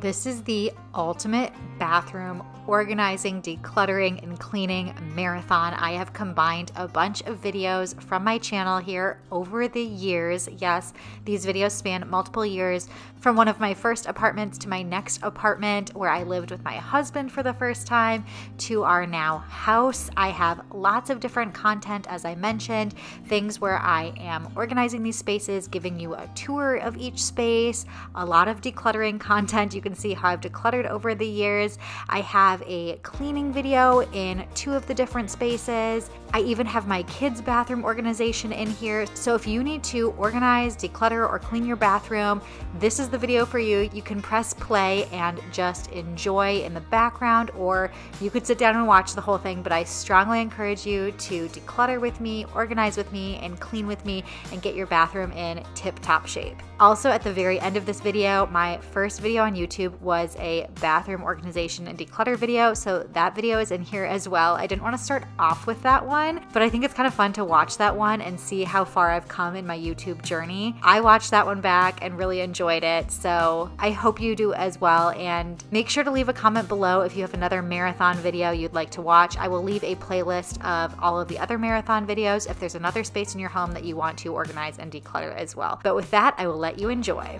This is the ultimate bathroom organizing, decluttering, and cleaning marathon. I have combined a bunch of videos from my channel here over the years. Yes, these videos span multiple years, from one of my first apartments to my next apartment where I lived with my husband for the first time to our now house. I have lots of different content, as I mentioned, things where I am organizing these spaces, giving you a tour of each space, a lot of decluttering content. You can see how I've decluttered over the years. I have a cleaning video in 2 of the different spaces. I even have my kids' bathroom organization in here. So if you need to organize, declutter, or clean your bathroom, this is the video for you. You can press play and just enjoy in the background, or you could sit down and watch the whole thing, but I strongly encourage you to declutter with me, organize with me, and clean with me, and get your bathroom in tip-top shape. Also, at the very end of this video, my first video on YouTube was a bathroom organization and declutter video, so that video is in here as well. I didn't want to start off with that one, but I think it's kind of fun to watch that one and see how far I've come in my YouTube journey. I watched that one back and really enjoyed it, so I hope you do as well. And make sure to leave a comment below if you have another marathon video you'd like to watch. I will leave a playlist of all of the other marathon videos if there's another space in your home that you want to organize and declutter as well. But with that, I will let you enjoy.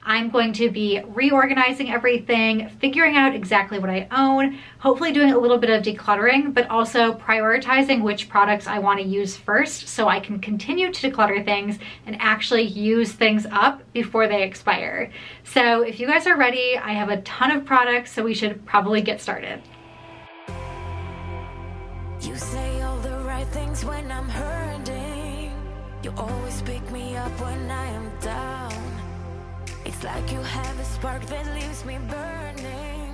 I'm going to be reorganizing everything, figuring out exactly what I own, hopefully doing a little bit of decluttering, but also prioritizing which products I want to use first so I can continue to declutter things and actually use things up before they expire. So if you guys are ready, I have a ton of products, so we should probably get started. You say all the right things when I'm hurting. You always pick me up when I am down. It's like you have a spark that leaves me burning.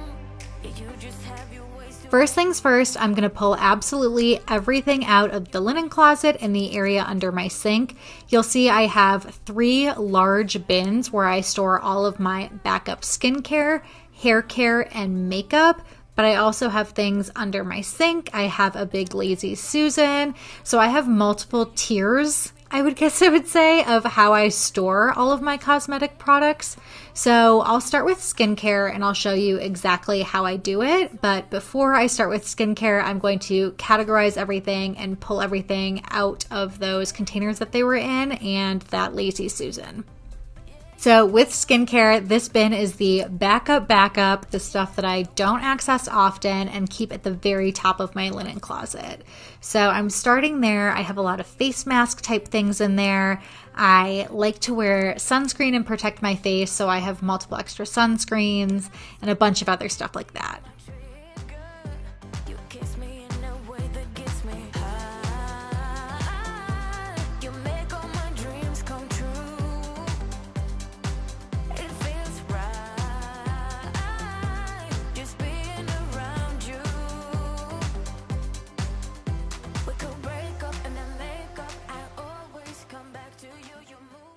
You just have your ways to... First things first, I'm going to pull absolutely everything out of the linen closet in the area under my sink. You'll see I have 3 large bins where I store all of my backup skincare, hair care, and makeup. But I also have things under my sink. I have a big Lazy Susan. So I have multiple tiers, I would say, of how I store all of my cosmetic products. So I'll start with skincare and I'll show you exactly how I do it. But before I start with skincare, I'm going to categorize everything and pull everything out of those containers that they were in and that Lazy Susan. So with skincare, this bin is the backup, the stuff that I don't access often and keep at the very top of my linen closet. So I'm starting there. I have a lot of face mask type things in there. I like to wear sunscreen and protect my face, so I have multiple extra sunscreens and a bunch of other stuff like that.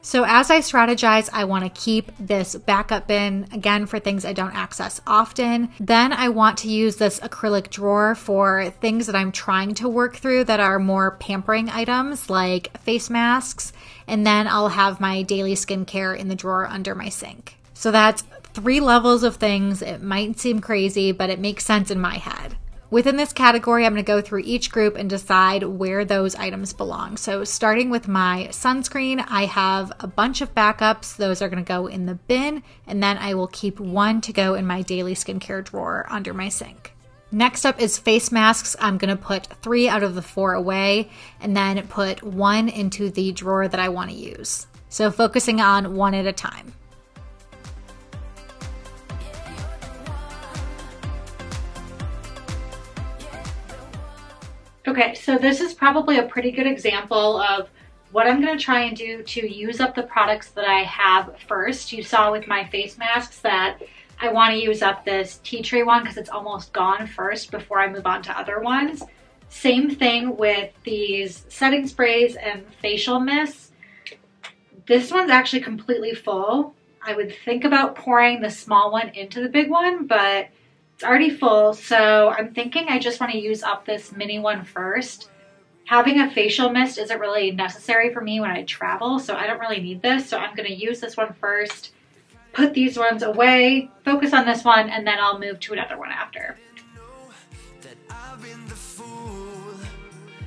So as I strategize, I want to keep this backup bin, again, for things I don't access often. Then I want to use this acrylic drawer for things that I'm trying to work through that are more pampering items like face masks. And then I'll have my daily skincare in the drawer under my sink. So that's 3 levels of things. It might seem crazy, but it makes sense in my head. Within this category, I'm going to go through each group and decide where those items belong. So starting with my sunscreen, I have a bunch of backups. Those are going to go in the bin, and then I will keep 1 to go in my daily skincare drawer under my sink. Next up is face masks. I'm going to put 3 out of the 4 away, and then put 1 into the drawer that I want to use. So focusing on 1 at a time. Okay, so this is probably a pretty good example of what I'm going to try and do to use up the products that I have first. You saw with my face masks that I want to use up this tea tree one because it's almost gone first before I move on to other ones. Same thing with these setting sprays and facial mists. This one's actually completely full. I would think about pouring the small one into the big one, but It's already full, so I'm thinking I just want to use up this mini one first. Having a facial mist isn't really necessary for me when I travel, so I don't really need this. So I'm going to use this one first, put these ones away, focus on this one, and then I'll move to another one after.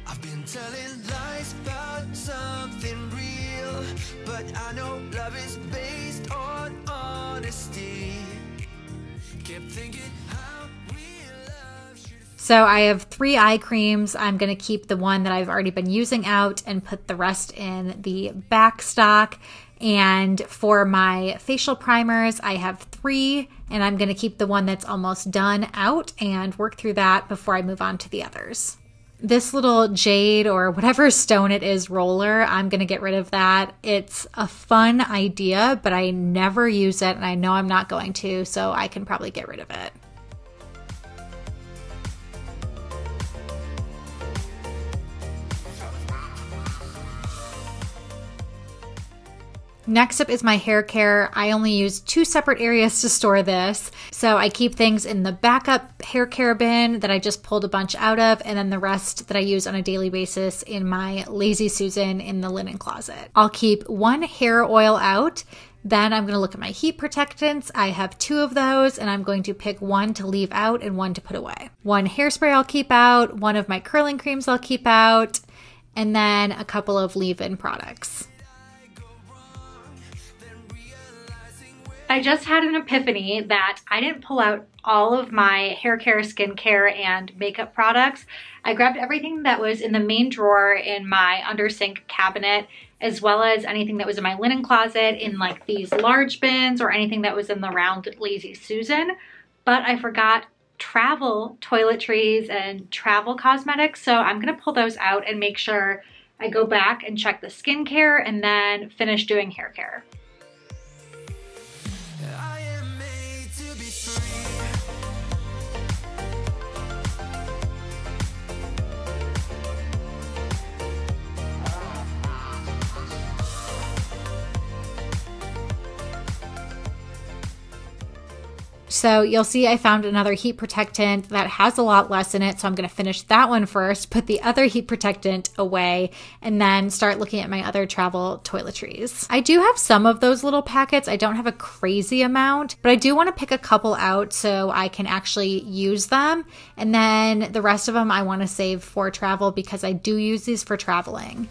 I've been telling lies about something real, but I know love is based on honesty. Kept thinking how real love should. So I have 3 eye creams. I'm going to keep the one that I've already been using out and put the rest in the back stock. And for my facial primers, I have 3, and I'm going to keep the one that's almost done out and work through that before I move on to the others. This little jade or whatever stone it is roller, I'm going to get rid of that. It's a fun idea, but I never use it, and I know I'm not going to, so I can probably get rid of it. Next up is my hair care. I only use 2 separate areas to store this. So I keep things in the backup hair care bin that I just pulled a bunch out of, and then the rest that I use on a daily basis in my Lazy Susan in the linen closet. I'll keep 1 hair oil out. Then I'm going to look at my heat protectants. I have 2 of those, and I'm going to pick 1 to leave out and 1 to put away. 1 hairspray I'll keep out, 1 of my curling creams I'll keep out, and then a couple of leave-in products. I just had an epiphany that I didn't pull out all of my hair care, skincare, and makeup products. I grabbed everything that was in the main drawer in my under sink cabinet, as well as anything that was in my linen closet in like these large bins or anything that was in the round Lazy Susan. But I forgot travel toiletries and travel cosmetics, so I'm gonna pull those out and make sure I go back and check the skincare and then finish doing hair care. So you'll see I found another heat protectant that has a lot less in it. So I'm going to finish that one first, put the other heat protectant away, and then start looking at my other travel toiletries. I do have some of those little packets. I don't have a crazy amount, but I do want to pick a couple out so I can actually use them. And then the rest of them I want to save for travel because I do use these for traveling.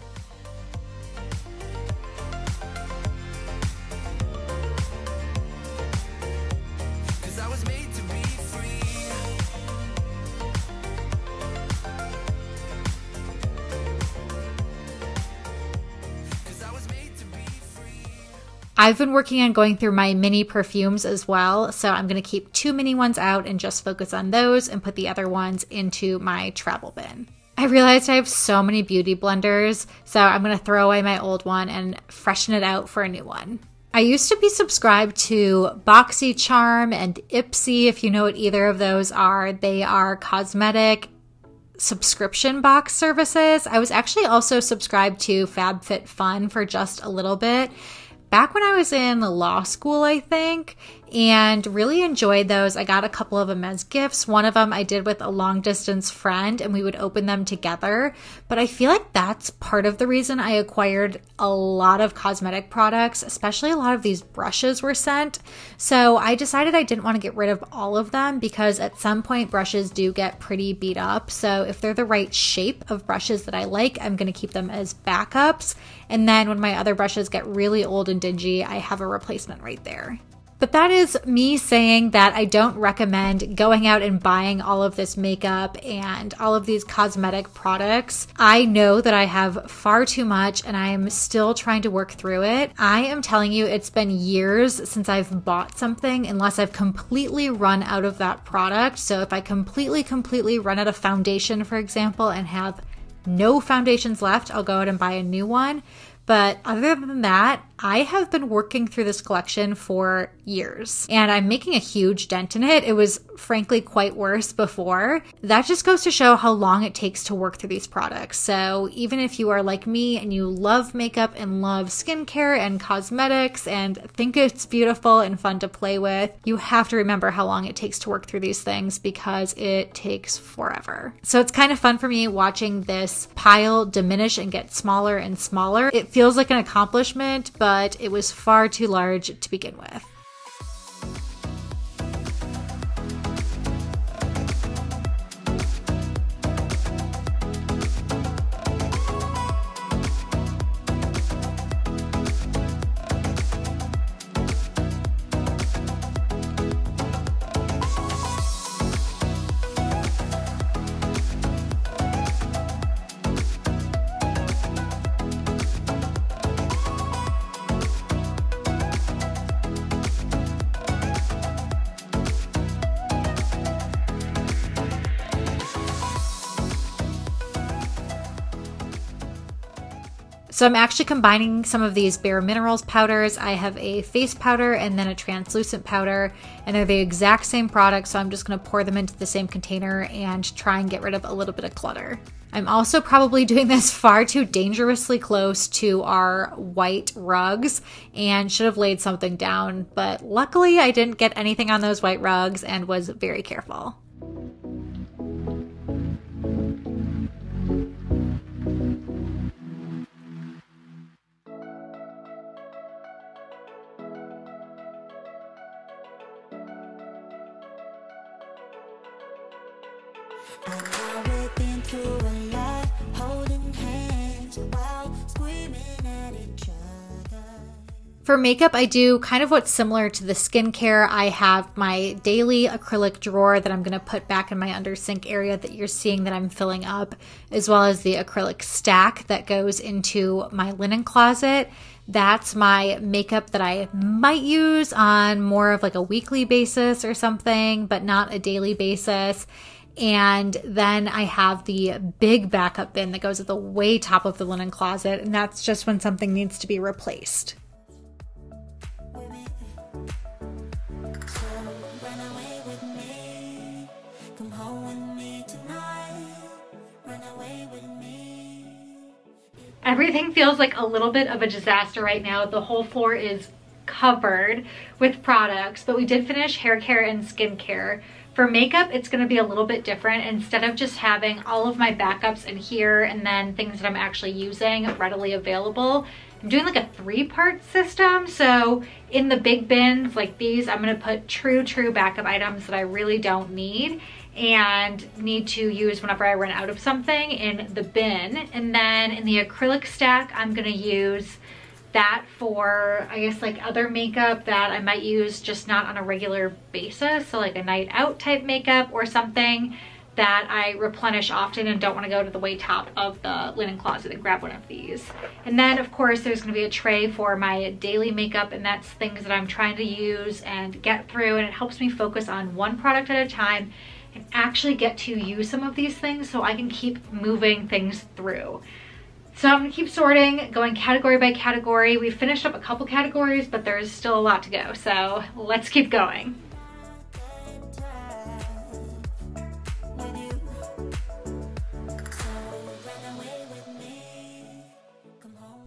I've been working on going through my mini perfumes as well, so I'm going to keep 2 mini ones out and just focus on those and put the other ones into my travel bin. I realized I have so many beauty blenders, so I'm going to throw away my old one and freshen it out for a new one. I used to be subscribed to BoxyCharm and Ipsy, if you know what either of those are. They are cosmetic subscription box services. I was actually also subscribed to FabFitFun for just a little bit, back when I was in law school, I think, and really enjoyed those. I got a couple of them as gifts. One of them I did with a long distance friend, and we would open them together. But I feel like that's part of the reason I acquired a lot of cosmetic products, especially a lot of these brushes were sent. So I decided I didn't want to get rid of all of them because at some point brushes do get pretty beat up. So if they're the right shape of brushes that I like, I'm going to keep them as backups. And then when my other brushes get really old and dingy, I have a replacement right there. But that is me saying that I don't recommend going out and buying all of this makeup and all of these cosmetic products. I know that I have far too much and I am still trying to work through it. I am telling you, it's been years since I've bought something unless I've completely run out of that product. So if I completely run out of foundation, for example, and have no foundations left, I'll go out and buy a new one. But other than that, I have been working through this collection for years. And I'm making a huge dent in it. It was frankly quite worse before. That just goes to show how long it takes to work through these products. So even if you are like me and you love makeup and love skincare and cosmetics and think it's beautiful and fun to play with, you have to remember how long it takes to work through these things because it takes forever. So it's kind of fun for me watching this pile diminish and get smaller and smaller. It feels like an accomplishment, but it was far too large to begin with. So I'm actually combining some of these Bare Minerals powders. I have a face powder and then a translucent powder, and they're the exact same product, so I'm just gonna pour them into the same container and try and get rid of a little bit of clutter. I'm also probably doing this far too dangerously close to our white rugs and should have laid something down, but luckily I didn't get anything on those white rugs and was very careful. For makeup, I do kind of what's similar to the skincare. I have my daily acrylic drawer that I'm going to put back in my under sink area that you're seeing that I'm filling up, as well as the acrylic stack that goes into my linen closet. That's my makeup that I might use on more of like a weekly basis or something, but not a daily basis. And then I have the big backup bin that goes at the way top of the linen closet, and that's just when something needs to be replaced. Everything feels like a little bit of a disaster right now. The whole floor is covered with products, but we did finish hair care and skincare. For makeup, it's going to be a little bit different. Instead of just having all of my backups in here and then things that I'm actually using readily available, I'm doing like a 3-part system. So in the big bins like these, I'm going to put true backup items that I really don't need and need to use whenever I run out of something in the bin. And then in the acrylic stack, I'm going to use that for, I guess, like other makeup that I might use just not on a regular basis. So like a night out type makeup or something that I replenish often and don't want to go to the way top of the linen closet and grab one of these. And then of course there's going to be a tray for my daily makeup, and that's things that I'm trying to use and get through, and it helps me focus on one product at a time and actually get to use some of these things so I can keep moving things through. So I'm gonna keep sorting, going category by category. We've finished up a couple categories, but there's still a lot to go. So let's keep going.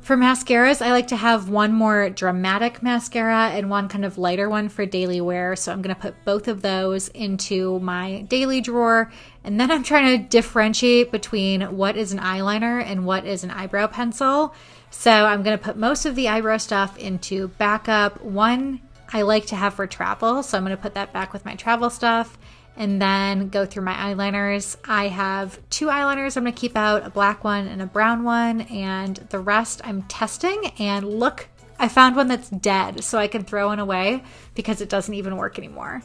For mascaras, I like to have one more dramatic mascara and one kind of lighter one for daily wear. So I'm going to put both of those into my daily drawer. And then I'm trying to differentiate between what is an eyeliner and what is an eyebrow pencil. So I'm going to put most of the eyebrow stuff into backup. One I like to have for travel, so I'm going to put that back with my travel stuff. And then go through my eyeliners. I have 2 eyeliners I'm going to keep out, a black one and a brown one, and the rest I'm testing. And look, I found one that's dead, so I can throw one away because it doesn't even work anymore.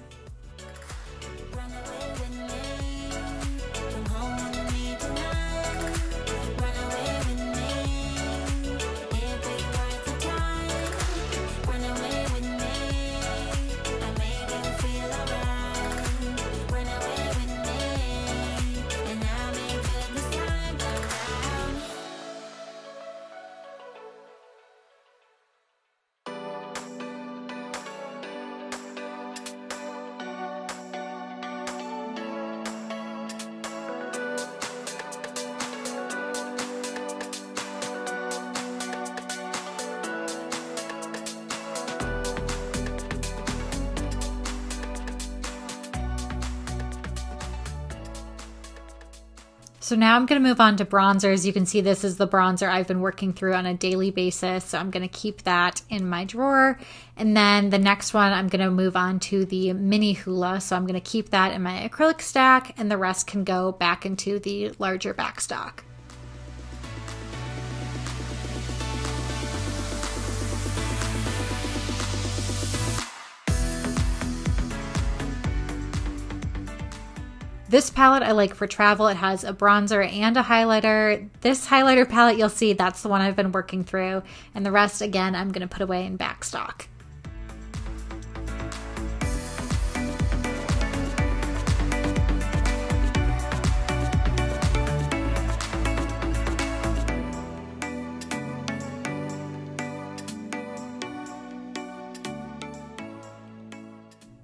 So now I'm going to move on to bronzers. You can see this is the bronzer I've been working through on a daily basis. So I'm going to keep that in my drawer. And then the next one, I'm going to move on to the mini hula. So I'm going to keep that in my acrylic stack, and the rest can go back into the larger backstock. This palette I like for travel. It has a bronzer and a highlighter. This highlighter palette, you'll see that's the one I've been working through. And the rest, again, I'm going to put away in backstock.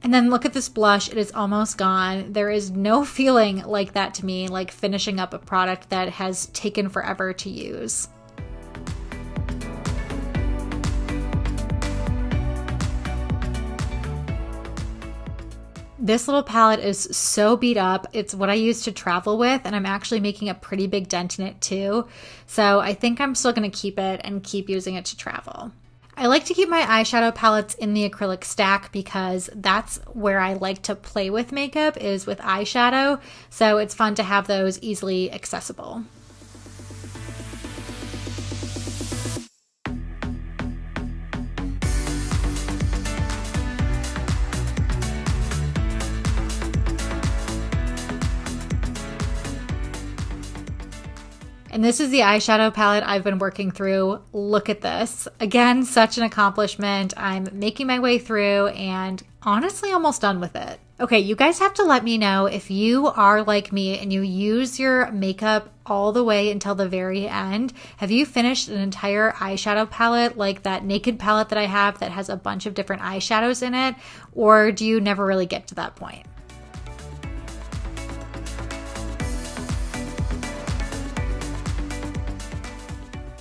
And then look at this blush, it is almost gone. There is no feeling like that to me, like finishing up a product that has taken forever to use. This little palette is so beat up. It's what I used to travel with, and I'm actually making a pretty big dent in it too. So I think I'm still gonna keep it and keep using it to travel. I like to keep my eyeshadow palettes in the acrylic stack because that's where I like to play with makeup, is with eyeshadow. So it's fun to have those easily accessible. And this is the eyeshadow palette I've been working through. Look at this. Again, such an accomplishment. I'm making my way through and honestly almost done with it. Okay, you guys have to let me know if you are like me and you use your makeup all the way until the very end. Have you finished an entire eyeshadow palette like that Naked palette that I have that has a bunch of different eyeshadows in it? Or do you never really get to that point?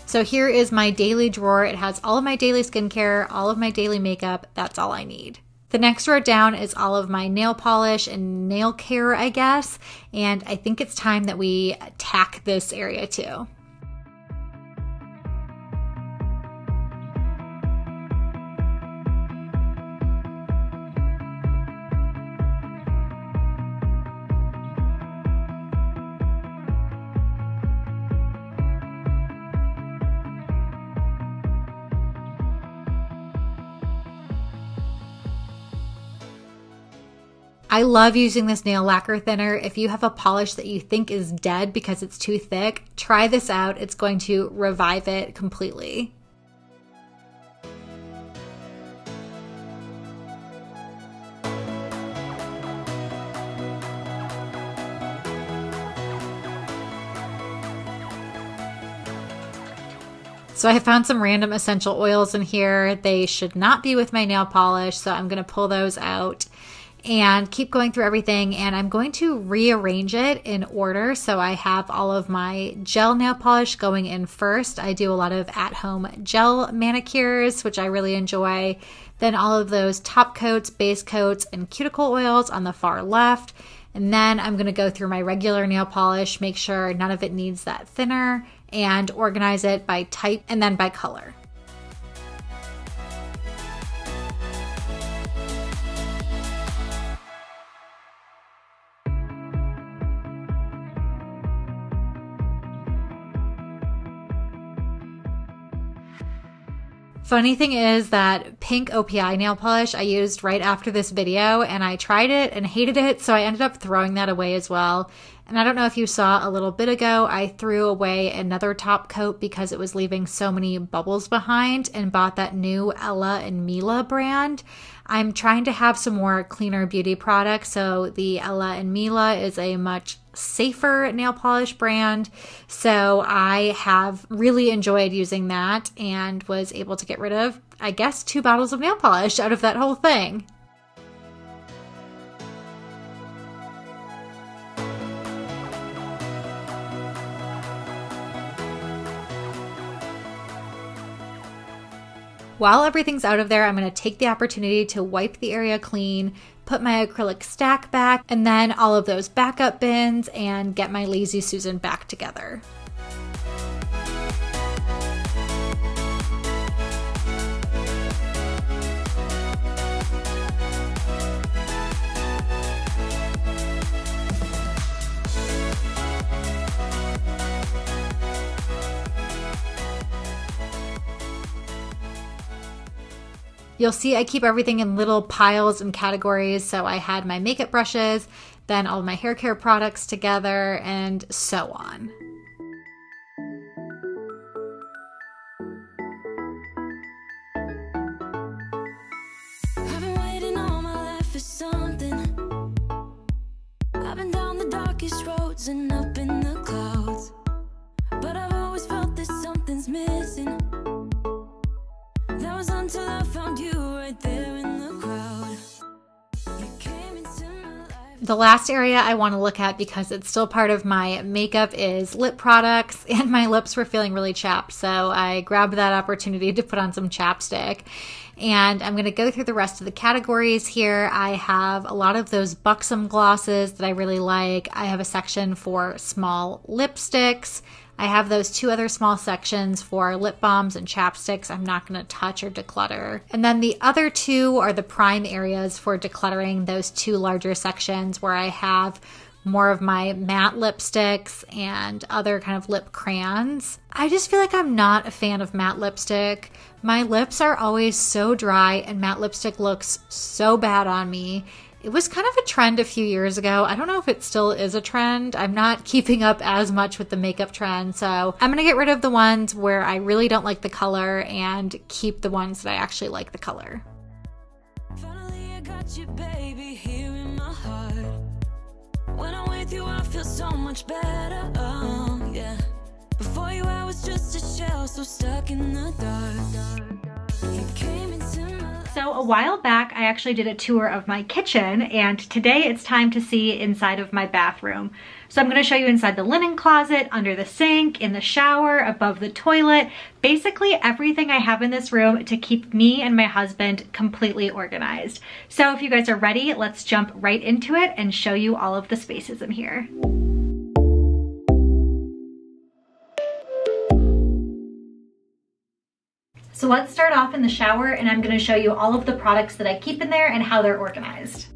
So here is my daily drawer. It has all of my daily skincare, all of my daily makeup. That's all I need. The next drawer down is all of my nail polish and nail care, I guess. And I think it's time that we tack this area too. I love using this nail lacquer thinner. If you have a polish that you think is dead because it's too thick, try this out. It's going to revive it completely. So I have found some random essential oils in here. They should not be with my nail polish, so I'm going to pull those out and keep going through everything, and I'm going to rearrange it in order. So I have all of my gel nail polish going in first. I do a lot of at-home gel manicures, which I really enjoy. Then all of those top coats, base coats, and cuticle oils on the far left. And then I'm going to go through my regular nail polish, make sure none of it needs that thinner, and organize it by type and then by color. Funny thing is that pink OPI nail polish I used right after this video, and I tried it and hated it, so I ended up throwing that away as well. And I don't know if you saw a little bit ago, I threw away another top coat because it was leaving so many bubbles behind, and bought that new Ella and Mila brand. I'm trying to have some more cleaner beauty products, so the Ella and Mila is a much safer nail polish brand. So I have really enjoyed using that and was able to get rid of, I guess, 2 bottles of nail polish out of that whole thing. While everything's out of there, I'm going to take the opportunity to wipe the area clean, put my acrylic stack back, and then all of those backup bins, and get my Lazy Susan back together. You'll see I keep everything in little piles and categories. So I had my makeup brushes, then all my hair care products together, and so on. I've been waiting all my life for something. I've been down the darkest roads and up in the clouds, but I've always felt that something's missing. That was until I found you right there in the crowd. You came into my life. The last area I want to look at, because it's still part of my makeup, is lip products, and my lips were feeling really chapped, so I grabbed that opportunity to put on some chapstick. And I'm going to go through the rest of the categories here. I have a lot of those buxom glosses that I really like. I have a section for small lipsticks. I have those two other small sections for lip balms and chapsticks I'm not going to touch or declutter. And then the other two are the prime areas for decluttering, those two larger sections where I have more of my matte lipsticks and other kind of lip crayons. I just feel like I'm not a fan of matte lipstick. My lips are always so dry and matte lipstick looks so bad on me. It was kind of a trend a few years ago. I don't know if it still is a trend. I'm not keeping up as much with the makeup trend, so I'm gonna get rid of the ones where I really don't like the color and keep the ones that I actually like the color. Finally I got you, baby, here in my heart. When I'm with you I feel so much better, oh yeah. Before you I was just a shell, so stuck in the dark. You came into my life. So a while back, I actually did a tour of my kitchen, and today it's time to see inside of my bathroom. So I'm going to show you inside the linen closet, under the sink, in the shower, above the toilet, basically everything I have in this room to keep me and my husband completely organized. So if you guys are ready, let's jump right into it and show you all of the spaces in here. So let's start off in the shower, and I'm going to show you all of the products that I keep in there and how they're organized.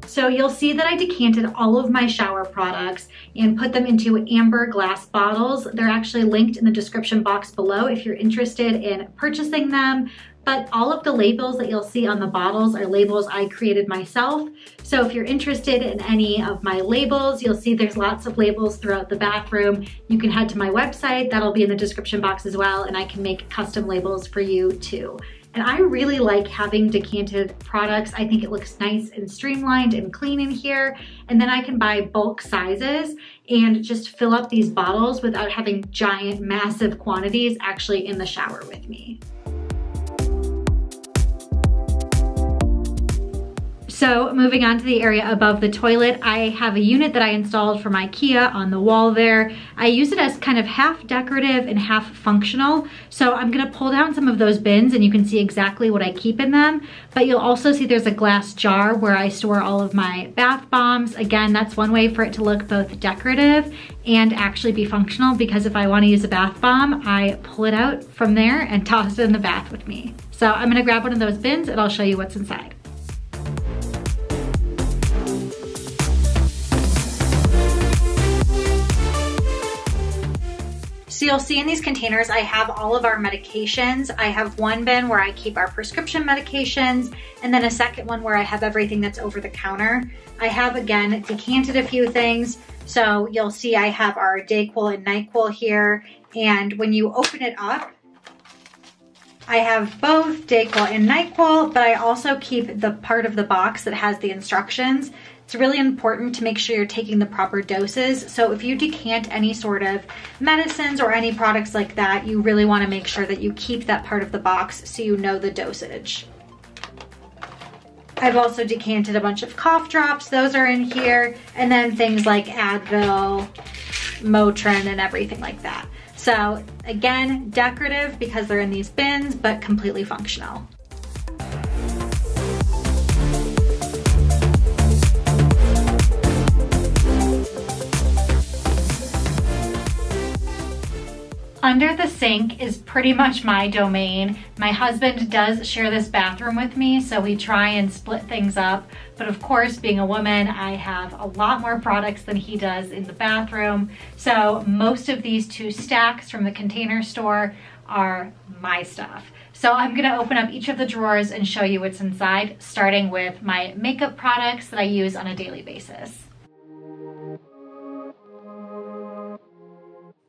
So you'll see that I decanted all of my shower products and put them into amber glass bottles. They're actually linked in the description box below if you're interested in purchasing them. But all of the labels that you'll see on the bottles are labels I created myself. So if you're interested in any of my labels, you'll see there's lots of labels throughout the bathroom. You can head to my website, that'll be in the description box as well, and I can make custom labels for you too. And I really like having decanted products. I think it looks nice and streamlined and clean in here. And then I can buy bulk sizes and just fill up these bottles without having giant, massive quantities actually in the shower with me. So moving on to the area above the toilet, I have a unit that I installed from IKEA on the wall there. I use it as kind of half decorative and half functional. So I'm gonna pull down some of those bins and you can see exactly what I keep in them. But you'll also see there's a glass jar where I store all of my bath bombs. Again, that's one way for it to look both decorative and actually be functional, because if I wanna use a bath bomb, I pull it out from there and toss it in the bath with me. So I'm gonna grab one of those bins and I'll show you what's inside. So you'll see in these containers, I have all of our medications. I have one bin where I keep our prescription medications, and then a second one where I have everything that's over the counter. I have, again, decanted a few things. So you'll see I have our Dayquil and NyQuil here. And when you open it up, I have both Dayquil and NyQuil, but I also keep the part of the box that has the instructions. It's really important to make sure you're taking the proper doses. So if you decant any sort of medicines or any products like that, you really want to make sure that you keep that part of the box so you know the dosage. I've also decanted a bunch of cough drops. Those are in here. And then things like Advil, Motrin, and everything like that. So again, decorative because they're in these bins, but completely functional. under the sink is pretty much my domain. My husband does share this bathroom with me, so we try and split things up. But of course, being a woman, I have a lot more products than he does in the bathroom. So most of these 2 stacks from the Container Store are my stuff. So I'm gonna open up each of the drawers and show you what's inside, starting with my makeup products that I use on a daily basis.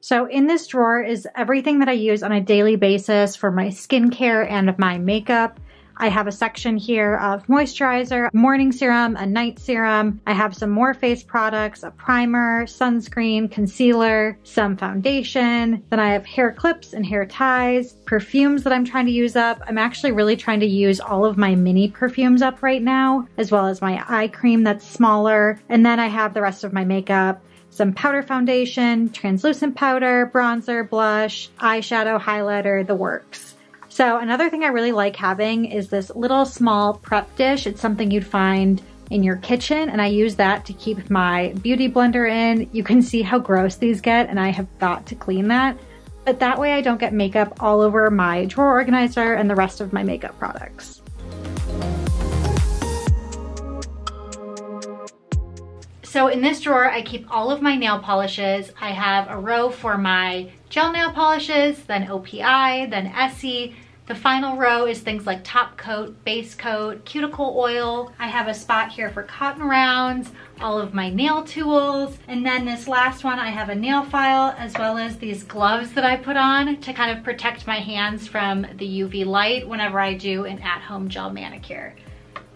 So in this drawer is everything that I use on a daily basis for my skincare and my makeup. I have a section here of moisturizer, morning serum, a night serum. I have some more face products, a primer, sunscreen, concealer, some foundation. Then I have hair clips and hair ties, perfumes that I'm trying to use up. I'm actually really trying to use all of my mini perfumes up right now, as well as my eye cream that's smaller. And then I have the rest of my makeup. Some powder foundation, translucent powder, bronzer, blush, eyeshadow, highlighter, the works. So another thing I really like having is this little small prep dish. It's something you'd find in your kitchen, and I use that to keep my beauty blender in. You can see how gross these get, and I have got to clean that. But that way I don't get makeup all over my drawer organizer and the rest of my makeup products. So in this drawer, I keep all of my nail polishes. I have a row for my gel nail polishes, then OPI, then Essie. The final row is things like top coat, base coat, cuticle oil. I have a spot here for cotton rounds, all of my nail tools. And then this last one, I have a nail file as well as these gloves that I put on to kind of protect my hands from the UV light whenever I do an at-home gel manicure.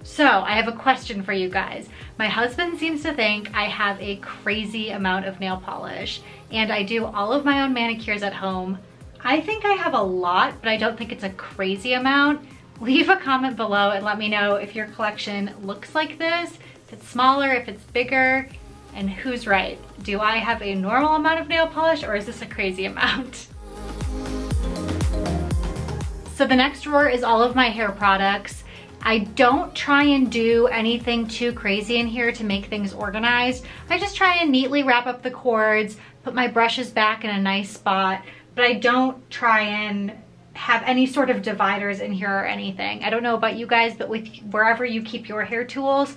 So I have a question for you guys. My husband seems to think I have a crazy amount of nail polish, and I do all of my own manicures at home. I think I have a lot, but I don't think it's a crazy amount. Leave a comment below and let me know if your collection looks like this, if it's smaller, if it's bigger, and who's right. Do I have a normal amount of nail polish, or is this a crazy amount? So the next drawer is all of my hair products. I don't try and do anything too crazy in here to make things organized. I just try and neatly wrap up the cords, put my brushes back in a nice spot, but I don't try and have any sort of dividers in here or anything. I don't know about you guys, but with wherever you keep your hair tools,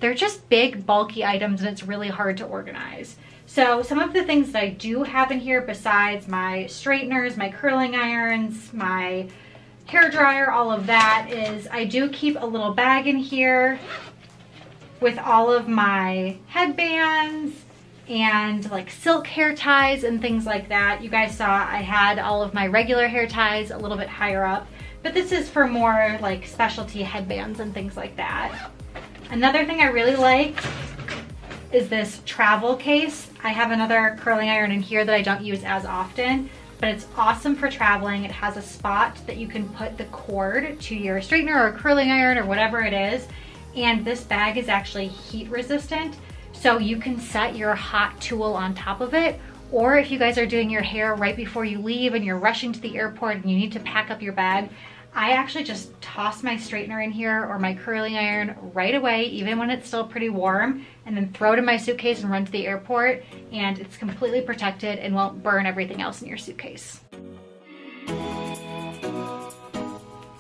they're just big, bulky items and it's really hard to organize. So some of the things that I do have in here besides my straighteners, my curling irons, my hair dryer, all of that, is I do keep a little bag in here with all of my headbands and like silk hair ties and things like that. You guys saw I had all of my regular hair ties a little bit higher up, but this is for more like specialty headbands and things like that. Another thing I really like is this travel case. I have another curling iron in here that I don't use as often, but it's awesome for traveling. It has a spot that you can put the cord to your straightener or curling iron or whatever it is. And this bag is actually heat resistant. So you can set your hot tool on top of it. Or if you guys are doing your hair right before you leave and you're rushing to the airport and you need to pack up your bag, I actually just toss my straightener in here or my curling iron right away, even when it's still pretty warm, and then throw it in my suitcase and run to the airport, and it's completely protected and won't burn everything else in your suitcase.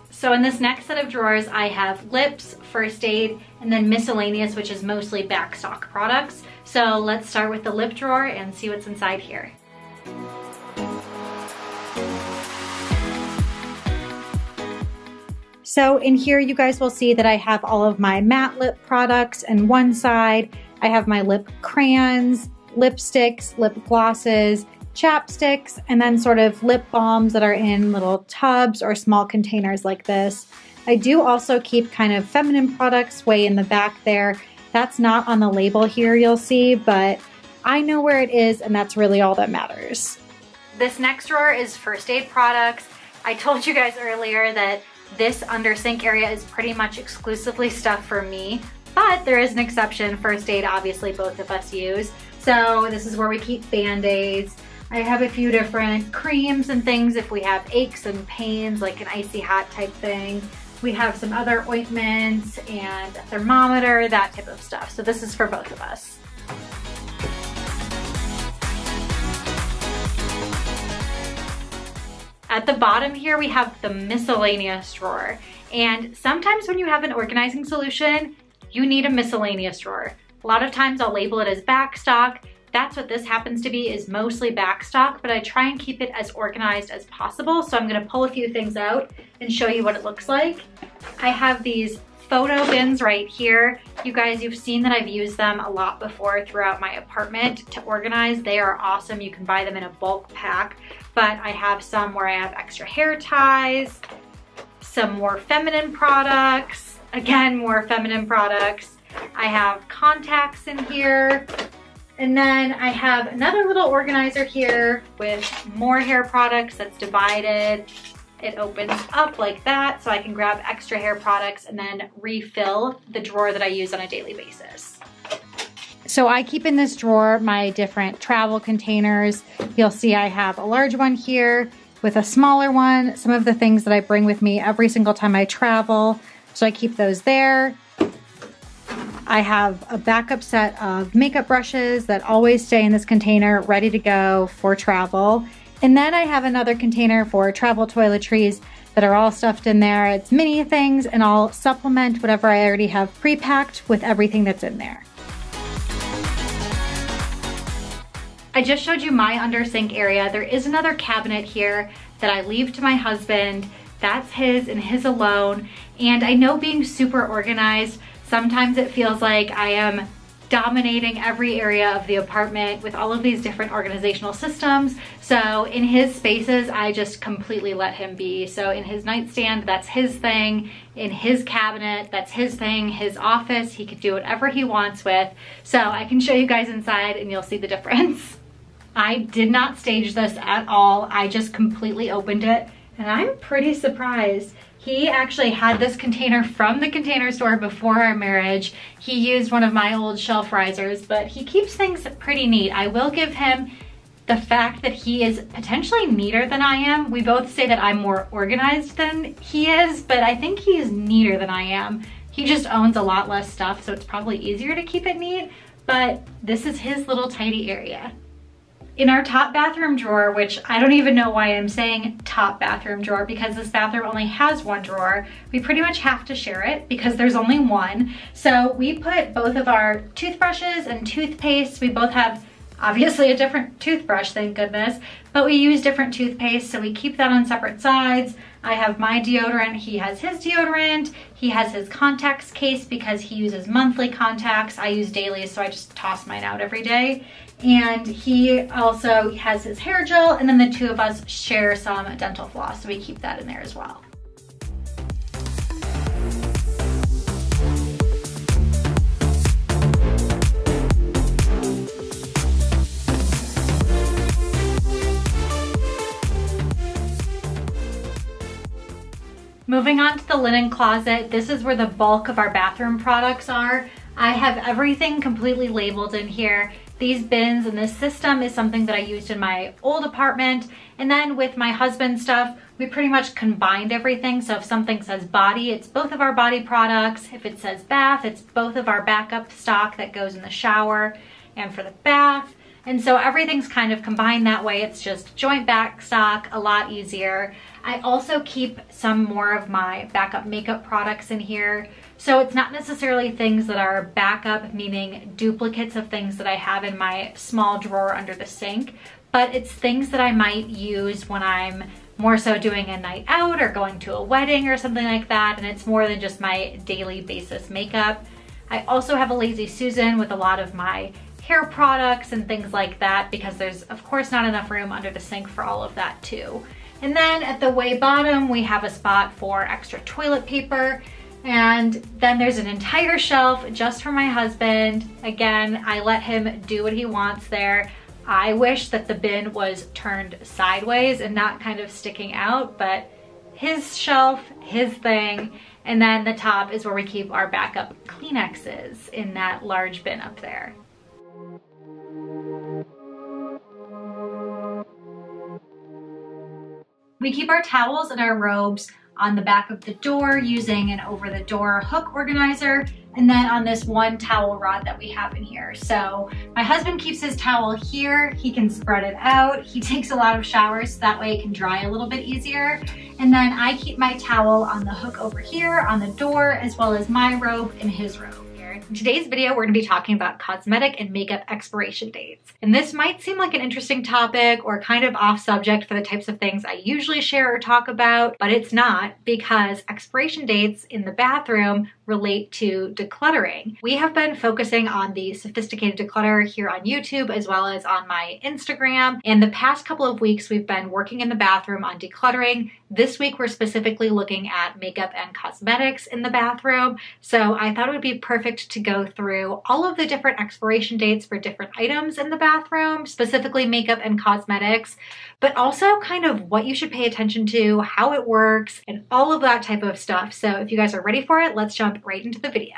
So in this next set of drawers, I have lips, first aid, and then miscellaneous, which is mostly backstock products. So let's start with the lip drawer and see what's inside here. So in here, you guys will see that I have all of my matte lip products on one side. I have my lip crayons, lipsticks, lip glosses, chapsticks, and then sort of lip balms that are in little tubs or small containers like this. I do also keep kind of feminine products way in the back there. That's not on the label here, you'll see, but I know where it is, and that's really all that matters. This next drawer is first aid products. I told you guys earlier that this under sink area is pretty much exclusively stuff for me, but there is an exception. First aid, obviously both of us use. So this is where we keep Band-Aids. I have a few different creams and things if we have aches and pains, like an icy hot type thing. We have some other ointments and a thermometer, that type of stuff. So this is for both of us. At the bottom here, we have the miscellaneous drawer. And sometimes when you have an organizing solution, you need a miscellaneous drawer. A lot of times I'll label it as backstock. That's what this happens to be, is mostly backstock, but I try and keep it as organized as possible. So I'm gonna pull a few things out and show you what it looks like. I have these photo bins right here. You guys, you've seen that I've used them a lot before throughout my apartment to organize. They are awesome. You can buy them in a bulk pack, but I have some where I have extra hair ties, some more feminine products, again, more feminine products. I have contacts in here. And then I have another little organizer here with more hair products that's divided. It opens up like that, so I can grab extra hair products and then refill the drawer that I use on a daily basis. So I keep in this drawer my different travel containers. You'll see I have a large one here with a smaller one, some of the things that I bring with me every single time I travel. So I keep those there. I have a backup set of makeup brushes that always stay in this container ready to go for travel. And then I have another container for travel toiletries that are all stuffed in there. It's mini things, and I'll supplement whatever I already have pre-packed with everything that's in there. I just showed you my under sink area. There is another cabinet here that I leave to my husband. That's his and his alone. And I know being super organized, sometimes it feels like I am dominating every area of the apartment with all of these different organizational systems. So in his spaces, I just completely let him be. So in his nightstand, that's his thing. In his cabinet, that's his thing. His office, he could do whatever he wants with. So I can show you guys inside and you'll see the difference. I did not stage this at all. I just completely opened it and I'm pretty surprised. He actually had this container from the Container Store before our marriage. He used one of my old shelf risers, but he keeps things pretty neat. I will give him the fact that he is potentially neater than I am. We both say that I'm more organized than he is, but I think he is neater than I am. He just owns a lot less stuff, so it's probably easier to keep it neat, but this is his little tidy area. In our top bathroom drawer, which I don't even know why I'm saying top bathroom drawer because this bathroom only has one drawer, we pretty much have to share it because there's only one. So we put both of our toothbrushes and toothpaste. We both have obviously a different toothbrush, thank goodness, but we use different toothpaste, so we keep that on separate sides. I have my deodorant, he has his deodorant, he has his contacts case because he uses monthly contacts. I use daily, so I just toss mine out every day. And he also has his hair gel, and then the two of us share some dental floss, so we keep that in there as well. Moving on to the linen closet, this is where the bulk of our bathroom products are. I have everything completely labeled in here. These bins and this system is something that I used in my old apartment. And then with my husband's stuff, we pretty much combined everything. So if something says body, it's both of our body products. If it says bath, it's both of our backup stock that goes in the shower and for the bath. And so everything's kind of combined that way. It's just joint back stock, a lot easier. I also keep some more of my backup makeup products in here. So it's not necessarily things that are backup, meaning duplicates of things that I have in my small drawer under the sink, but it's things that I might use when I'm more so doing a night out or going to a wedding or something like that, and it's more than just my daily basis makeup. I also have a Lazy Susan with a lot of my hair products and things like that because there's of course not enough room under the sink for all of that too. And then at the way bottom, we have a spot for extra toilet paper. And then there's an entire shelf just for my husband. Again, I let him do what he wants there. I wish that the bin was turned sideways and not kind of sticking out, but his shelf, his thing. And then the top is where we keep our backup Kleenexes in that large bin up there. We keep our towels and our robes on the back of the door using an over the door hook organizer. and then on this one towel rod that we have in here. So my husband keeps his towel here. He can spread it out. He takes a lot of showers, so that way it can dry a little bit easier. And then I keep my towel on the hook over here on the door, as well as my robe and his robe. In today's video, we're going to be talking about cosmetic and makeup expiration dates. And this might seem like an interesting topic or kind of off subject for the types of things I usually share or talk about, but it's not, because expiration dates in the bathroom relate to decluttering. We have been focusing on the sophisticated declutter here on YouTube as well as on my Instagram. And the past couple of weeks, we've been working in the bathroom on decluttering. This week, we're specifically looking at makeup and cosmetics in the bathroom. So I thought it would be perfect to go through all of the different expiration dates for different items in the bathroom, specifically makeup and cosmetics, but also kind of what you should pay attention to, how it works, and all of that type of stuff. So if you guys are ready for it, let's jump right into the video.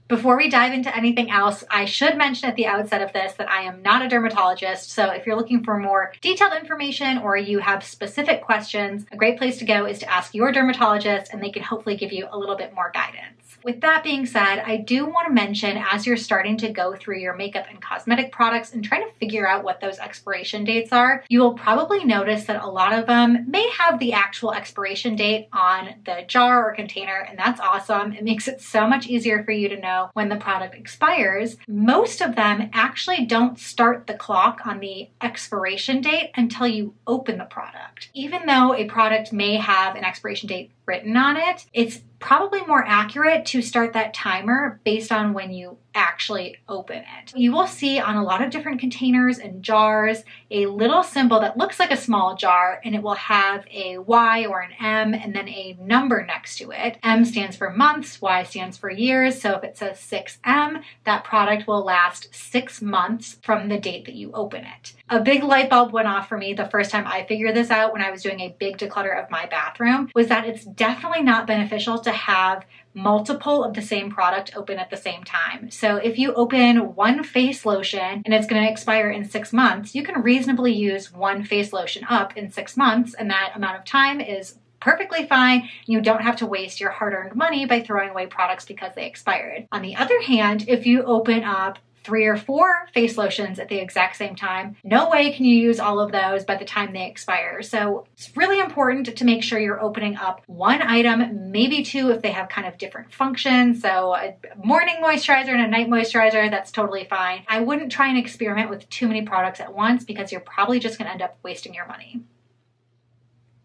Before we dive into anything else, I should mention at the outset of this that I am not a dermatologist, so if you're looking for more detailed information or you have specific questions, a great place to go is to ask your dermatologist, and they can hopefully give you a little bit more guidance. With that being said, I do want to mention, as you're starting to go through your makeup and cosmetic products and trying to figure out what those expiration dates are, you will probably notice that a lot of them may have the actual expiration date on the jar or container, and that's awesome. It makes it so much easier for you to know when the product expires. Most of them actually don't start the clock on the expiration date until you open the product. Even though a product may have an expiration date written on it, it's probably more accurate to start that timer based on when you actually open it. You will see on a lot of different containers and jars a little symbol that looks like a small jar, and it will have a Y or an M and then a number next to it. M stands for months, Y stands for years. So if it says 6M, that product will last 6 months from the date that you open it. A big light bulb went off for me the first time I figured this out when I was doing a big declutter of my bathroom, was that it's definitely not beneficial to have multiple of the same product open at the same time. So if you open one face lotion and it's going to expire in 6 months, you can reasonably use one face lotion up in 6 months, and that amount of time is perfectly fine. You don't have to waste your hard-earned money by throwing away products because they expired. On the other hand, if you open up 3 or 4 face lotions at the exact same time, no way can you use all of those by the time they expire. So it's really important to make sure you're opening up one item, maybe 2 if they have kind of different functions. So a morning moisturizer and a night moisturizer, that's totally fine. I wouldn't try and experiment with too many products at once because you're probably just going to end up wasting your money.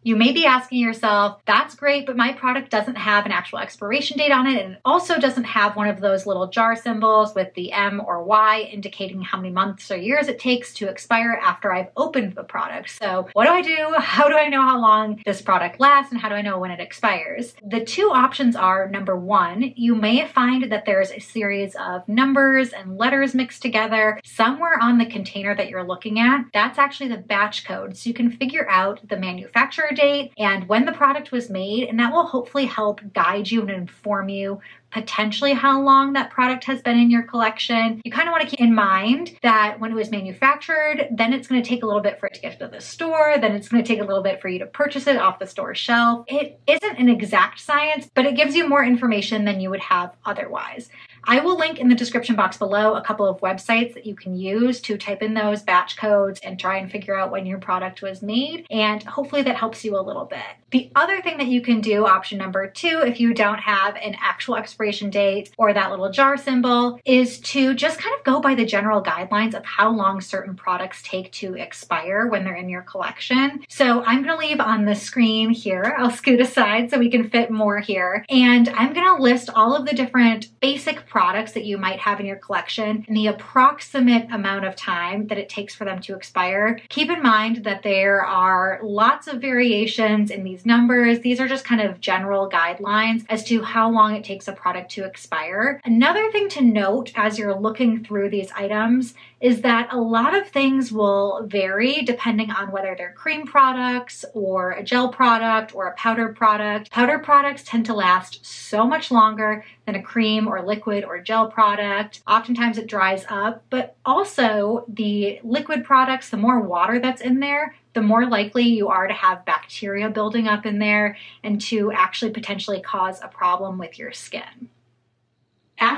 You may be asking yourself, that's great, but my product doesn't have an actual expiration date on it, and it also doesn't have one of those little jar symbols with the M or Y indicating how many months or years it takes to expire after I've opened the product. So what do I do? How do I know how long this product lasts, and how do I know when it expires? The 2 options are, number 1, you may find that there's a series of numbers and letters mixed together somewhere on the container that you're looking at. That's actually the batch code. So you can figure out the manufacturer date and when the product was made, and that will hopefully help guide you and inform you potentially how long that product has been in your collection. You kind of want to keep in mind that when it was manufactured, then it's going to take a little bit for it to get to the store, then it's going to take a little bit for you to purchase it off the store shelf. It isn't an exact science, but it gives you more information than you would have otherwise. I will link in the description box below a couple of websites that you can use to type in those batch codes and try and figure out when your product was made, and hopefully that helps you a little bit. The other thing that you can do, option number 2, if you don't have an actual expiration date or that little jar symbol, is to just kind of go by the general guidelines of how long certain products take to expire when they're in your collection. So I'm going to leave on the screen here, I'll scoot aside so we can fit more here, and I'm going to list all of the different basic products that you might have in your collection and the approximate amount of time that it takes for them to expire. Keep in mind that there are lots of variations in these numbers. These are just kind of general guidelines as to how long it takes a product to expire. Another thing to note as you're looking through these items is that a lot of things will vary depending on whether they're cream products or a gel product or a powder product. Powder products tend to last so much longer than a cream or liquid or gel product. Oftentimes it dries up, but also the liquid products, the more water that's in there, the more likely you are to have bacteria building up in there and to actually potentially cause a problem with your skin.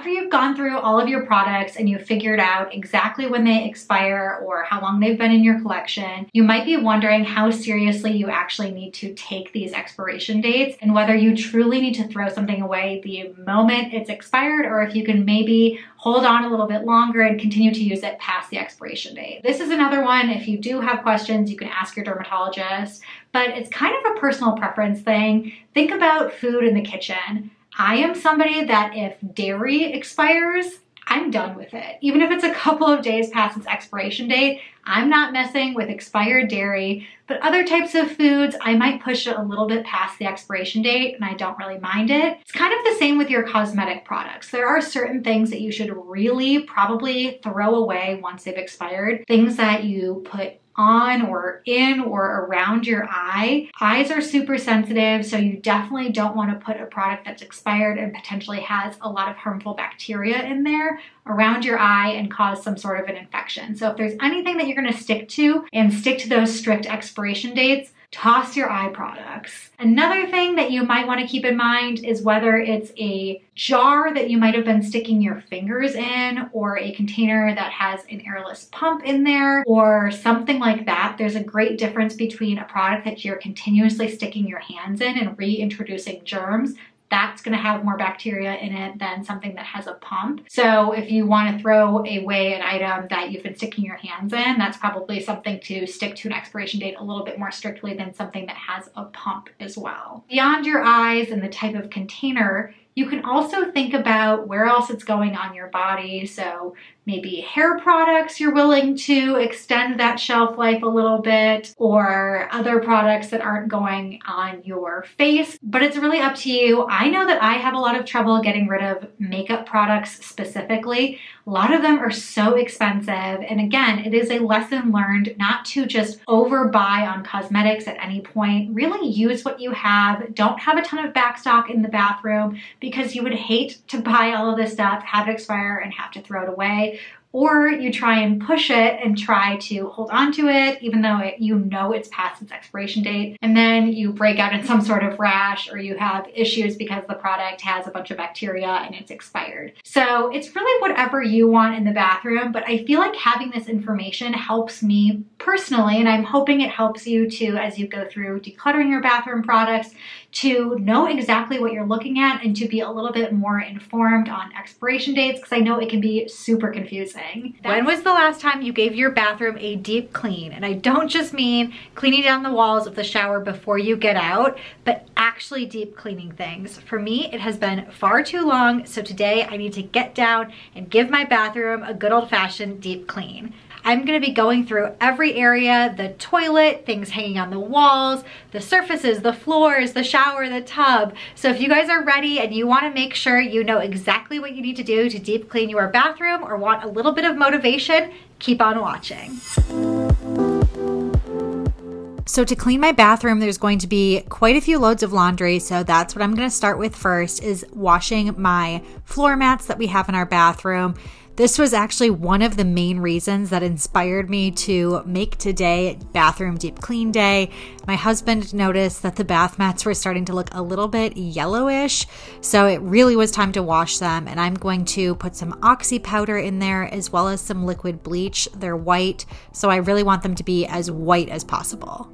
After you've gone through all of your products and you've figured out exactly when they expire or how long they've been in your collection, you might be wondering how seriously you actually need to take these expiration dates and whether you truly need to throw something away the moment it's expired, or if you can maybe hold on a little bit longer and continue to use it past the expiration date. This is another one. If you do have questions, you can ask your dermatologist, but it's kind of a personal preference thing. Think about food in the kitchen. I am somebody that if dairy expires, I'm done with it. Even if it's a couple of days past its expiration date, I'm not messing with expired dairy. But other types of foods, I might push it a little bit past the expiration date and I don't really mind it. It's kind of the same with your cosmetic products. There are certain things that you should really probably throw away once they've expired. Things that you put on or in or around your eye. Eyes are super sensitive, so you definitely don't want to put a product that's expired and potentially has a lot of harmful bacteria in there around your eye and cause some sort of an infection. So if there's anything that you're going to stick to and stick to those strict expiration dates, toss your eye products. Another thing that you might want to keep in mind is whether it's a jar that you might have been sticking your fingers in, or a container that has an airless pump in there, or something like that. There's a great difference between a product that you're continuously sticking your hands in and reintroducing germs. That's going to have more bacteria in it than something that has a pump. So if you want to throw away an item that you've been sticking your hands in, that's probably something to stick to an expiration date a little bit more strictly than something that has a pump as well. Beyond your eyes and the type of container, you can also think about where else it's going on your body. So maybe hair products, you're willing to extend that shelf life a little bit, or other products that aren't going on your face, but it's really up to you. I know that I have a lot of trouble getting rid of makeup products specifically. A lot of them are so expensive. And again, it is a lesson learned not to just overbuy on cosmetics at any point. Really use what you have. Don't have a ton of backstock in the bathroom, because you would hate to buy all of this stuff, have it expire, and have to throw it away. Or you try and push it and try to hold on to it, even though you know it's past its expiration date, and then you break out in some sort of rash, or you have issues because the product has a bunch of bacteria and it's expired. So it's really whatever you want in the bathroom, but I feel like having this information helps me personally, and I'm hoping it helps you too as you go through decluttering your bathroom products, to know exactly what you're looking at and to be a little bit more informed on expiration dates, because I know it can be super confusing. When was the last time you gave your bathroom a deep clean? And I don't just mean cleaning down the walls of the shower before you get out, but actually deep cleaning things. For me, it has been far too long, so today I need to get down and give my bathroom a good old-fashioned deep clean. I'm gonna be going through every area, the toilet, things hanging on the walls, the surfaces, the floors, the shower, the tub. So if you guys are ready and you wanna make sure you know exactly what you need to do to deep clean your bathroom, or want a little bit of motivation, keep on watching. So to clean my bathroom, there's going to be quite a few loads of laundry. So that's what I'm going to start with first, is washing my floor mats that we have in our bathroom. This was actually one of the main reasons that inspired me to make today bathroom deep clean day. My husband noticed that the bath mats were starting to look a little bit yellowish, so it really was time to wash them. And I'm going to put some oxy powder in there as well as some liquid bleach. They're white, so I really want them to be as white as possible.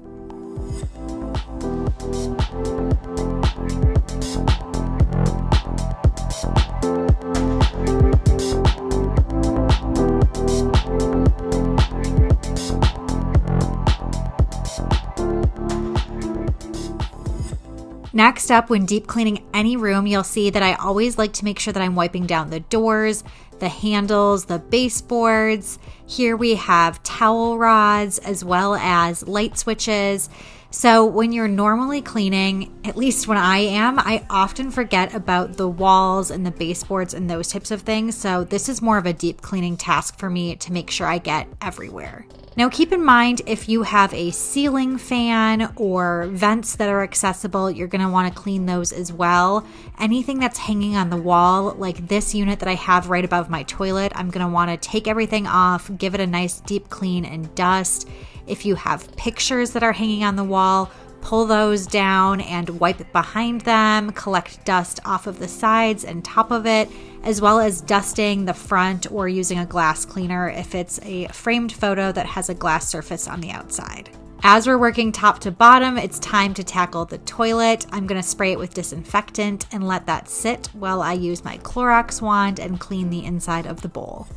Next up, when deep cleaning any room, you'll see that I always like to make sure that I'm wiping down the doors, the handles, the baseboards. Here we have towel rods as well as light switches. So when you're normally cleaning, at least when I am, I often forget about the walls and the baseboards and those types of things. So this is more of a deep cleaning task for me to make sure I get everywhere. Now keep in mind, if you have a ceiling fan or vents that are accessible, you're going to want to clean those as well. Anything that's hanging on the wall, like this unit that I have right above my toilet, I'm going to want to take everything off, give it a nice deep clean and dust. If you have pictures that are hanging on the wall, pull those down and wipe it behind them, collect dust off of the sides and top of it, as well as dusting the front or using a glass cleaner if it's a framed photo that has a glass surface on the outside. As we're working top to bottom, it's time to tackle the toilet. I'm going to spray it with disinfectant and let that sit while I use my Clorox wand and clean the inside of the bowl.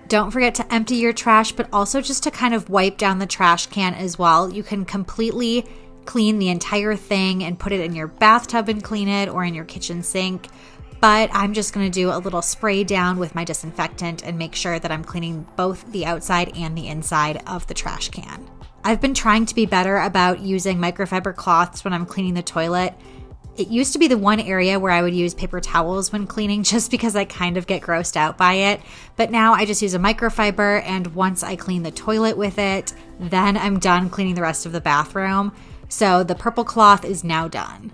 Don't forget to empty your trash, but also just to kind of wipe down the trash can as well. You can completely clean the entire thing and put it in your bathtub and clean it, or in your kitchen sink. But I'm just going to do a little spray down with my disinfectant and make sure that I'm cleaning both the outside and the inside of the trash can. I've been trying to be better about using microfiber cloths when I'm cleaning the toilet. It used to be the one area where I would use paper towels when cleaning just because I kind of get grossed out by it. But now I just use a microfiber, and once I clean the toilet with it, then I'm done cleaning the rest of the bathroom. So the purple cloth is now done.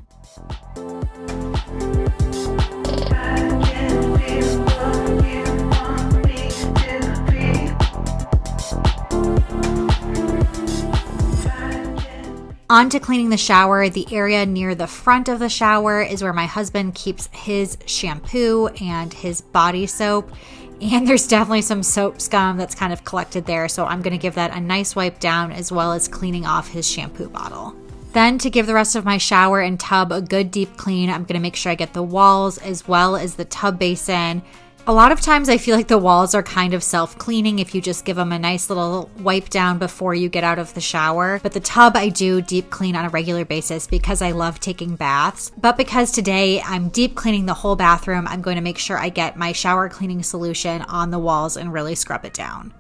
On to cleaning the shower. The area near the front of the shower is where my husband keeps his shampoo and his body soap. And there's definitely some soap scum that's kind of collected there, so I'm going to give that a nice wipe down, as well as cleaning off his shampoo bottle. Then, to give the rest of my shower and tub a good deep clean, I'm going to make sure I get the walls as well as the tub basin. A lot of times I feel like the walls are kind of self-cleaning if you just give them a nice little wipe down before you get out of the shower. But the tub I do deep clean on a regular basis because I love taking baths. But because today I'm deep cleaning the whole bathroom, I'm going to make sure I get my shower cleaning solution on the walls and really scrub it down.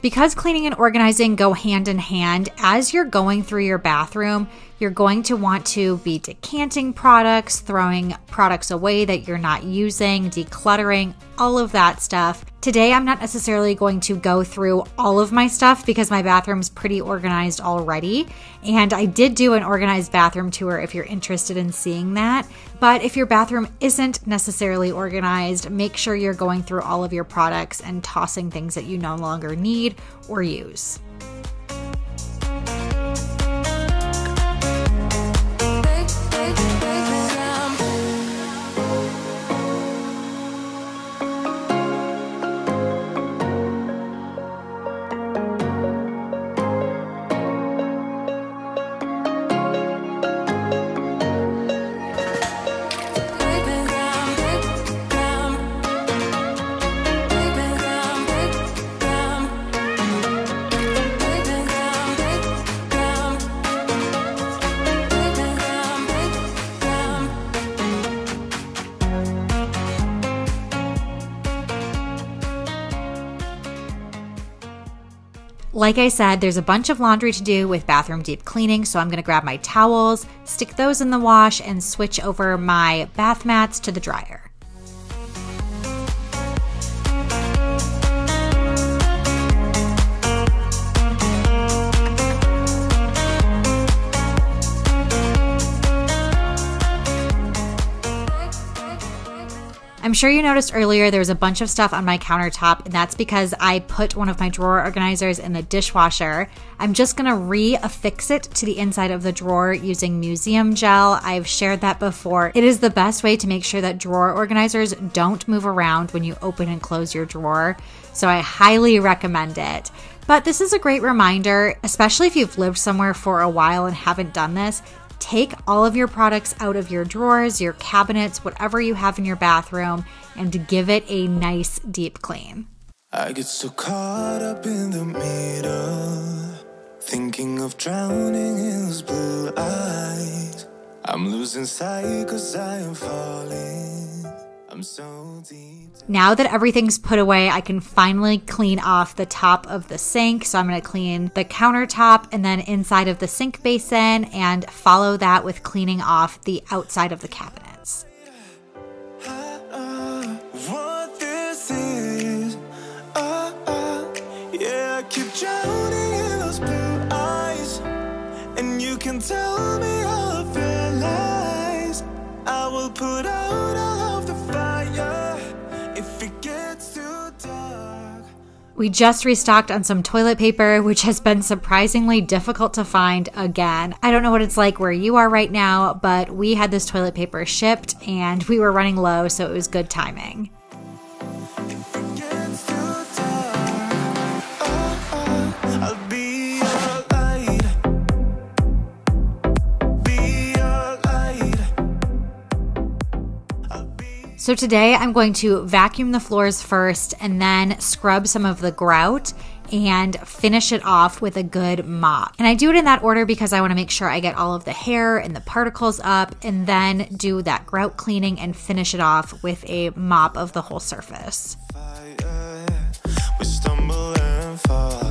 Because cleaning and organizing go hand in hand, as you're going through your bathroom, you're going to want to be decanting products, throwing products away that you're not using, decluttering, all of that stuff. Today, I'm not necessarily going to go through all of my stuff because my bathroom's pretty organized already. And I did do an organized bathroom tour if you're interested in seeing that. But if your bathroom isn't necessarily organized, make sure you're going through all of your products and tossing things that you no longer need or use. Like I said, there's a bunch of laundry to do with bathroom deep cleaning, so I'm going to grab my towels, stick those in the wash, and switch over my bath mats to the dryer. I'm sure you noticed earlier there was a bunch of stuff on my countertop, and that's because I put one of my drawer organizers in the dishwasher. I'm just going to re-affix it to the inside of the drawer using museum gel. I've shared that before. It is the best way to make sure that drawer organizers don't move around when you open and close your drawer, so I highly recommend it. But this is a great reminder, especially if you've lived somewhere for a while and haven't done this. Take all of your products out of your drawers, your cabinets, whatever you have in your bathroom, and give it a nice deep clean. I get so caught up in the middle, thinking of drowning in those blue eyes. I'm losing sight 'cause I am falling. I'm so deep. Now that everything's put away, I can finally clean off the top of the sink. So I'm going to clean the countertop and then inside of the sink basin and follow that with cleaning off the outside of the cabinets. What this is, yeah, I keep drowning in those blue eyes, and you can tell me all of your lies. I will put out all of the fire if it gets too dark. We just restocked on some toilet paper, which has been surprisingly difficult to find again. I don't know what it's like where you are right now, but we had this toilet paper shipped and we were running low, so it was good timing. If it gets too dark, I'll be your light. Be your light. I'll be. So today I'm going to vacuum the floors first and then scrub some of the grout and finish it off with a good mop. And I do it in that order because I want to make sure I get all of the hair and the particles up, and then do that grout cleaning and finish it off with a mop of the whole surface. We stumble and fall.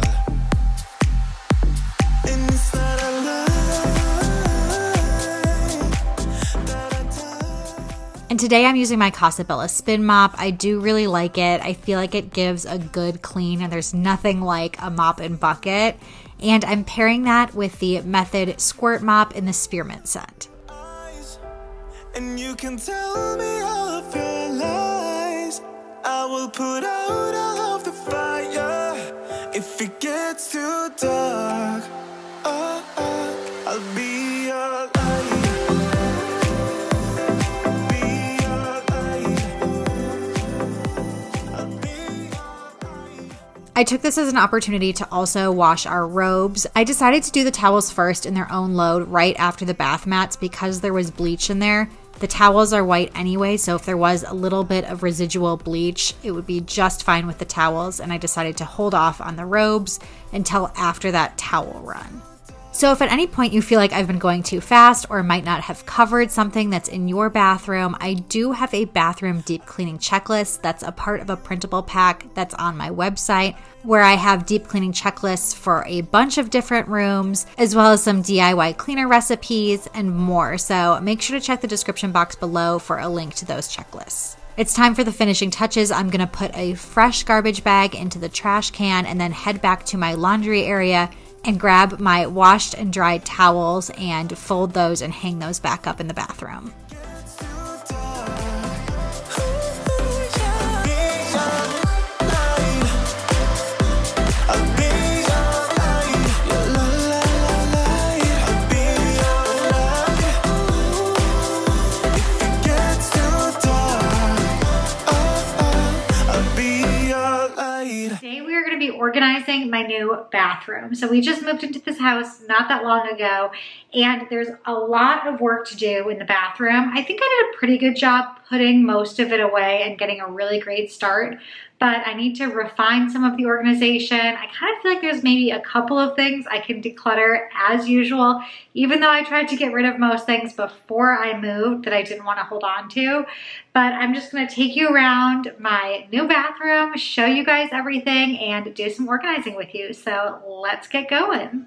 And it's not a lie that I tell. And today I'm using my Casabella Spin Mop. I do really like it. I feel like it gives a good clean, and there's nothing like a mop and bucket. And I'm pairing that with the Method Squirt Mop in the Spearmint scent. And you can tell me all of your lies. I will put out all of the fire if it gets too dark. I'll be your light. Be your light. I'll be your light. I took this as an opportunity to also wash our robes. I decided to do the towels first in their own load right after the bath mats because there was bleach in there. The towels are white anyway, so if there was a little bit of residual bleach, it would be just fine with the towels, and I decided to hold off on the robes until after that towel run. So if at any point you feel like I've been going too fast or might not have covered something that's in your bathroom, I do have a bathroom deep cleaning checklist that's a part of a printable pack that's on my website, where I have deep cleaning checklists for a bunch of different rooms, as well as some DIY cleaner recipes and more. So make sure to check the description box below for a link to those checklists. It's time for the finishing touches. I'm going to put a fresh garbage bag into the trash can and then head back to my laundry area and grab my washed and dried towels and fold those and hang those back up in the bathroom. Today we are going to be organizing my new bathroom. So we just moved into this house not that long ago, and there's a lot of work to do in the bathroom. I think I did a pretty good job putting most of it away and getting a really great start, but I need to refine some of the organization. I kind of feel like there's maybe a couple of things I can declutter as usual, even though I tried to get rid of most things before I moved that I didn't want to hold on to. But I'm just going to take you around my new bathroom, show you guys everything, and do some organizing with you. So let's get going.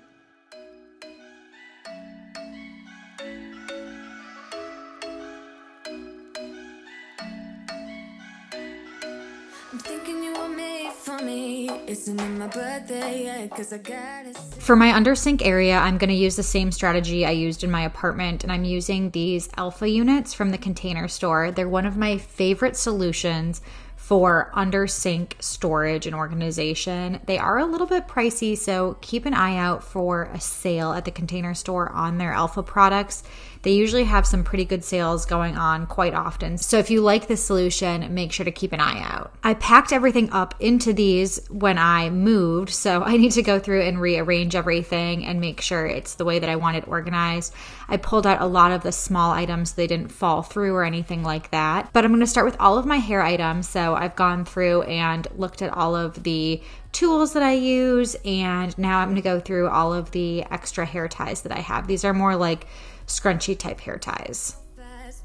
I'm thinking you were made for me. Isn't it my birthday yet? 'Cause I got it. For my under sink area, I'm going to use the same strategy I used in my apartment, and I'm using these Alpha units from the Container Store. They're one of my favorite solutions for under sink storage and organization. They are a little bit pricey, so keep an eye out for a sale at the Container Store on their Alpha products. They usually have some pretty good sales going on quite often. So if you like this solution, make sure to keep an eye out. I packed everything up into these when I moved, so I need to go through and rearrange everything and make sure it's the way that I want it organized. I pulled out a lot of the small items so they didn't fall through or anything like that. But I'm going to start with all of my hair items. So I've gone through and looked at all of the tools that I use, and now I'm going to go through all of the extra hair ties that I have. These are more like scrunchy type hair ties.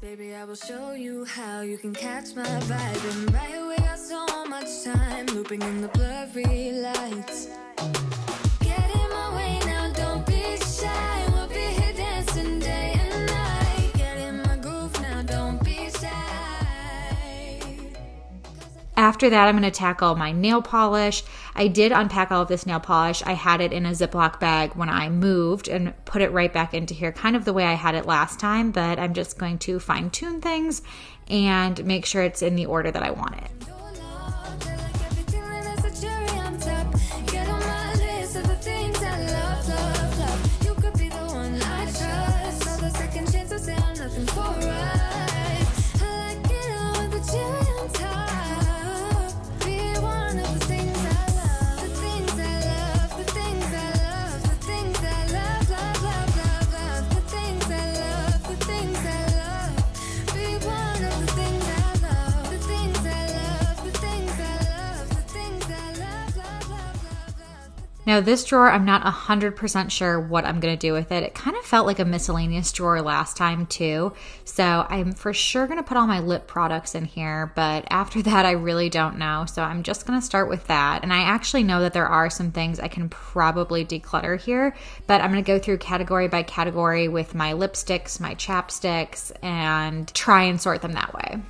Baby, I will show you how you can catch my vibe. And right away, got so much time looping in the blurry lights. Get in my way now, don't be shy. We'll be here dancing day and night. Get in my groove now, don't be shy. After that, I'm going to tackle my nail polish. I did unpack all of this nail polish. I had it in a Ziploc bag when I moved and put it right back into here, kind of the way I had it last time, but I'm just going to fine tune things and make sure it's in the order that I want it. Now this drawer, I'm not 100% sure what I'm going to do with it. It kind of felt like a miscellaneous drawer last time too. So I'm for sure going to put all my lip products in here, but after that I really don't know. So I'm just going to start with that. And I actually know that there are some things I can probably declutter here, but I'm going to go through category by category with my lipsticks, my chapsticks, and try and sort them that way.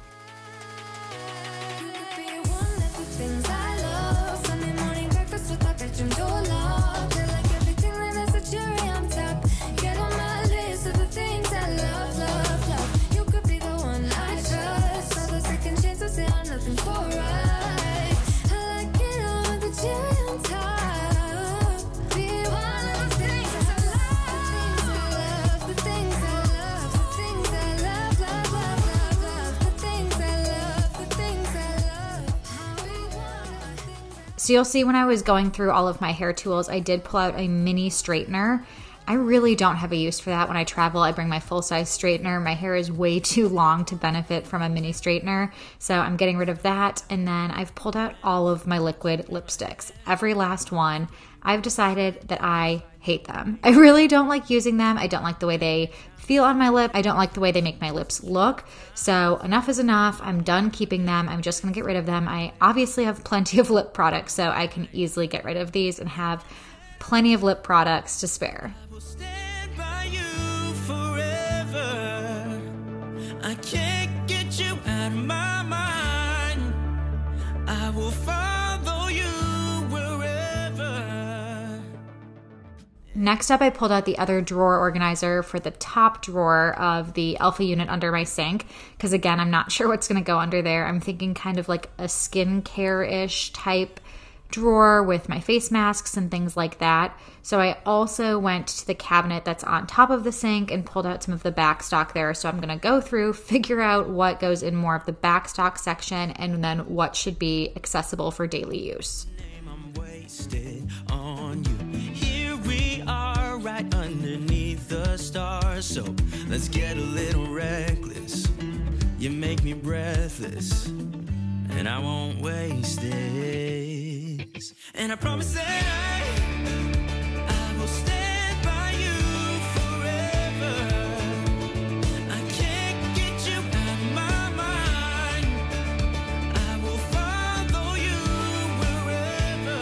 So you'll see when I was going through all of my hair tools, I did pull out a mini straightener. I really don't have a use for that when I travel. I bring my full-size straightener. My hair is way too long to benefit from a mini straightener, so I'm getting rid of that. And then I've pulled out all of my liquid lipsticks, every last one. I've decided that I hate them. I really don't like using them. I don't like the way they feel on my lip. I don't like the way they make my lips look. So enough is enough. I'm done keeping them. I'm just gonna get rid of them. I obviously have plenty of lip products, so I can easily get rid of these and have plenty of lip products to spare. I will stand by you forever. I can't get you out of my mind. I will follow you wherever. Next up, I pulled out the other drawer organizer for the top drawer of the Alpha unit under my sink, because again, I'm not sure what's going to go under there. I'm thinking kind of like a skincare-ish type drawer with my face masks and things like that. So I also went to the cabinet that's on top of the sink and pulled out some of the back stock there. So I'm going to go through, figure out what goes in more of the back stock section, and then what should be accessible for daily use. I'm wasted on you. Here we are right underneath the stars. So let's get a little reckless. You make me breathless, and I won't waste this. And I promise that I will stand by you forever. I can't get you out of my mind. I will follow you wherever.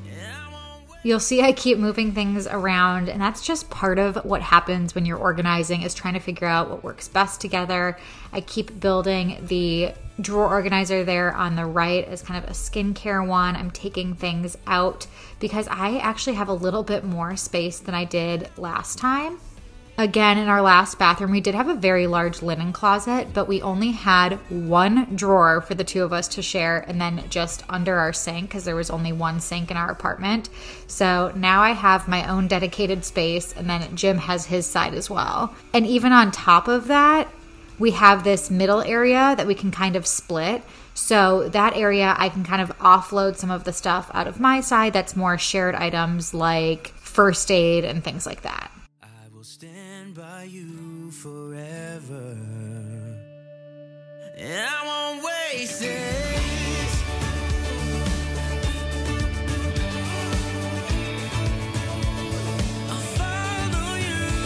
And I won't wait. You'll see I keep moving things around, and that's just part of what happens when you're organizing, is trying to figure out what works best together. I keep building the drawer organizer there on the right as kind of a skincare one. I'm taking things out because I actually have a little bit more space than I did last time. Again, in our last bathroom, we did have a very large linen closet, but we only had one drawer for the two of us to share, and then just under our sink, because there was only one sink in our apartment. So now I have my own dedicated space, and then Jim has his side as well. And even on top of that, we have this middle area that we can kind of split. So that area, I can kind of offload some of the stuff out of my side that's more shared items like first aid and things like that. I will stand by you forever, and I won't waste this. I'll follow you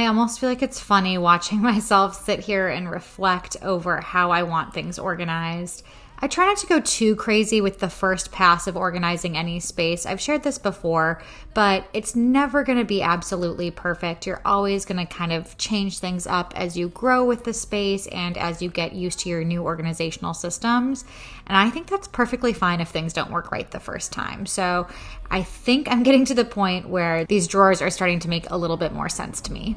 almost feel like it's funny watching myself sit here and reflect over how I want things organized. I try not to go too crazy with the first pass of organizing any space. I've shared this before, but it's never going to be absolutely perfect. You're always going to kind of change things up as you grow with the space and as you get used to your new organizational systems. And I think that's perfectly fine if things don't work right the first time. So I think I'm getting to the point where these drawers are starting to make a little bit more sense to me.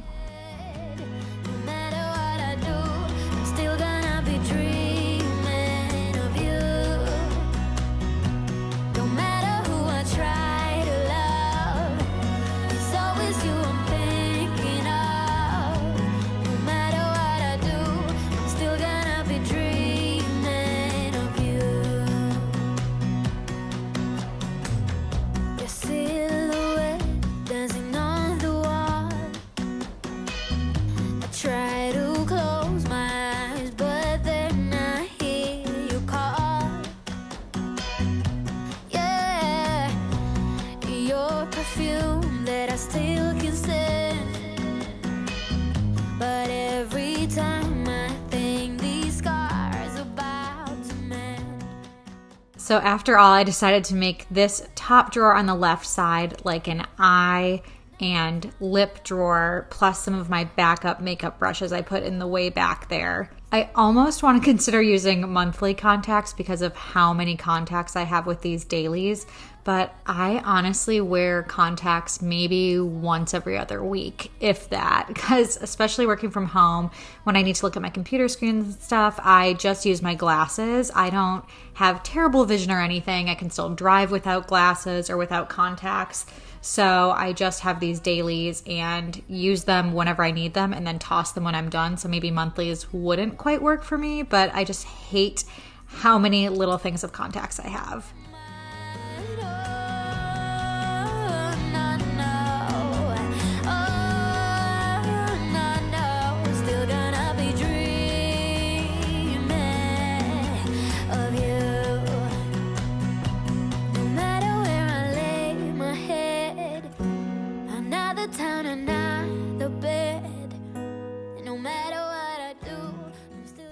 So after all, I decided to make this top drawer on the left side like an eye and lip drawer, plus some of my backup makeup brushes I put in the way back there. I almost want to consider using monthly contacts because of how many contacts I have with these dailies, but I honestly wear contacts maybe once every other week, if that, because especially working from home, when I need to look at my computer screen and stuff, I just use my glasses. I don't have terrible vision or anything. I can still drive without glasses or without contacts. So I just have these dailies and use them whenever I need them and then toss them when I'm done. So maybe monthlies wouldn't quite work for me, but I just hate how many little things of contacts I have.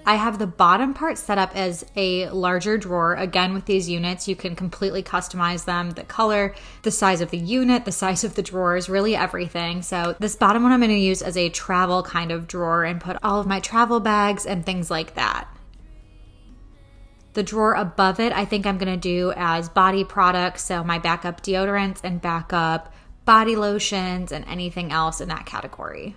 I have the bottom part set up as a larger drawer. Again, with these units, you can completely customize them. The color, the size of the unit, the size of the drawers, really everything. So this bottom one I'm going to use as a travel kind of drawer and put all of my travel bags and things like that. The drawer above it, I think I'm going to do as body products. So my backup deodorants and backup body lotions and anything else in that category.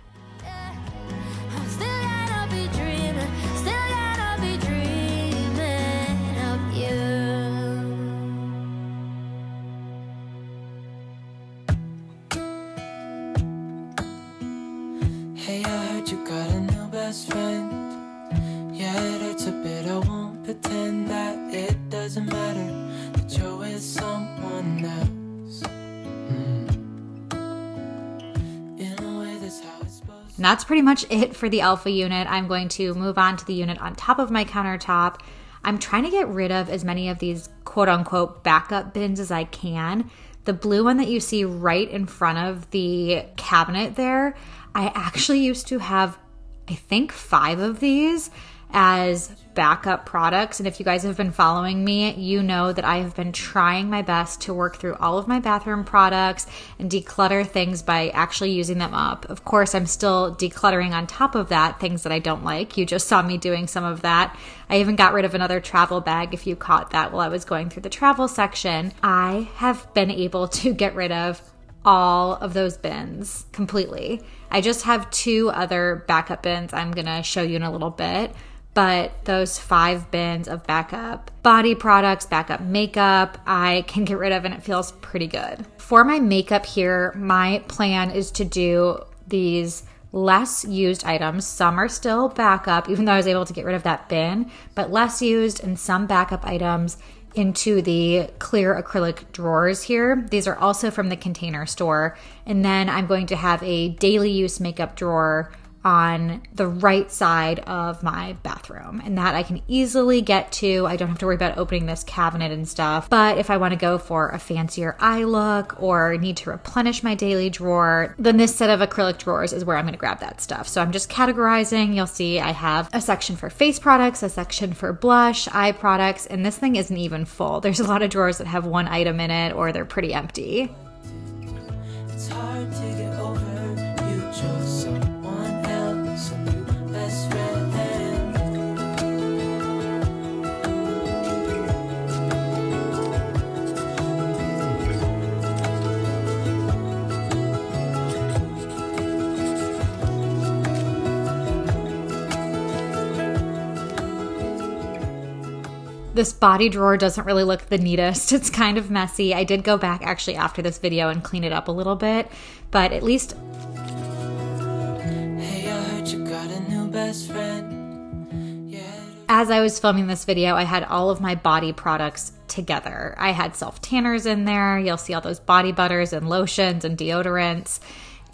Hey, I heard you got a new best friend. Yeah, it hurts a bit, I won't pretend that it doesn't matter that you're with someone else. In a way, that's how it's supposed to. And that's pretty much it for the Alpha unit. I'm going to move on to the unit on top of my countertop. I'm trying to get rid of as many of these quote-unquote backup bins as I can. The blue one that you see right in front of the cabinet there, I actually used to have, I think, 5 of these as backup products. And if you guys have been following me, you know that I have been trying my best to work through all of my bathroom products and declutter things by actually using them up. Of course, I'm still decluttering on top of that, things that I don't like. You just saw me doing some of that. I even got rid of another travel bag, if you caught that while I was going through the travel section. I have been able to get rid of all of those bins completely. I just have 2 other backup bins I'm going to show you in a little bit. But those 5 bins of backup body products, backup makeup, I can get rid of, and it feels pretty good. For my makeup here, my plan is to do these less used items. Some are still backup, even though I was able to get rid of that bin, but less used, and some backup items into the clear acrylic drawers here. These are also from the Container Store. And then I'm going to have a daily use makeup drawer on the right side of my bathroom, and that I can easily get to. I don't have to worry about opening this cabinet and stuff. But if I want to go for a fancier eye look or need to replenish my daily drawer, then this set of acrylic drawers is where I'm going to grab that stuff. So I'm just categorizing. You'll see I have a section for face products, a section for blush, eye products, and this thing isn't even full. There's a lot of drawers that have one item in it or they're pretty empty. It's hard to get over. You chose someone else, a new best friend. This body drawer doesn't really look the neatest. It's kind of messy. I did go back actually after this video and clean it up a little bit, but at least... Hey, I heard you got a new best friend. Yeah. As I was filming this video, I had all of my body products together. I had self-tanners in there. You'll see all those body butters and lotions and deodorants.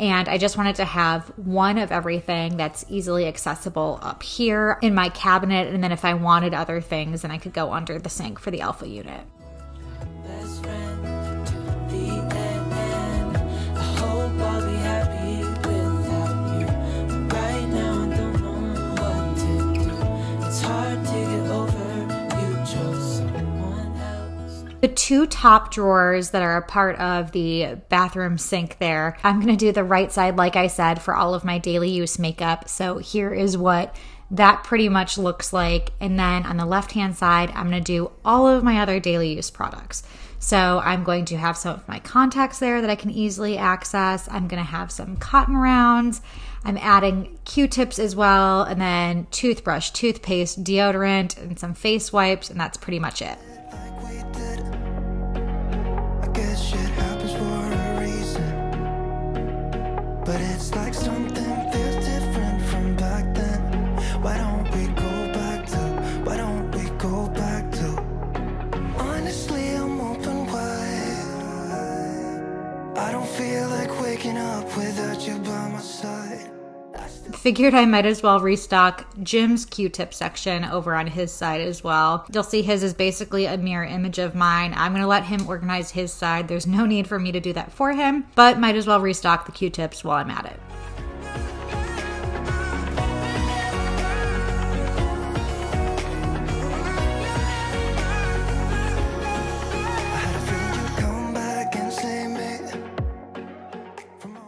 And I just wanted to have one of everything that's easily accessible up here in my cabinet. And then if I wanted other things, then I could go under the sink for the alpha unit. Best friend to the end. I hope I'll be happy without you. Right now I don't know what to do. It's hard to get over. You chose someone else. The two top drawers that are a part of the bathroom sink there, I'm going to do the right side, like I said, for all of my daily use makeup. So here is what that pretty much looks like. And then on the left-hand side, I'm going to do all of my other daily use products. So I'm going to have some of my contacts there that I can easily access. I'm going to have some cotton rounds. I'm adding Q-tips as well, and then toothbrush, toothpaste, deodorant, and some face wipes, and that's pretty much it. Like we did. I guess shit happens for a reason. But it's like something feels different from back then. Why don't we go back to? Why don't we go back to? Honestly, I'm open wide. I don't feel like waking up without you by my side. Figured I might as well restock Jim's Q-tip section over on his side as well. You'll see his is basically a mirror image of mine. I'm going to let him organize his side. There's no need for me to do that for him, but might as well restock the Q-tips while I'm at it.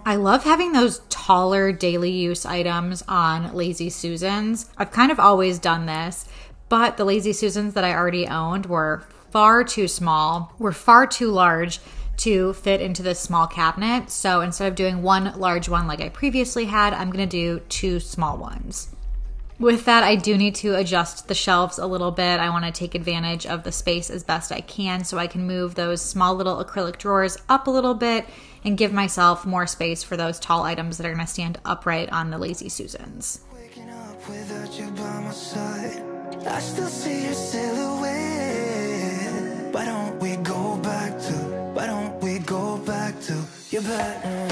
I love having those taller daily use items on Lazy Susans. I've kind of always done this, but the Lazy Susans that I already owned were far too small, were far too large to fit into this small cabinet. So instead of doing one large one like I previously had, I'm going to do two small ones. With that, I do need to adjust the shelves a little bit. I want to take advantage of the space as best I can so I can move those small little acrylic drawers up a little bit and give myself more space for those tall items that are going to stand upright on the Lazy Susans. Waking up without you by my side. I still see your silhouette. Why don't we go back to? Why don't we go back to your bed?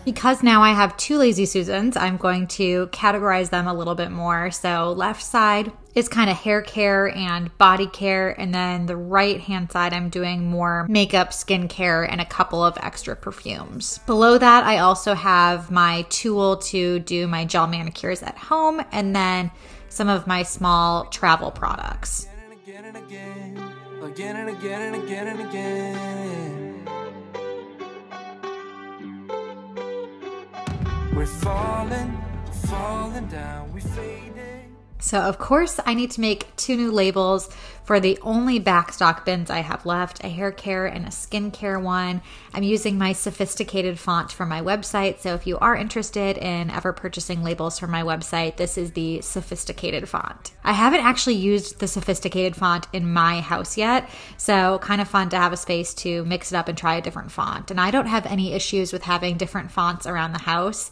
Because now I have two Lazy Susans, I'm going to categorize them a little bit more. So left side is kind of hair care and body care, and then the right hand side I'm doing more makeup, skincare, and a couple of extra perfumes. Below that I also have my tool to do my gel manicures at home, and then some of my small travel products. Again and again, again and again and again and again. We're falling, falling down, we fading. So of course I need to make 2 new labels for the only backstock bins I have left, a hair care and a skincare one. I'm using my sophisticated font from my website, so if you are interested in ever purchasing labels from my website, this is the sophisticated font. I haven't actually used the sophisticated font in my house yet, so kind of fun to have a space to mix it up and try a different font. And I don't have any issues with having different fonts around the house.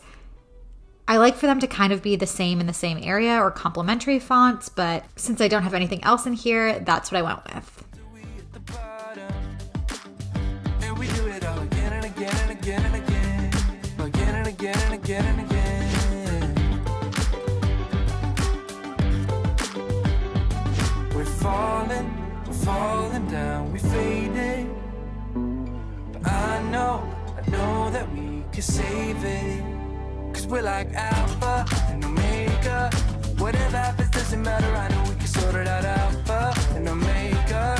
I like for them to kind of be the same in the same area or complementary fonts, but since I don't have anything else in here, that's what I went with. And we do it all again and again and again and again. Again and again and again and again. We're falling down, we faded. But I know that we could save it. Cause we're like Alpha and Omega. Whatever happens doesn't matter, I know we can sort it out. Alpha and Omega.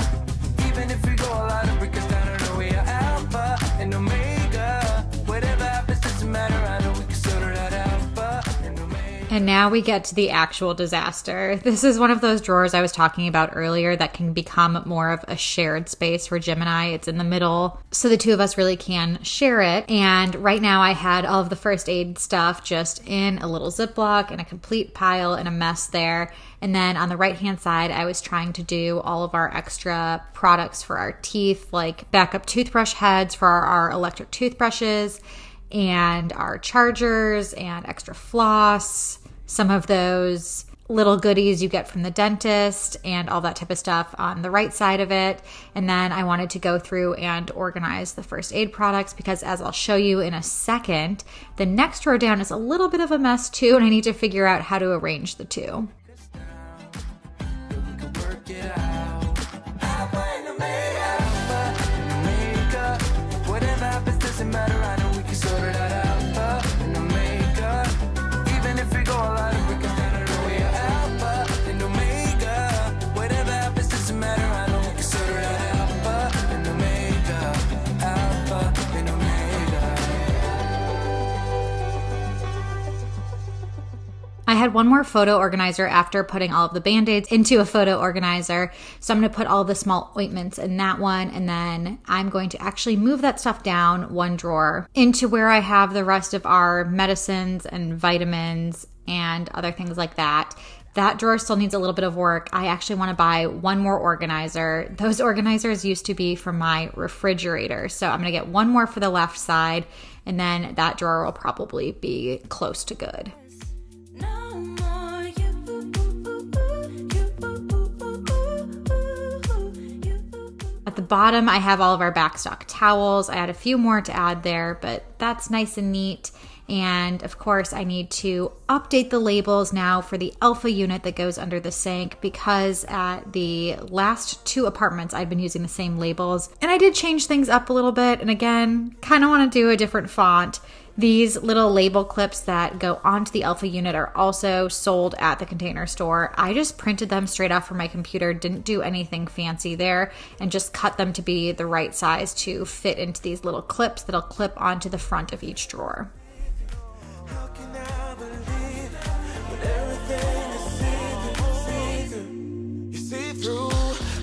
Even if we go all out and break us down, I know we are Alpha and Omega. Whatever happens doesn't matter, I know we can sort it out. Alpha and Omega. And now we get to the actual disaster. This is one of those drawers I was talking about earlier that can become more of a shared space for Jim and I. It's in the middle, so the two of us really can share it. And right now I had all of the first aid stuff just in a little Ziploc in a complete pile and a mess there. And then on the right-hand side, I was trying to do all of our extra products for our teeth, like backup toothbrush heads for our electric toothbrushes, and our chargers and extra floss, some of those little goodies you get from the dentist and all that type of stuff on the right side of it. And then I wanted to go through and organize the first aid products because, as I'll show you in a second, the next drawer down is a little bit of a mess too, and I need to figure out how to arrange the two. I had one more photo organizer after putting all of the Band-Aids into a photo organizer. So I'm going to put all the small ointments in that one. And then I'm going to actually move that stuff down one drawer into where I have the rest of our medicines and vitamins and other things like that. That drawer still needs a little bit of work. I actually want to buy one more organizer. Those organizers used to be for my refrigerator. So I'm going to get one more for the left side, and then that drawer will probably be close to good. At the bottom, I have all of our backstock towels. I had a few more to add there, but that's nice and neat. And of course, I need to update the labels now for the Alpha unit that goes under the sink, because at the last 2 apartments, I'd been using the same labels. And I did change things up a little bit. And again, kind of want to do a different font. These little label clips that go onto the Alpha unit are also sold at the Container Store. I just printed them straight off from my computer, didn't do anything fancy there, and just cut them to be the right size to fit into these little clips that'll clip onto the front of each drawer. How can I believe when everything is see-through? You see through,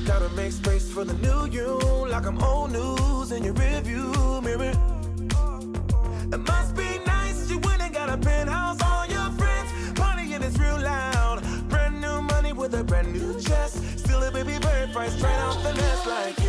gotta make space for the new you, like I'm old news in your rearview mirror. It must be nice, you went and got a penthouse, all your friends partying is real loud. Brand new money with a brand new chest, still a baby bird price straight off the nest like you.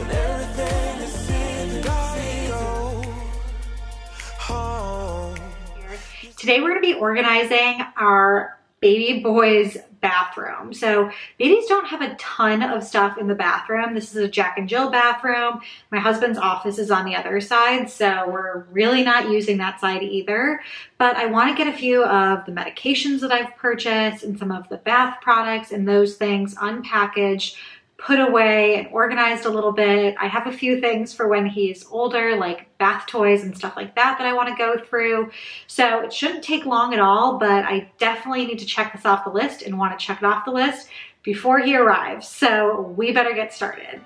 Everything Today we're going to be organizing our baby boy's bathroom. So babies don't have a ton of stuff in the bathroom. This is a Jack and Jill bathroom. My husband's office is on the other side, so we're really not using that side either. But I want to get a few of the medications that I've purchased and some of the bath products and those things unpackaged, put away and organized a little bit. I have a few things for when he's older, like bath toys and stuff like that I want to go through. So it shouldn't take long at all, but I definitely need to check this off the list and want to check it off the list before he arrives. So we better get started.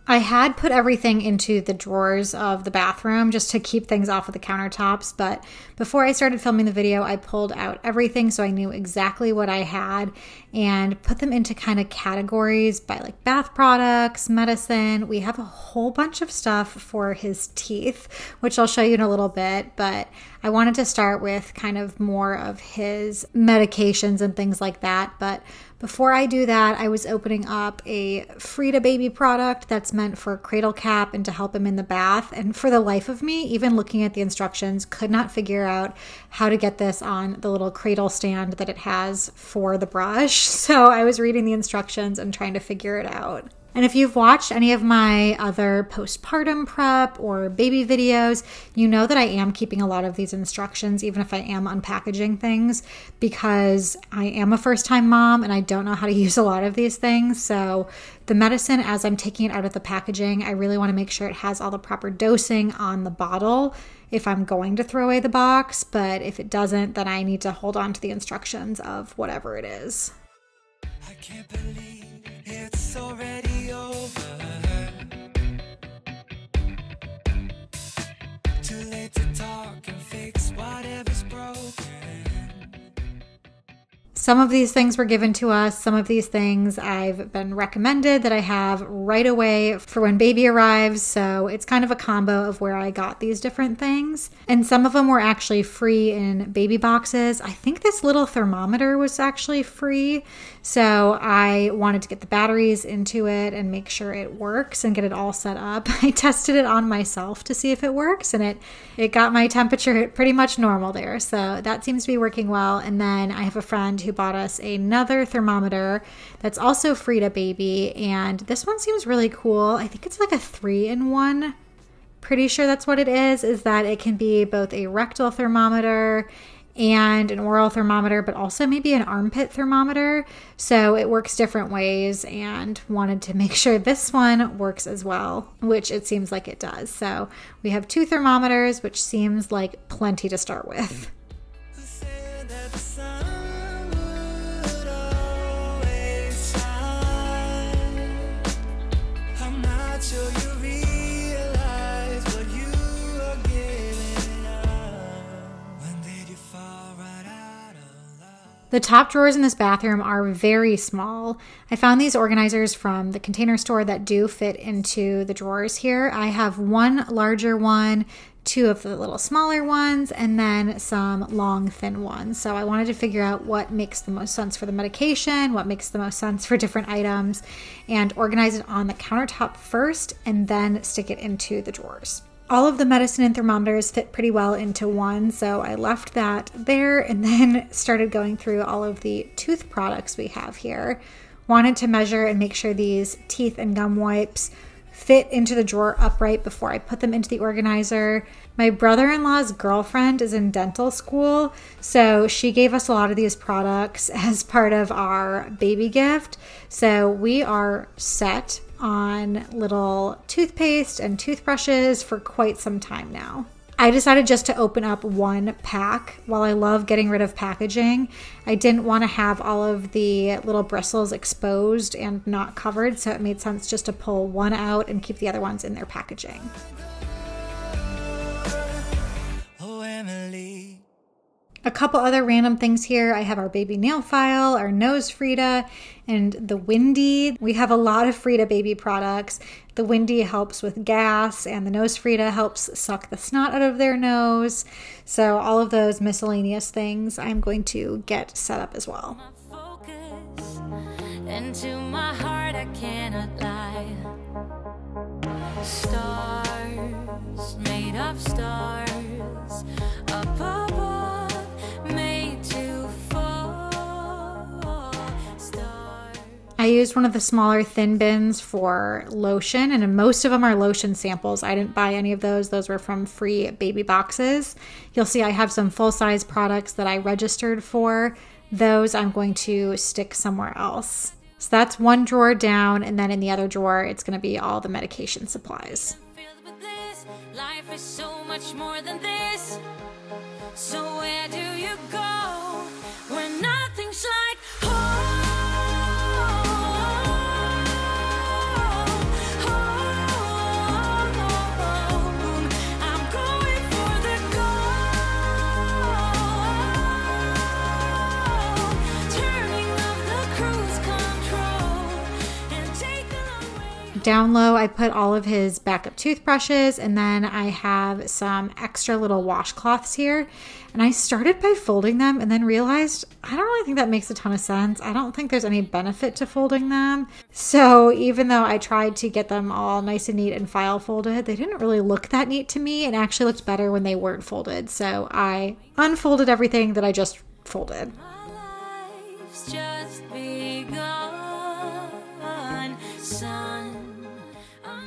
I had put everything into the drawers of the bathroom just to keep things off of the countertops, but before I started filming the video, I pulled out everything so I knew exactly what I had and put them into kind of categories by like bath products, medicine. We have a whole bunch of stuff for his teeth, which I'll show you in a little bit, but I wanted to start with kind of more of his medications and things like that. But before I do that, I was opening up a Frida baby product that's meant for cradle cap and to help him in the bath. And for the life of me, even looking at the instructions, could not figure out how to get this on the little cradle stand that it has for the brush. So I was reading the instructions and trying to figure it out. And if you've watched any of my other postpartum prep or baby videos, you know that I am keeping a lot of these instructions, even if I am unpackaging things, because I am a first-time mom and I don't know how to use a lot of these things. So the medicine, as I'm taking it out of the packaging, I really want to make sure it has all the proper dosing on the bottle if I'm going to throw away the box. But if it doesn't, then I need to hold on to the instructions of whatever it is. I can't believe it's already over. Too late to talk and fix whatever's broken. Some of these things were given to us. Some of these things I've been recommended that I have right away for when baby arrives. So it's kind of a combo of where I got these different things. And some of them were actually free in baby boxes. I think this little thermometer was actually free. So I wanted to get the batteries into it and make sure it works and get it all set up. I tested it on myself to see if it works, and it got my temperature pretty much normal there. So that seems to be working well. And then I have a friend who bought us another thermometer that's also Frida baby, and this one seems really cool. I think it's like a 3-in-1. Pretty sure that's what it is that it can be both a rectal thermometer and an oral thermometer, but also maybe an armpit thermometer. So it works different ways, and wanted to make sure this one works as well, which it seems like it does. So we have 2 thermometers, which seems like plenty to start with. The top drawers in this bathroom are very small. I found these organizers from the Container Store that do fit into the drawers here. I have one larger one, 2 of the little smaller ones, and then some long, thin ones. So I wanted to figure out what makes the most sense for the medication, what makes the most sense for different items, and organize it on the countertop first, and then stick it into the drawers. All of the medicine and thermometers fit pretty well into one, so I left that there and then started going through all of the tooth products we have here. Wanted to measure and make sure these teeth and gum wipes fit into the drawer upright before I put them into the organizer. My brother-in-law's girlfriend is in dental school, so she gave us a lot of these products as part of our baby gift. So we are set on little toothpaste and toothbrushes for quite some time now. I decided just to open up one pack. While I love getting rid of packaging, I didn't want to have all of the little bristles exposed and not covered, so it made sense just to pull one out and keep the other ones in their packaging. A couple other random things here. I have our baby nail file, our nose Frida, and the Windy. We have a lot of Frida baby products. The Windy helps with gas, and the nose Frida helps suck the snot out of their nose. So all of those miscellaneous things I'm going to get set up as well. Into my heart I cannot lie. Stars made of stars up above, made to fall. Stars. I used one of the smaller thin bins for lotion, and most of them are lotion samples. I didn't buy any of those. Those were from free baby boxes. You'll see I have some full-size products that I registered for. Those I'm going to stick somewhere else. So that's one drawer down, and then in the other drawer, it's going to be all the medication supplies. Life is so much more than this. So where do you go when nothing's like home? I'm going for the gold. Turning off the cruise control and taking away. Down low, I put all of his backup toothbrushes, and then I have some extra little washcloths here. And I started by folding them and then realized I don't really think that makes a ton of sense. I don't think there's any benefit to folding them. So even though I tried to get them all nice and neat and file folded, they didn't really look that neat to me, and actually looked better when they weren't folded. So I unfolded everything that I just folded. My life's just begun, son.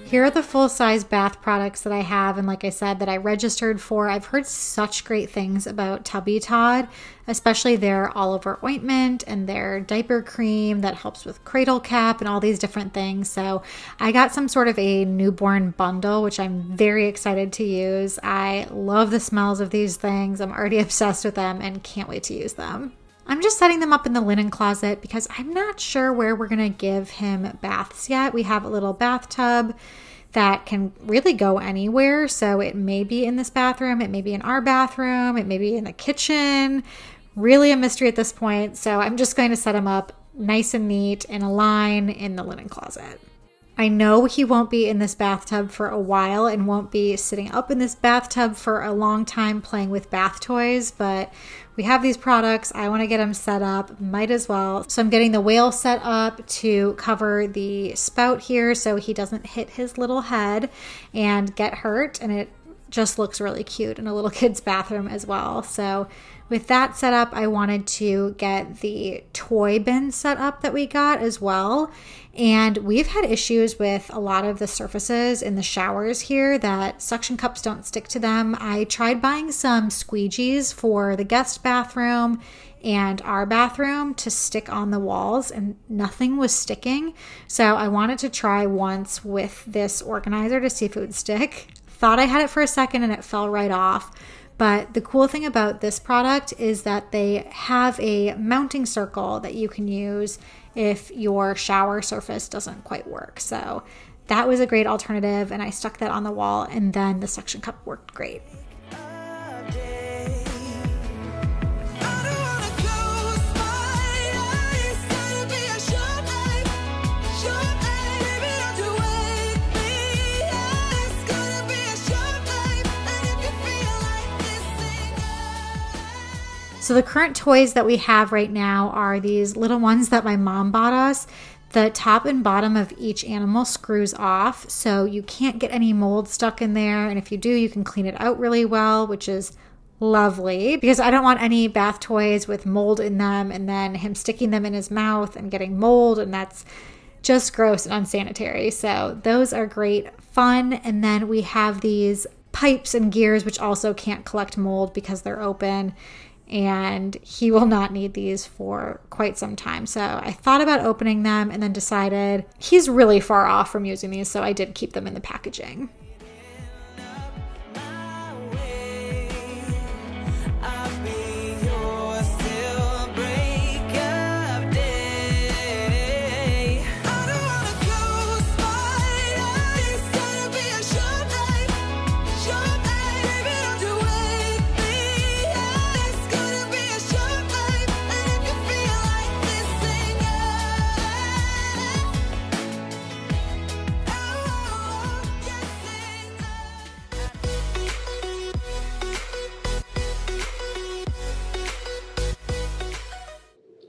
Here are the full-size bath products that I have, and like I said, that I registered for. I've heard such great things about Tubby Todd, especially their all-over ointment and their diaper cream that helps with cradle cap and all these different things. So I got some sort of a newborn bundle, which I'm very excited to use. I love the smells of these things. I'm already obsessed with them and can't wait to use them. I'm just setting them up in the linen closet because I'm not sure where we're going to give him baths yet. We have a little bathtub that can really go anywhere. So it may be in this bathroom, it may be in our bathroom, it may be in the kitchen. Really a mystery at this point. So I'm just going to set him up nice and neat in a line in the linen closet. I know he won't be in this bathtub for a while and won't be sitting up in this bathtub for a long time playing with bath toys, but we have these products. I want to get him set up, might as well. So I'm getting the whale set up to cover the spout here so he doesn't hit his little head and get hurt, and it just looks really cute in a little kid's bathroom as well. So with that set up, I wanted to get the toy bin set up that we got as well. And we've had issues with a lot of the surfaces in the showers here that suction cups don't stick to them. I tried buying some squeegees for the guest bathroom and our bathroom to stick on the walls, and nothing was sticking. So I wanted to try once with this organizer to see if it would stick. Thought I had it for a second and it fell right off. But the cool thing about this product is that they have a mounting circle that you can use if your shower surface doesn't quite work. So that was a great alternative, and I stuck that on the wall, and then the suction cup worked great. So the current toys that we have right now are these little ones that my mom bought us. The top and bottom of each animal screws off, so you can't get any mold stuck in there. And if you do, you can clean it out really well, which is lovely, because I don't want any bath toys with mold in them and then him sticking them in his mouth and getting mold, and that's just gross and unsanitary. So those are great fun. And then we have these pipes and gears, which also can't collect mold because they're open. And he will not need these for quite some time. So I thought about opening them and then decided he's really far off from using these, so I did keep them in the packaging.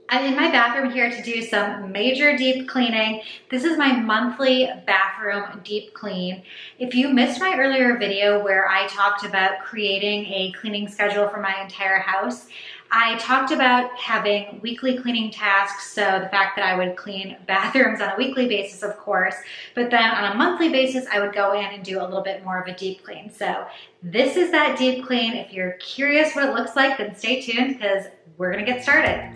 I'm in my bathroom here to do some major deep cleaning. This is my monthly bathroom deep clean. If you missed my earlier video where I talked about creating a cleaning schedule for my entire house, I talked about having weekly cleaning tasks, so the fact that I would clean bathrooms on a weekly basis, of course, but then on a monthly basis, I would go in and do a little bit more of a deep clean. So this is that deep clean. If you're curious what it looks like, then stay tuned because we're gonna get started.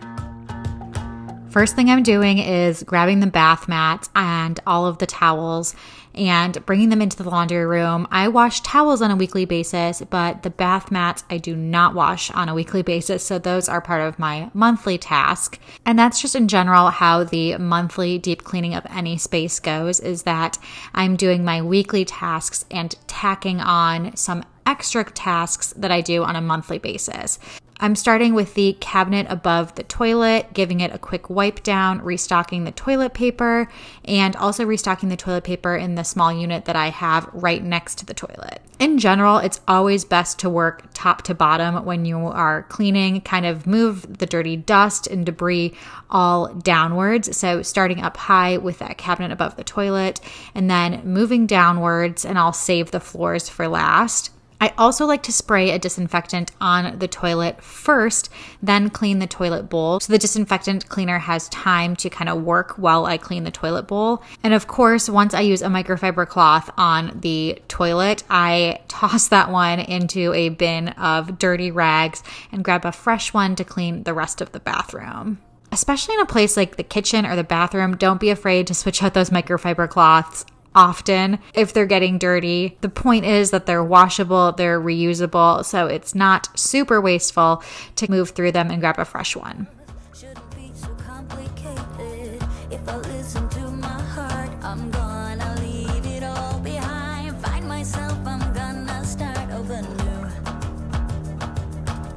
First thing I'm doing is grabbing the bath mats and all of the towels and bringing them into the laundry room. I wash towels on a weekly basis, but the bath mats I do not wash on a weekly basis, so those are part of my monthly task. And that's just in general how the monthly deep cleaning of any space goes, is that I'm doing my weekly tasks and tacking on some extra tasks that I do on a monthly basis. I'm starting with the cabinet above the toilet, giving it a quick wipe down, restocking the toilet paper, and also restocking the toilet paper in the small unit that I have right next to the toilet. In general, it's always best to work top to bottom when you are cleaning, kind of move the dirty dust and debris all downwards. So starting up high with that cabinet above the toilet and then moving downwards, and I'll save the floors for last. I also like to spray a disinfectant on the toilet first, then clean the toilet bowl. So the disinfectant cleaner has time to kind of work while I clean the toilet bowl. And of course, once I use a microfiber cloth on the toilet, I toss that one into a bin of dirty rags and grab a fresh one to clean the rest of the bathroom. Especially in a place like the kitchen or the bathroom, don't be afraid to switch out those microfiber cloths often if they're getting dirty. The point is that they're washable, they're reusable, so it's not super wasteful to move through them and grab a fresh one. Shouldn't be so complicated. If I listen to my heart, I'm gonna leave it all behind. Find myself, I'm gonna start over new.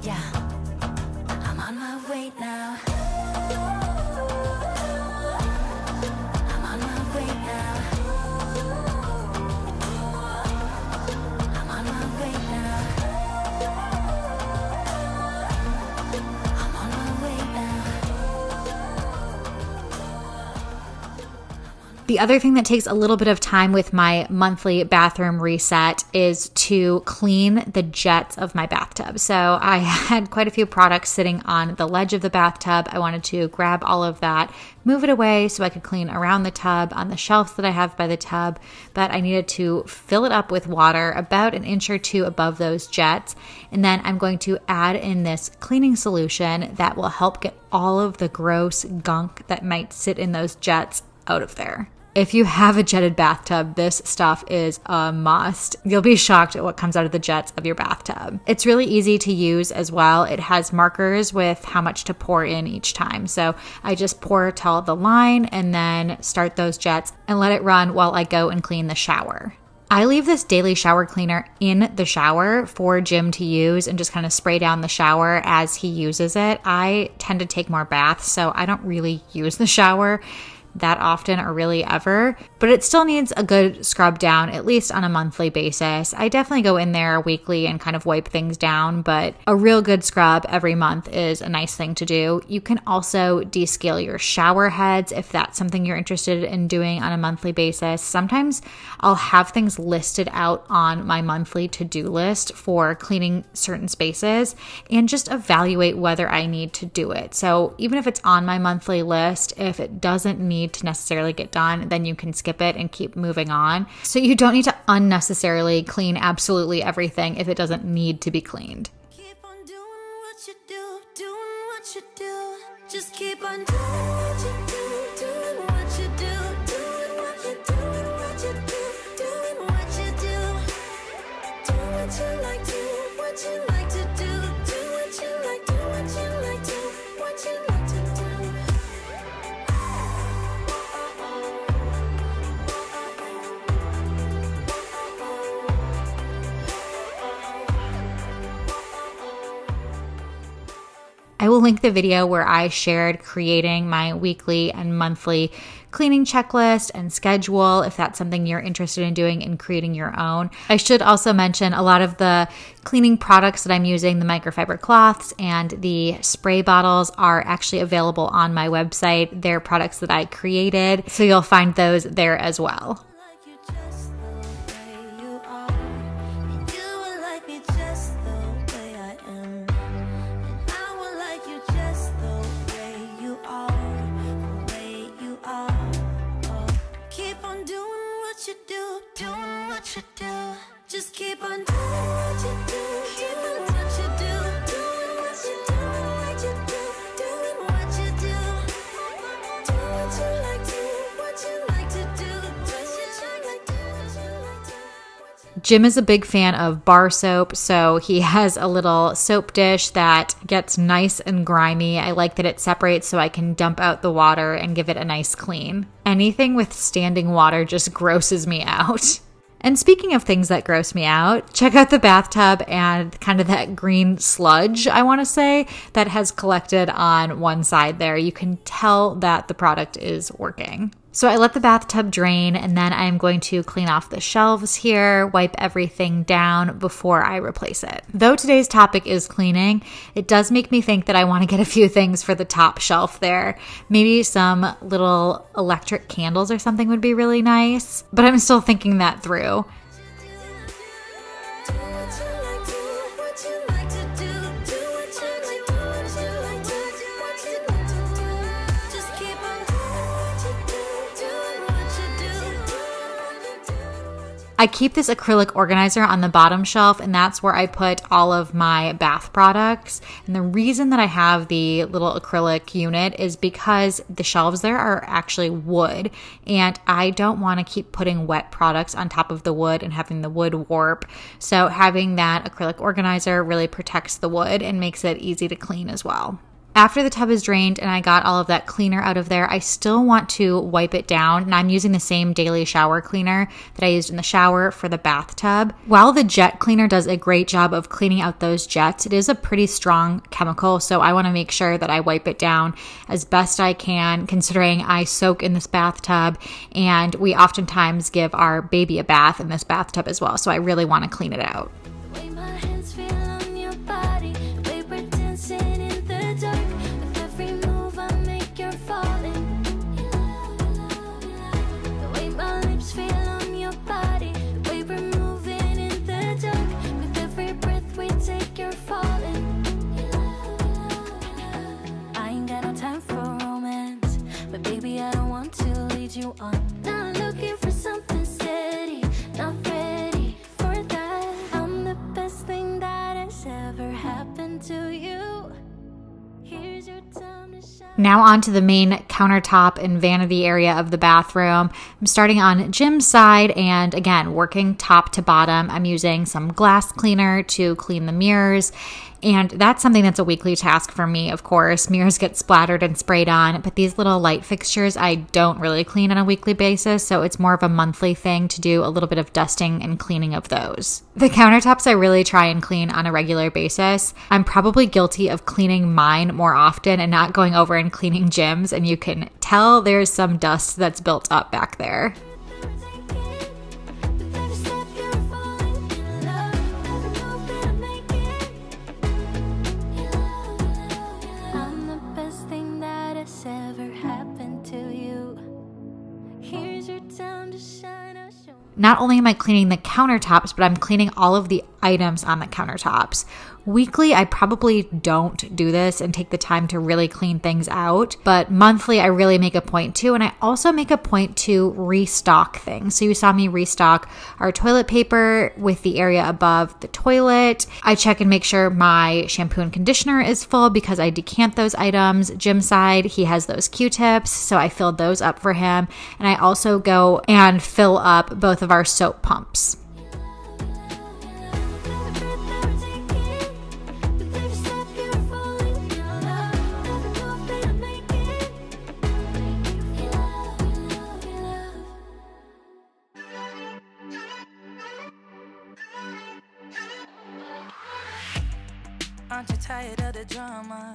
Yeah, I'm on my way now. I'm on my way now. I'm on my way now. I'm on my way now. The other thing that takes a little bit of time with my monthly bathroom reset is to clean the jets of my bathtub. So I had quite a few products sitting on the ledge of the bathtub. I wanted to grab all of that, move it away so I could clean around the tub on the shelves that I have by the tub, but I needed to fill it up with water about an inch or two above those jets. And then I'm going to add in this cleaning solution that will help get all of the gross gunk that might sit in those jets out of there. If you have a jetted bathtub, this stuff is a must. You'll be shocked at what comes out of the jets of your bathtub. It's really easy to use as well. It has markers with how much to pour in each time. So I just pour till the line and then start those jets and let it run while I go and clean the shower. I leave this daily shower cleaner in the shower for Jim to use and just kind of spray down the shower as he uses it. I tend to take more baths, so I don't really use the shower that often or really ever, but it still needs a good scrub down, at least on a monthly basis. I definitely go in there weekly and kind of wipe things down, but a real good scrub every month is a nice thing to do. You can also descale your shower heads if that's something you're interested in doing on a monthly basis. Sometimes I'll have things listed out on my monthly to-do list for cleaning certain spaces and just evaluate whether I need to do it. So even if it's on my monthly list, if it doesn't need to necessarily get done, then you can skip it and keep moving on. So you don't need to unnecessarily clean absolutely everything if it doesn't need to be cleaned. Keep on doing what you do, doing what you do. Just keep on doing what you do, doing what you do, doing what you do, doing what you do, doing what you do. Do what you like, do what you like to do, do what you like, do what you like, do what you like to do. I will link the video where I shared creating my weekly and monthly cleaning checklist and schedule if that's something you're interested in doing and creating your own. I should also mention a lot of the cleaning products that I'm using, the microfiber cloths and the spray bottles, are actually available on my website. They're products that I created, so you'll find those there as well. Like you just the way you are, and you will like me just the way I am, and I will like you just the way you are, the way you are. Oh, keep on doing what you do, doing what you do. Just keep on doing what you do, doing what you do, doing what you do, what you do, doing what you do. Do what you like to, what you like to do, what you like to, what you like to. Jim is a big fan of bar soap, so he has a little soap dish that gets nice and grimy. I like that it separates so I can dump out the water and give it a nice clean. Anything with standing water just grosses me out. And speaking of things that gross me out, check out the bathtub and kind of that green sludge, I want to say, that has collected on one side there. You can tell that the product is working. So I let the bathtub drain, and then I'm going to clean off the shelves here, wipe everything down before I replace it. Though today's topic is cleaning, it does make me think that I want to get a few things for the top shelf there. Maybe some little electric candles or something would be really nice, but I'm still thinking that through. Do what you like to, what you like to do, do what you like to, what you like to, what you like to do. Just keep on doing what you do, doing what you do, doing what you do. I keep this acrylic organizer on the bottom shelf, and that's where I put all of my bath products. And the reason that I have the little acrylic unit is because the shelves there are actually wood, and I don't want to keep putting wet products on top of the wood and having the wood warp. So having that acrylic organizer really protects the wood and makes it easy to clean as well. After the tub is drained and I got all of that cleaner out of there, I still want to wipe it down, and I'm using the same daily shower cleaner that I used in the shower for the bathtub. While the jet cleaner does a great job of cleaning out those jets, it is a pretty strong chemical, so I want to make sure that I wipe it down as best I can, considering I soak in this bathtub, and we oftentimes give our baby a bath in this bathtub as well, so I really want to clean it out. The way my hands feel on your body, the way we're dancing in the dark. With every move I make, you're falling. The way my lips feel on your body, the way we're moving in the dark. With every breath we take, you're falling. I ain't got no time for romance, but baby, I don't want to lead you on. Not looking for something steady, not ready for that. I'm the best thing that has ever happened to you. Here's your time to shine. Now on to the main countertop and vanity area of the bathroom. I'm starting on Jim's side, and again, working top to bottom. I'm using some glass cleaner to clean the mirrors, and that's something that's a weekly task for me, of course. Mirrors get splattered and sprayed on, but these little light fixtures I don't really clean on a weekly basis, so it's more of a monthly thing to do a little bit of dusting and cleaning of those. The countertops I really try and clean on a regular basis. I'm probably guilty of cleaning mine more often and not going over and cleaning Jim's, and you can tell there's some dust that's built up back there. With every step you're falling in love, every move that I make it. I'm the best thing that has ever happened to you. Here's your time to shine. I'll show. Not only am I cleaning the countertops, but I'm cleaning all of the items on the countertops. Weekly, I probably don't do this and take the time to really clean things out, but monthly, I really make a point to, and I also make a point to restock things. So you saw me restock our toilet paper with the area above the toilet. I check and make sure my shampoo and conditioner is full because I decant those items. Jim's side, he has those Q-tips, so I filled those up for him, and I also go and fill up both of our soap pumps. Aren't you tired of the drama?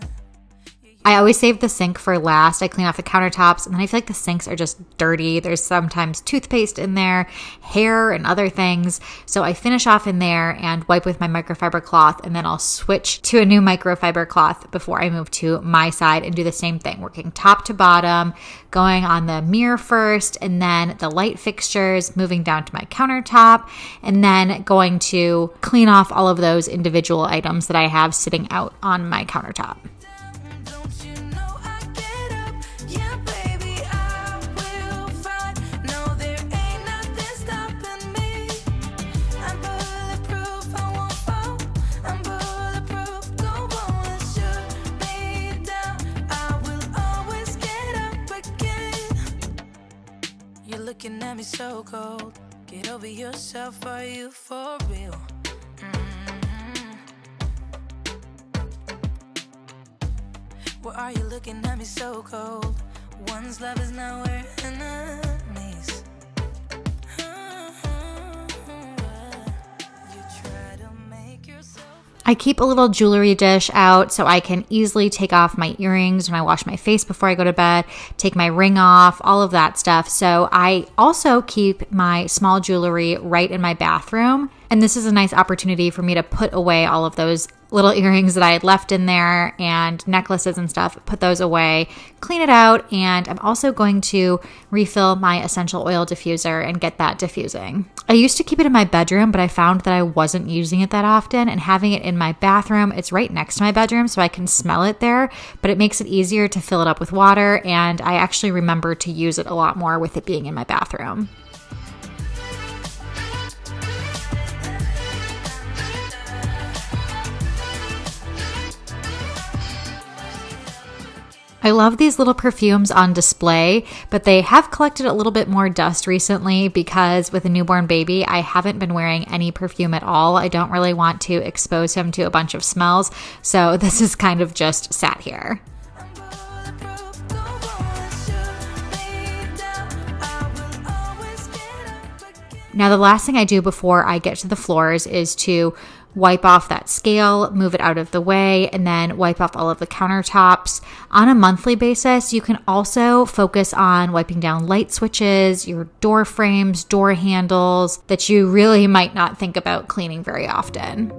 I always save the sink for last. I clean off the countertops, and then I feel like the sinks are just dirty. There's sometimes toothpaste in there, hair, and other things. So I finish off in there and wipe with my microfiber cloth, and then I'll switch to a new microfiber cloth before I move to my side and do the same thing, working top to bottom, going on the mirror first, and then the light fixtures, moving down to my countertop, and then going to clean off all of those individual items that I have sitting out on my countertop. Looking at me so cold. Get over yourself, are you for real? Why are you looking at me so cold? One's love is now we're enemies. You try to make yourself. I keep a little jewelry dish out so I can easily take off my earrings when I wash my face before I go to bed, take my ring off, all of that stuff. So I also keep my small jewelry right in my bathroom. And this is a nice opportunity for me to put away all of those little earrings that I had left in there and necklaces and stuff, put those away, clean it out. And I'm also going to refill my essential oil diffuser and get that diffusing. I used to keep it in my bedroom, but I found that I wasn't using it that often, and having it in my bathroom, it's right next to my bedroom, so I can smell it there, but it makes it easier to fill it up with water, and I actually remember to use it a lot more with it being in my bathroom. I love these little perfumes on display, but they have collected a little bit more dust recently because with a newborn baby, I haven't been wearing any perfume at all. I don't really want to expose him to a bunch of smells, so this is kind of just sat here. Now, the last thing I do before I get to the floors is to wipe off that scale, move it out of the way, and then wipe off all of the countertops. On a monthly basis, you can also focus on wiping down light switches, your door frames, door handles that you really might not think about cleaning very often.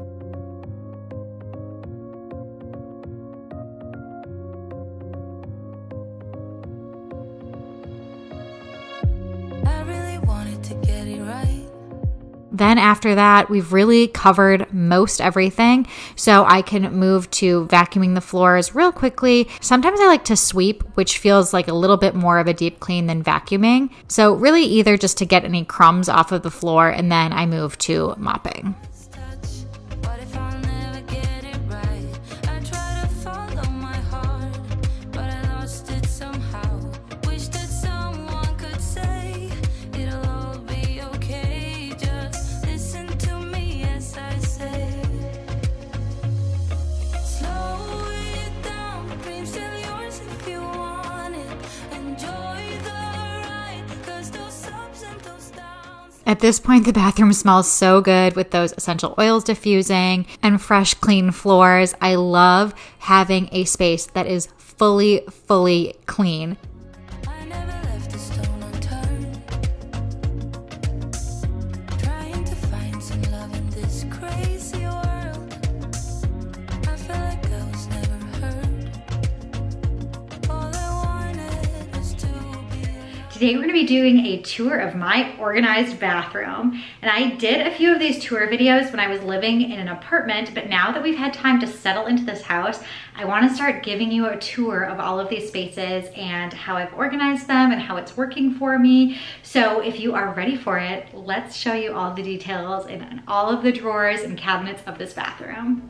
Then after that, we've really covered most everything, so I can move to vacuuming the floors real quickly. Sometimes I like to sweep, which feels like a little bit more of a deep clean than vacuuming. So really either just to get any crumbs off of the floor, and then I move to mopping. At this point, the bathroom smells so good with those essential oils diffusing and fresh, clean floors. I love having a space that is fully clean. I never left a stone unturned. Trying to find some love in this crazy world. I felt like I was never heard. All I wanted was to be. Today we're going to be doing a tour of my organized bathroom, and I did a few of these tour videos when I was living in an apartment, but now that we've had time to settle into this house, I want to start giving you a tour of all of these spaces and how I've organized them and how it's working for me. So if you are ready for it, let's show you all the details in all of the drawers and cabinets of this bathroom.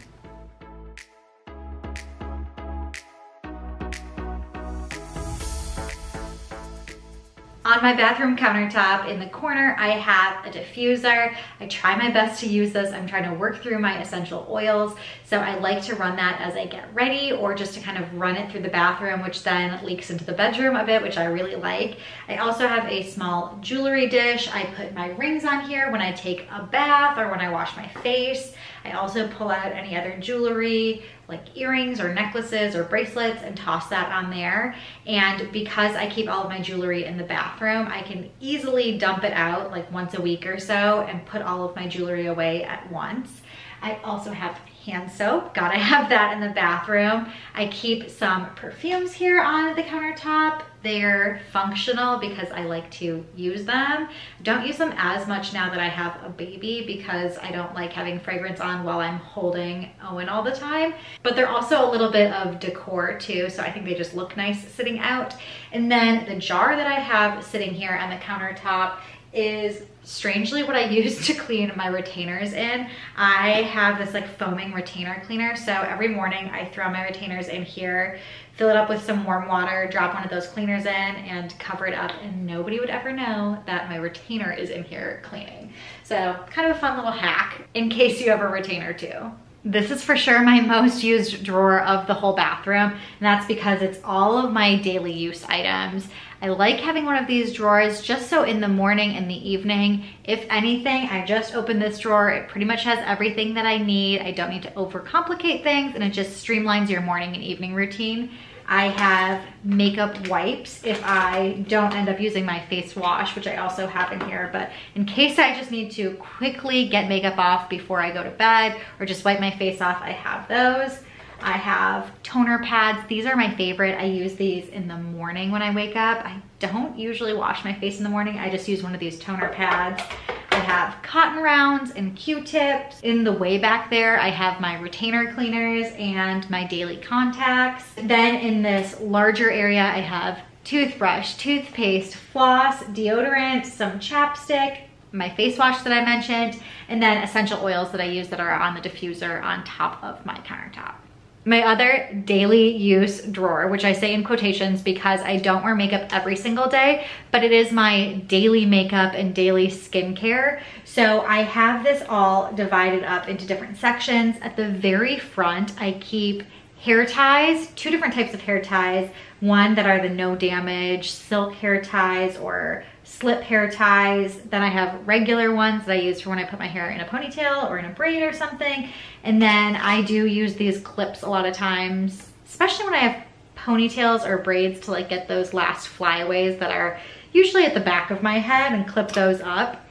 On my bathroom countertop in the corner, I have a diffuser. I try my best to use this. I'm trying to work through my essential oils. So I like to run that as I get ready, or just to kind of run it through the bathroom, which then leaks into the bedroom a bit, which I really like. I also have a small jewelry dish. I put my rings on here when I take a bath or when I wash my face. I also pull out any other jewelry, like earrings or necklaces or bracelets, and toss that on there. And because I keep all of my jewelry in the bathroom, I can easily dump it out like once a week or so and put all of my jewelry away at once. I also have hand soap, gotta have that in the bathroom. I keep some perfumes here on the countertop. They're functional because I like to use them. Don't use them as much now that I have a baby because I don't like having fragrance on while I'm holding Owen all the time. But they're also a little bit of decor too, so I think they just look nice sitting out. And then the jar that I have sitting here on the countertop is strangely what I use to clean my retainers in. I have this like foaming retainer cleaner, so every morning I throw my retainers in here, fill it up with some warm water, drop one of those cleaners in, and cover it up, and nobody would ever know that my retainer is in here cleaning. So kind of a fun little hack in case you have a retainer too. This is for sure my most used drawer of the whole bathroom, and that's because it's all of my daily use items. I like having one of these drawers just so in the morning and the evening, if anything, I just open this drawer. It pretty much has everything that I need. I don't need to overcomplicate things, and it just streamlines your morning and evening routine. I have makeup wipes if I don't end up using my face wash, which I also have in here, but in case I just need to quickly get makeup off before I go to bed or just wipe my face off, I have those. I have toner pads. These are my favorite. I use these in the morning when I wake up. I don't usually wash my face in the morning. I just use one of these toner pads. I have cotton rounds and Q-tips. In the way back there, I have my retainer cleaners and my daily contacts. Then in this larger area, I have toothbrush, toothpaste, floss, deodorant, some chapstick, my face wash that I mentioned, and then essential oils that I use that are on the diffuser on top of my countertop. My other daily use drawer, which I say in quotations because I don't wear makeup every single day, but it is my daily makeup and daily skincare. So I have this all divided up into different sections. At the very front, I keep hair ties, two different types of hair ties. One that are the no damage silk hair ties or slip hair ties. Then I have regular ones that I use for when I put my hair in a ponytail or in a braid or something. And then I do use these clips a lot of times, especially when I have ponytails or braids, to like get those last flyaways that are usually at the back of my head and clip those up.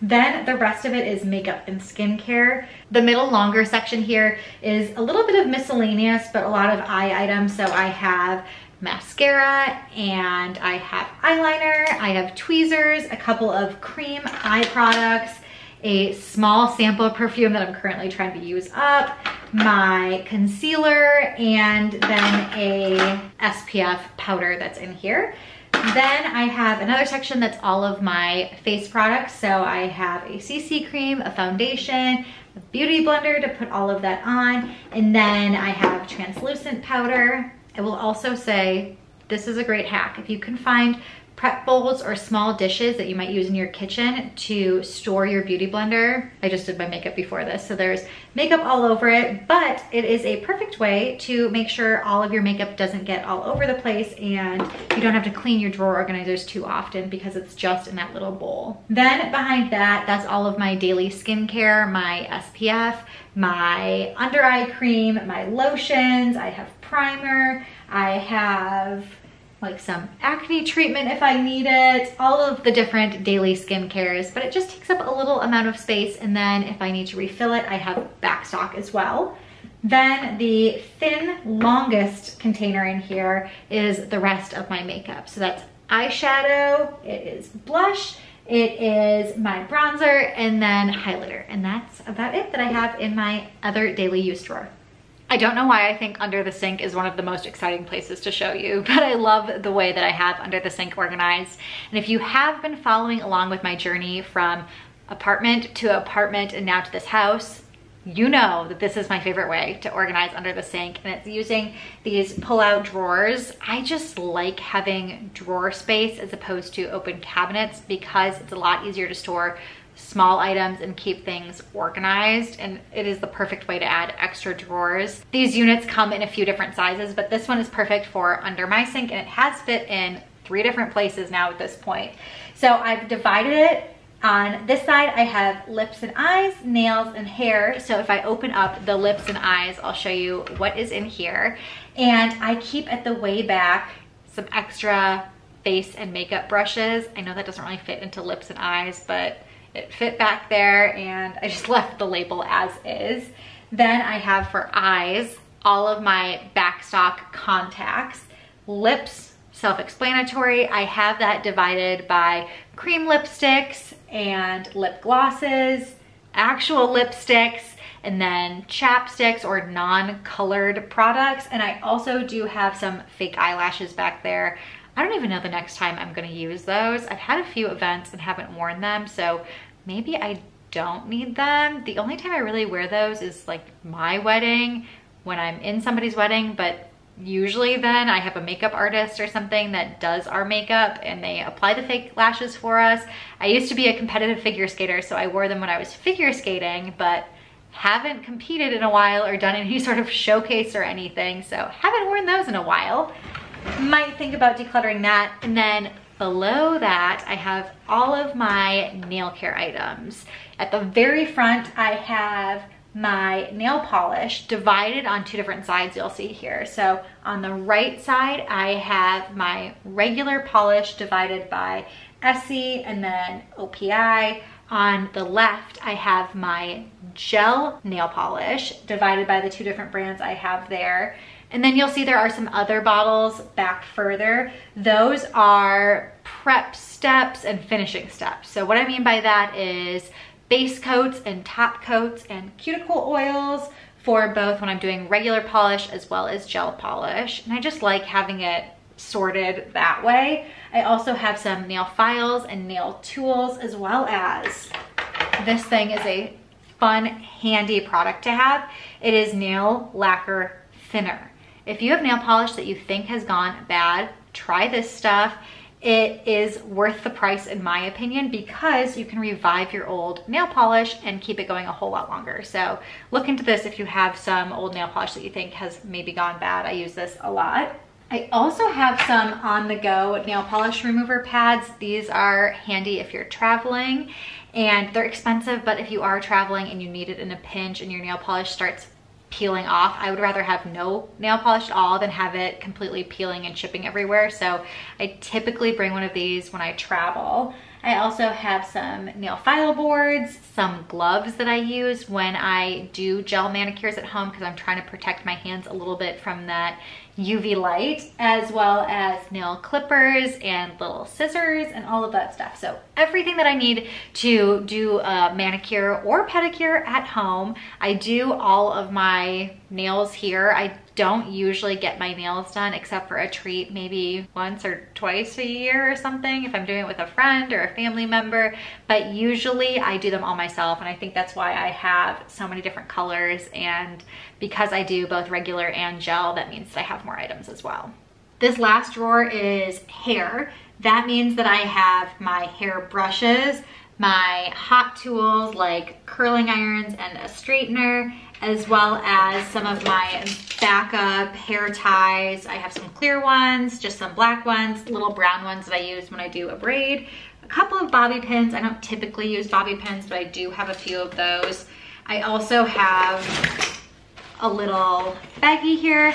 Then the rest of it is makeup and skincare. The middle longer section here is a little bit of miscellaneous, but a lot of eye items. So I have mascara and I have eyeliner, I have tweezers, a couple of cream eye products, a small sample of perfume that I'm currently trying to use up, my concealer, and then a SPF powder that's in here. Then I have another section that's all of my face products. So I have a CC cream, a foundation, a beauty blender to put all of that on, and then I have translucent powder. I will also say this is a great hack. If you can find prep bowls or small dishes that you might use in your kitchen to store your beauty blender. I just did my makeup before this, so there's makeup all over it, but it is a perfect way to make sure all of your makeup doesn't get all over the place and you don't have to clean your drawer organizers too often because it's just in that little bowl. Then behind that, that's all of my daily skincare, my SPF, my under eye cream, my lotions, I have primer, I have like some acne treatment if I need it, all of the different daily skincares, but it just takes up a little amount of space. And then if I need to refill it, I have backstock as well. Then the thin, longest container in here is the rest of my makeup. So that's eyeshadow, it is blush, it is my bronzer, and then highlighter. And that's about it that I have in my other daily use drawer. I don't know why I think under the sink is one of the most exciting places to show you, but I love the way that I have under the sink organized. And if you have been following along with my journey from apartment to apartment and now to this house, you know that this is my favorite way to organize under the sink, and it's using these pull-out drawers. I just like having drawer space as opposed to open cabinets because it's a lot easier to store small items and keep things organized, and it is the perfect way to add extra drawers. These units come in a few different sizes, but this one is perfect for under my sink, and it has fit in 3 different places now at this point. So I've divided it On this side, I have lips and eyes, nails and hair. So if I open up the lips and eyes, I'll show you what is in here. And I keep at the way back some extra face and makeup brushes. I know that doesn't really fit into lips and eyes, but it fit back there and I just left the label as is. Then I have for eyes, all of my backstock contacts. Lips, self-explanatory. I have that divided by cream lipsticks and lip glosses, actual lipsticks, and then chapsticks or non-colored products. And I also do have some fake eyelashes back there. I don't even know the next time I'm gonna use those. I've had a few events and haven't worn them, so maybe I don't need them. The only time I really wear those is like my wedding, when I'm in somebody's wedding, but usually then I have a makeup artist or something that does our makeup and they apply the fake lashes for us. I used to be a competitive figure skater, so I wore them when I was figure skating, but haven't competed in a while or done any sort of showcase or anything, so haven't worn those in a while. Might think about decluttering that. And then below that, I have all of my nail care items. At the very front, I have my nail polish divided on two different sides, you'll see here. So on the right side, I have my regular polish divided by Essie and then OPI. On the left, I have my gel nail polish divided by the two different brands I have there. And then you'll see there are some other bottles back further. Those are prep steps and finishing steps. So what I mean by that is base coats and top coats and cuticle oils for both when I'm doing regular polish as well as gel polish. And I just like having it sorted that way. I also have some nail files and nail tools, as well as this thing is a fun, handy product to have. It is nail lacquer thinner. If you have nail polish that you think has gone bad, try this stuff. It is worth the price in my opinion because you can revive your old nail polish and keep it going a whole lot longer. So look into this if you have some old nail polish that you think has maybe gone bad. I use this a lot. I also have some on-the-go nail polish remover pads. These are handy if you're traveling, and they're expensive, but if you are traveling and you need it in a pinch and your nail polish starts peeling off, I would rather have no nail polish at all than have it completely peeling and chipping everywhere. So I typically bring one of these when I travel. I also have some nail file boards, some gloves that I use when I do gel manicures at home because I'm trying to protect my hands a little bit from that UV light, as well as nail clippers and little scissors and all of that stuff. So everything that I need to do a manicure or pedicure at home. I do all of my nails here. I don't usually get my nails done except for a treat, maybe once or twice a year or something if I'm doing it with a friend or a family member, but usually I do them all myself, and I think that's why I have so many different colors, and because I do both regular and gel, that means that I have more items as well. This last drawer is hair. That means that I have my hair brushes, my hot tools like curling irons and a straightener, as well as some of my backup hair ties. I have some clear ones, just some black ones, little brown ones that I use when I do a braid, a couple of bobby pins. I don't typically use bobby pins, but I do have a few of those. I also have a little baggie here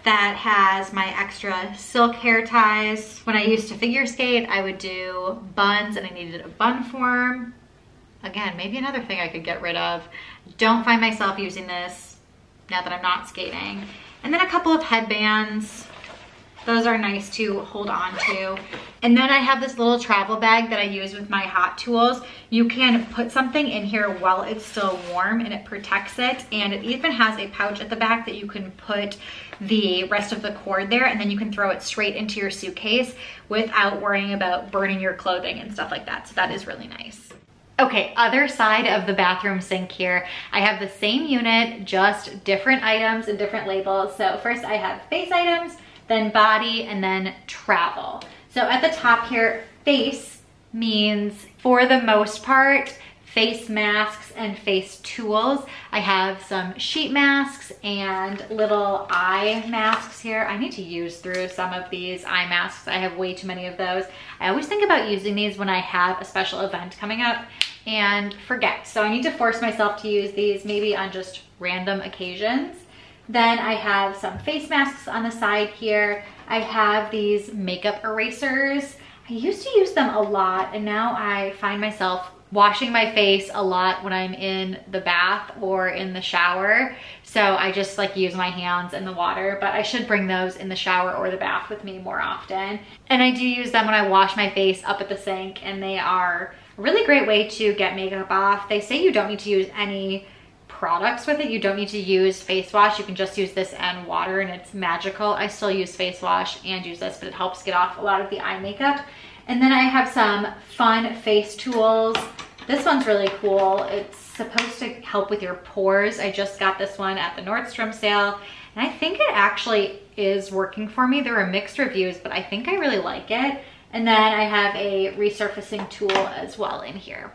that has my extra silk hair ties. When I used to figure skate, I would do buns and I needed a bun form. Again, maybe another thing I could get rid of. Don't find myself using this now that I'm not skating. And then a couple of headbands. Those are nice to hold on to. And then I have this little travel bag that I use with my hot tools. You can put something in here while it's still warm and it protects it. And it even has a pouch at the back that you can put the rest of the cord there, and then you can throw it straight into your suitcase without worrying about burning your clothing and stuff like that. So that is really nice. Okay, other side of the bathroom sink here. I have the same unit, just different items and different labels. So first I have face items, then body, and then travel. So at the top here, face means for the most part, face masks and face tools. I have some sheet masks and little eye masks here. I need to use through some of these eye masks. I have way too many of those. I always think about using these when I have a special event coming up and forget. So I need to force myself to use these maybe on just random occasions. Then I have some face masks on the side here. I have these makeup erasers. I used to use them a lot, and now I find myself washing my face a lot when I'm in the bath or in the shower. So I just like use my hands in the water, but I should bring those in the shower or the bath with me more often. And I do use them when I wash my face up at the sink, and they are a really great way to get makeup off. They say you don't need to use any products with it. You don't need to use face wash. You can just use this and water, and it's magical. I still use face wash and use this, but it helps get off a lot of the eye makeup. And then I have some fun face tools. This one's really cool. It's supposed to help with your pores. I just got this one at the Nordstrom sale, and I think it actually is working for me. There are mixed reviews, but I think I really like it. And then I have a resurfacing tool as well in here.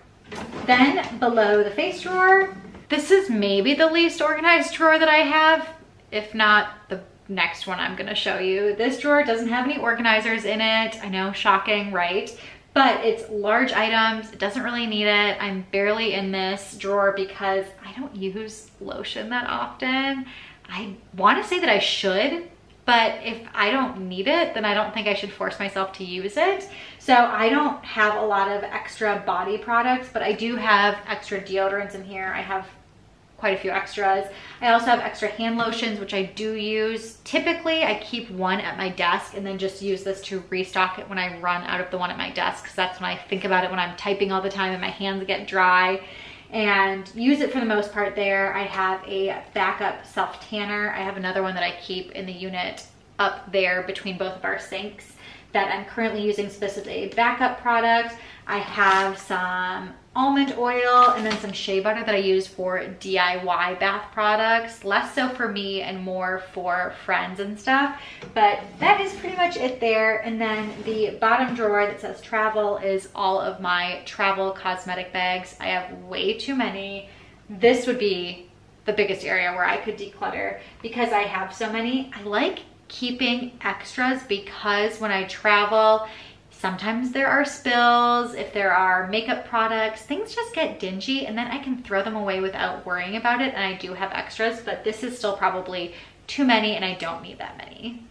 Then below the face drawer, this is maybe the least organized drawer that I have, if not the next one I'm gonna show you. This drawer doesn't have any organizers in it. I know, shocking, right? But it's large items. It doesn't really need it. I'm barely in this drawer because I don't use lotion that often. I wanna say that I should, but if I don't need it, then I don't think I should force myself to use it. So I don't have a lot of extra body products, but I do have extra deodorants in here. I have quite a few extras. I also have extra hand lotions, which I do use. Typically, I keep one at my desk and then just use this to restock it when I run out of the one at my desk, because that's when I think about it when I'm typing all the time and my hands get dry, and use it for the most part there. I have a backup self-tanner. I have another one that I keep in the unit up there between both of our sinks that I'm currently using. So this is a backup product. I have some almond oil and then some shea butter that I use for DIY bath products, less so for me and more for friends and stuff. But that is pretty much it there. And then the bottom drawer that says travel is all of my travel cosmetic bags. I have way too many. This would be the biggest area where I could declutter because I have so many. I like keeping extras because when I travel, sometimes there are spills. If there are makeup products, things just get dingy, and then I can throw them away without worrying about it. And I do have extras, but this is still probably too many, and I don't need that many.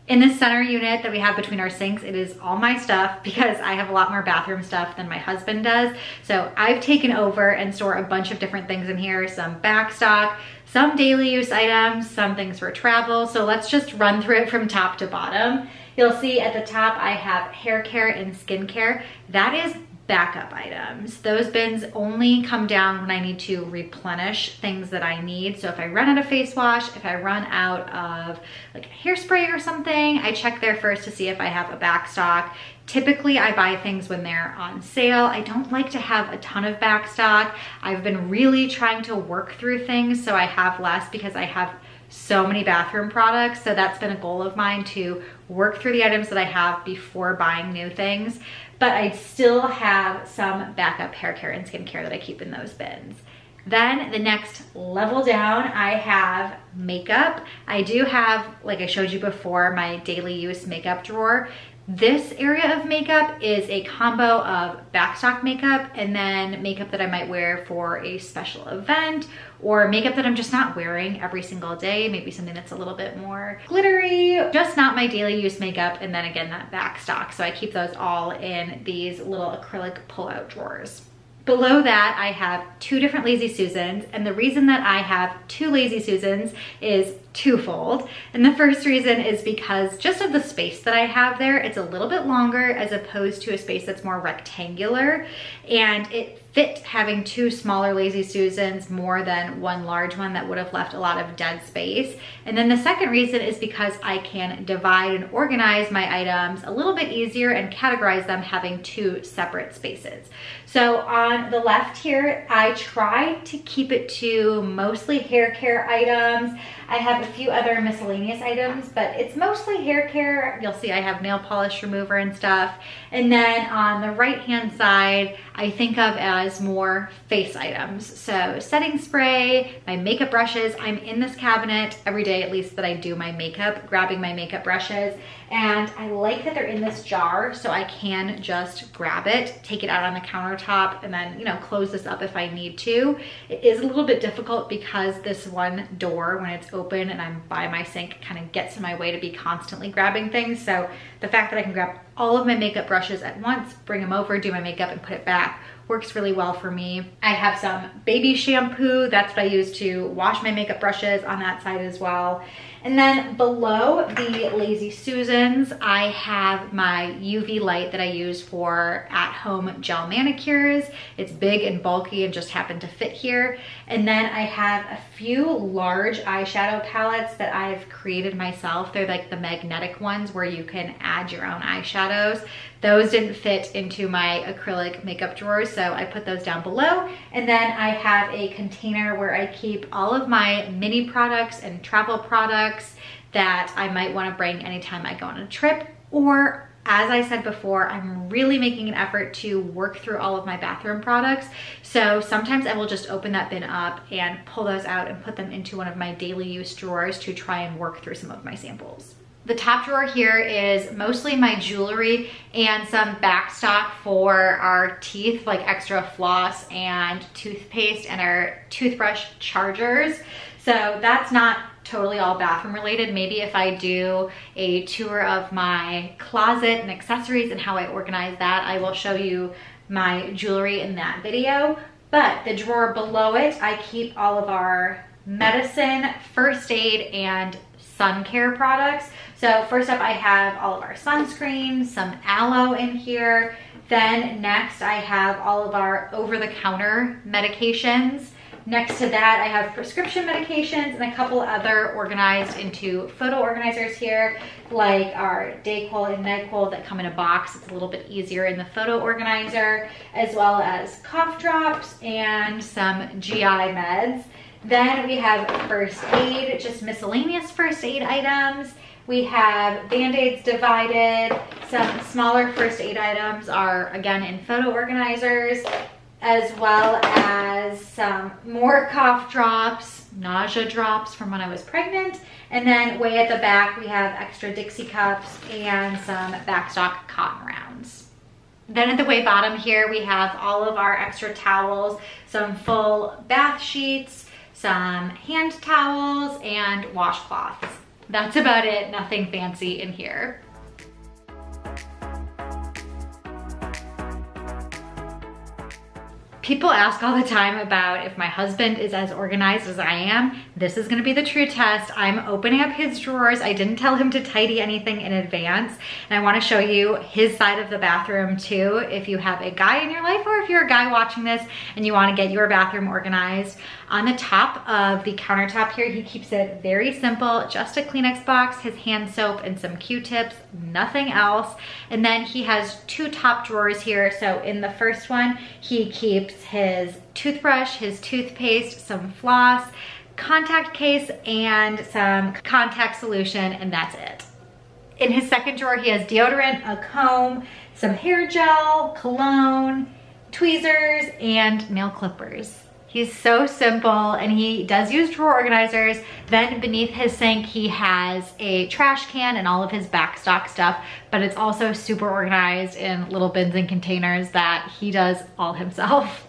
In this center unit that we have between our sinks, it is all my stuff because I have a lot more bathroom stuff than my husband does. So I've taken over and store a bunch of different things in here, some backstock, some daily use items, some things for travel. So let's just run through it from top to bottom. You'll see at the top I have hair care and skincare. That is backup items. Those bins only come down when I need to replenish things that I need. So if I run out of face wash, if I run out of like hairspray or something, I check there first to see if I have a back stock. Typically I buy things when they're on sale. I don't like to have a ton of back stock. I've been really trying to work through things so I have less because I have so many bathroom products. So that's been a goal of mine, to work through the items that I have before buying new things. But I still have some backup hair care and skincare that I keep in those bins. Then the next level down, I have makeup. I do have, like I showed you before, my daily use makeup drawer. This area of makeup is a combo of backstock makeup and then makeup that I might wear for a special event, or makeup that I'm just not wearing every single day, maybe something that's a little bit more glittery, just not my daily use makeup, and then again that backstock. So I keep those all in these little acrylic pull-out drawers. Below that, I have two different Lazy Susans, and the reason that I have two Lazy Susans is twofold. And the first reason is because just of the space that I have there, it's a little bit longer as opposed to a space that's more rectangular, and it fit having two smaller Lazy Susans more than one large one that would have left a lot of dead space. And then the second reason is because I can divide and organize my items a little bit easier and categorize them having two separate spaces. So on the left here, I try to keep it to mostly hair care items. I have a few other miscellaneous items, but it's mostly hair care. You'll see I have nail polish remover and stuff. And then on the right-hand side, I think of as as more face items. So setting spray, my makeup brushes. I'm in this cabinet every day, at least that I do my makeup, grabbing my makeup brushes. And I like that they're in this jar so I can just grab it, take it out on the countertop, and then, you know, close this up if I need to. It is a little bit difficult because this one door, when it's open and I'm by my sink, kind of gets in my way to be constantly grabbing things. So the fact that I can grab all of my makeup brushes at once, bring them over, do my makeup, and put it back works really well for me. I have some baby shampoo. That's what I use to wash my makeup brushes on that side as well. And then below the Lazy Susans, I have my UV light that I use for at-home gel manicures. It's big and bulky and just happened to fit here. And then I have a few large eyeshadow palettes that I've created myself. They're like the magnetic ones where you can add your own eyeshadows. Those didn't fit into my acrylic makeup drawers, so I put those down below. And then I have a container where I keep all of my mini products and travel products that I might want to bring anytime I go on a trip, or as I said before, I'm really making an effort to work through all of my bathroom products. So sometimes I will just open that bin up and pull those out and put them into one of my daily use drawers to try and work through some of my samples. The top drawer here is mostly my jewelry and some back stock for our teeth, like extra floss and toothpaste and our toothbrush chargers. So that's not totally all bathroom related. Maybe if I do a tour of my closet and accessories and how I organize that, I will show you my jewelry in that video. But the drawer below it, I keep all of our medicine, first aid, and sun care products. So first up, I have all of our sunscreens, some aloe in here. Then next, I have all of our over-the-counter medications. Next to that, I have prescription medications and a couple other organized into photo organizers here, like our Dayquil and NyQuil that come in a box. It's a little bit easier in the photo organizer, as well as cough drops and some GI meds. Then we have first aid, just miscellaneous first aid items. We have Band-Aids divided. Some smaller first aid items are, again, in photo organizers, as well as some more cough drops, nausea drops from when I was pregnant. And then way at the back, we have extra Dixie cups and some backstock cotton rounds. Then at the way bottom here, we have all of our extra towels, some full bath sheets, some hand towels, and washcloths. That's about it, nothing fancy in here. People ask all the time about if my husband is as organized as I am. This is gonna be the true test. I'm opening up his drawers. I didn't tell him to tidy anything in advance. And I wanna show you his side of the bathroom too, if you have a guy in your life or if you're a guy watching this and you wanna get your bathroom organized. On the top of the countertop here, he keeps it very simple, just a Kleenex box, his hand soap, and some Q-tips, nothing else. And then he has two top drawers here. So in the first one, he keeps his toothbrush, his toothpaste, some floss, contact case, and some contact solution, and that's it. In his second drawer, he has deodorant, a comb, some hair gel, cologne, tweezers, and nail clippers. He's so simple, and he does use drawer organizers. Then beneath his sink, he has a trash can and all of his backstock stuff, but it's also super organized in little bins and containers that he does all himself.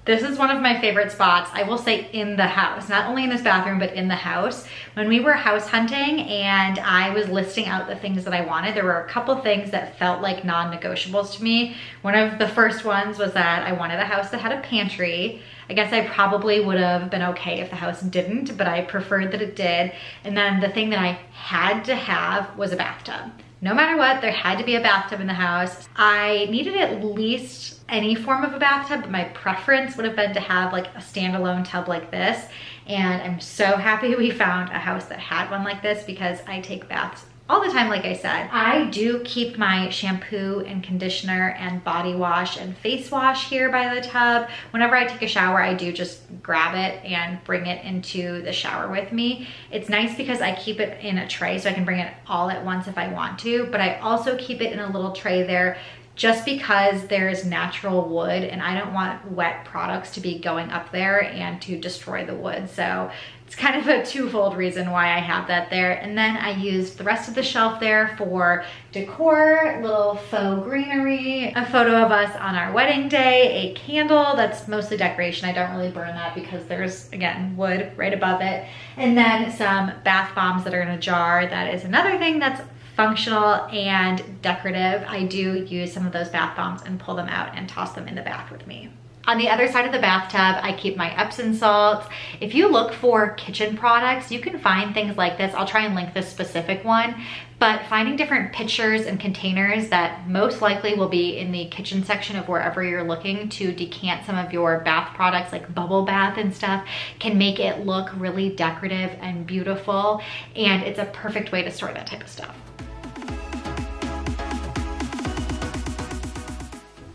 This is one of my favorite spots, I will say, in the house. Not only in this bathroom, but in the house. When we were house hunting and I was listing out the things that I wanted, there were a couple things that felt like non-negotiables to me. One of the first ones was that I wanted a house that had a pantry. I guess I probably would have been okay if the house didn't, but I preferred that it did. And then the thing that I had to have was a bathtub. No matter what, there had to be a bathtub in the house. I needed at least any form of a bathtub, but my preference would have been to have like a standalone tub like this. And I'm so happy we found a house that had one like this because I take baths all the time, like I said. I do keep my shampoo and conditioner and body wash and face wash here by the tub. Whenever I take a shower, I do just grab it and bring it into the shower with me. It's nice because I keep it in a tray so I can bring it all at once if I want to, but I also keep it in a little tray there just because there's natural wood and I don't want wet products to be going up there and to destroy the wood. So it's kind of a twofold reason why I have that there. And then I used the rest of the shelf there for decor, little faux greenery, a photo of us on our wedding day, a candle that's mostly decoration. I don't really burn that because there's, again, wood right above it. And then some bath bombs that are in a jar. That is another thing that's functional and decorative. I do use some of those bath bombs and pull them out and toss them in the bath with me. On the other side of the bathtub, I keep my Epsom salts. If you look for kitchen products, you can find things like this. I'll try and link this specific one, but finding different pitchers and containers that most likely will be in the kitchen section of wherever you're looking to decant some of your bath products like bubble bath and stuff can make it look really decorative and beautiful, and it's a perfect way to store that type of stuff.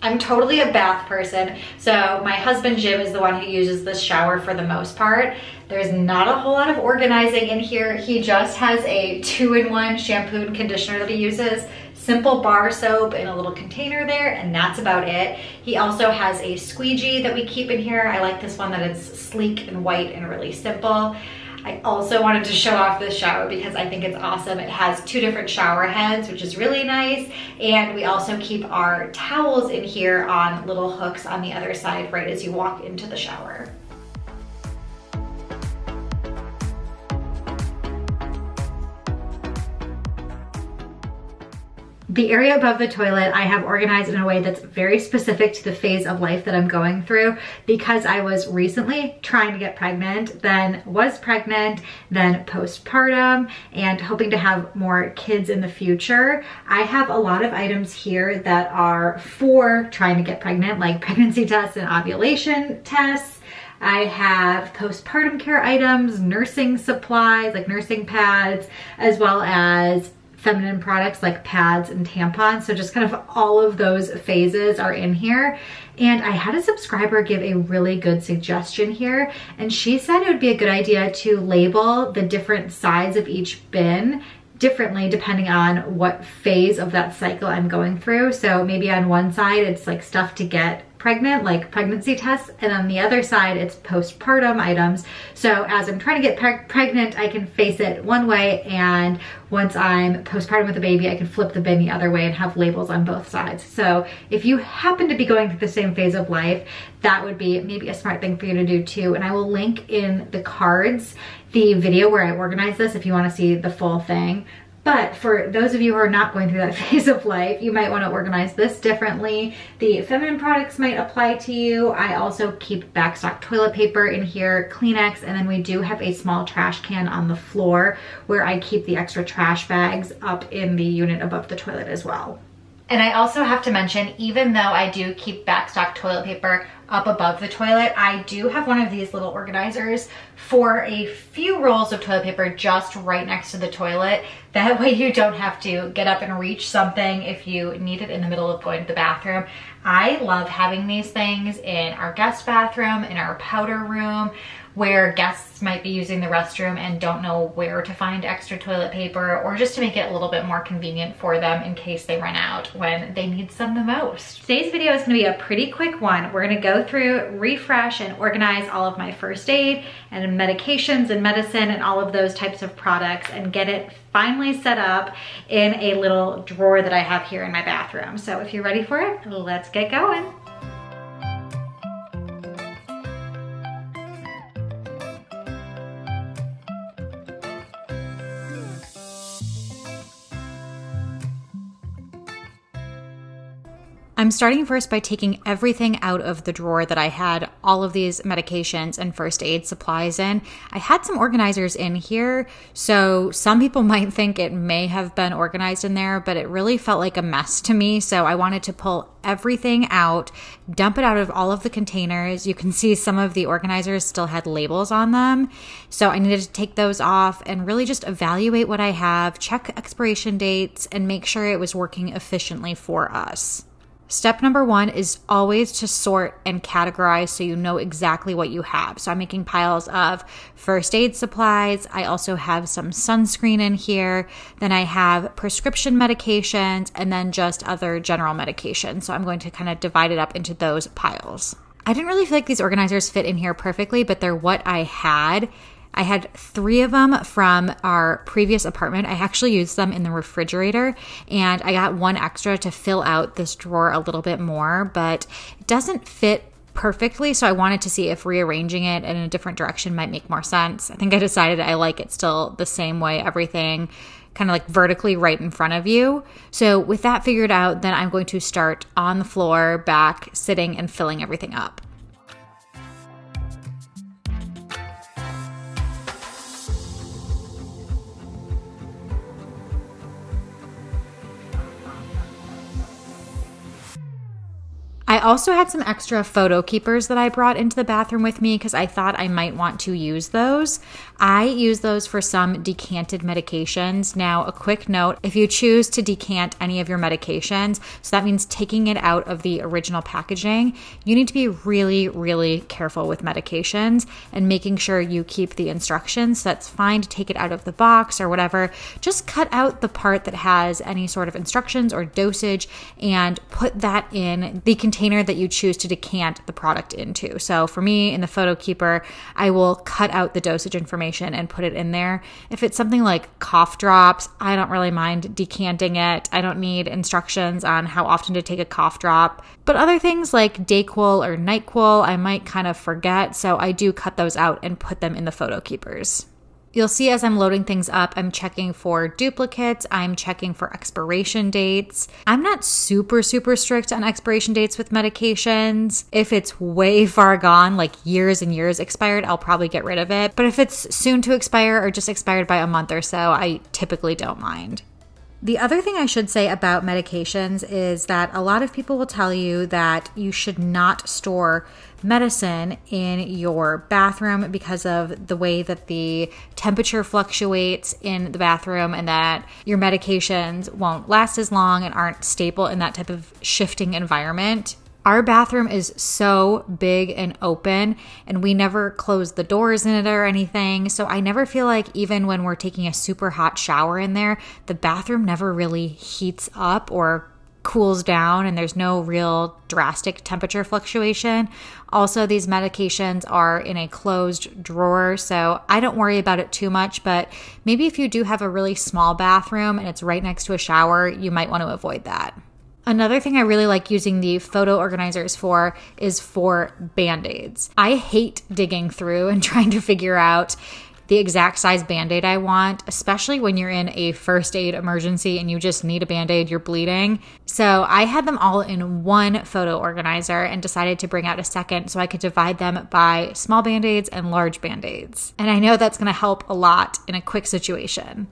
I'm totally a bath person, so my husband Jim is the one who uses this shower for the most part. There's not a whole lot of organizing in here. He just has a 2-in-1 shampoo and conditioner that he uses, simple bar soap in a little container there, and that's about it. He also has a squeegee that we keep in here. I like this one that it's sleek and white and really simple. I also wanted to show off this shower because I think it's awesome. It has 2 different shower heads, which is really nice. And we also keep our towels in here on little hooks on the other side right as you walk into the shower. The area above the toilet I have organized in a way that's very specific to the phase of life that I'm going through because I was recently trying to get pregnant, then was pregnant, then postpartum, and hoping to have more kids in the future. I have a lot of items here that are for trying to get pregnant, like pregnancy tests and ovulation tests. I have postpartum care items, nursing supplies like nursing pads, as well as feminine products like pads and tampons. So just kind of all of those phases are in here. And I had a subscriber give a really good suggestion here, and she said it would be a good idea to label the different sides of each bin differently depending on what phase of that cycle I'm going through. So maybe on one side it's like stuff to get pregnant, like pregnancy tests, and on the other side it's postpartum items. So as I'm trying to get pregnant, I can face it one way, and once I'm postpartum with a baby, I can flip the bin the other way and have labels on both sides. So if you happen to be going through the same phase of life, that would be maybe a smart thing for you to do too. And I will link in the cards the video where I organize this if you want to see the full thing. But for those of you who are not going through that phase of life, you might want to organize this differently. The feminine products might apply to you. I also keep backstock toilet paper in here, Kleenex, and then we do have a small trash can on the floor where I keep the extra trash bags up in the unit above the toilet as well. And I also have to mention, even though I do keep backstock toilet paper up above the toilet, I do have one of these little organizers for a few rolls of toilet paper just right next to the toilet. That way you don't have to get up and reach something if you need it in the middle of going to the bathroom. I love having these things in our guest bathroom, in our powder room, where guests might be using the restroom and don't know where to find extra toilet paper, or just to make it a little bit more convenient for them in case they run out when they need some the most. Today's video is gonna be a pretty quick one. We're gonna go through, refresh, and organize all of my first aid and medications and medicine and all of those types of products and get it finally set up in a little drawer that I have here in my bathroom. So if you're ready for it, let's get going. I'm starting first by taking everything out of the drawer that I had all of these medications and first aid supplies in. I had some organizers in here, so some people might think it may have been organized in there, but it really felt like a mess to me. So I wanted to pull everything out, dump it out of all of the containers. You can see some of the organizers still had labels on them. So I needed to take those off and really just evaluate what I have, check expiration dates, and make sure it was working efficiently for us. Step number 1 is always to sort and categorize so you know exactly what you have. So I'm making piles of first aid supplies. I also have some sunscreen in here. Then I have prescription medications and then just other general medications. So I'm going to kind of divide it up into those piles. I didn't really feel like these organizers fit in here perfectly, but they're what I had. I had 3 of them from our previous apartment. I actually used them in the refrigerator, and I got 1 extra to fill out this drawer a little bit more, but it doesn't fit perfectly, so I wanted to see if rearranging it in a different direction might make more sense. I think I decided I like it still the same way, everything kind of like vertically right in front of you. So with that figured out, then I'm going to start on the floor, back, sitting, and filling everything up. I also had some extra photo keepers that I brought into the bathroom with me because I thought I might want to use those. I use those for some decanted medications. Now, a quick note, if you choose to decant any of your medications, so that means taking it out of the original packaging, you need to be really, really careful with medications and making sure you keep the instructions. So that's fine to take it out of the box or whatever. Just cut out the part that has any sort of instructions or dosage and put that in the container that you choose to decant the product into. So for me, in the photo keeper, I will cut out the dosage information and put it in there. If it's something like cough drops, I don't really mind decanting it. I don't need instructions on how often to take a cough drop. But other things like Dayquil or NyQuil, I might kind of forget. So I do cut those out and put them in the photo keepers. You'll see as I'm loading things up, I'm checking for duplicates, I'm checking for expiration dates. I'm not super strict on expiration dates with medications. If it's way far gone, like years and years expired, I'll probably get rid of it. But if it's soon to expire or just expired by a month or so, I typically don't mind. The other thing I should say about medications is that a lot of people will tell you that you should not store medicine in your bathroom because of the way that the temperature fluctuates in the bathroom and that your medications won't last as long and aren't stable in that type of shifting environment. Our bathroom is so big and open, and we never close the doors in it or anything. So I never feel like even when we're taking a super hot shower in there, the bathroom never really heats up or cools down, and there's no real drastic temperature fluctuation. Also, these medications are in a closed drawer, so I don't worry about it too much, but maybe if you do have a really small bathroom and it's right next to a shower, you might want to avoid that. Another thing I really like using the photo organizers for is for Band-Aids. I hate digging through and trying to figure out the exact size Band-Aid I want, especially when you're in a first aid emergency and you just need a Band-Aid, you're bleeding. So I had them all in one photo organizer and decided to bring out a second so I could divide them by small Band-Aids and large Band-Aids. And I know that's going to help a lot in a quick situation.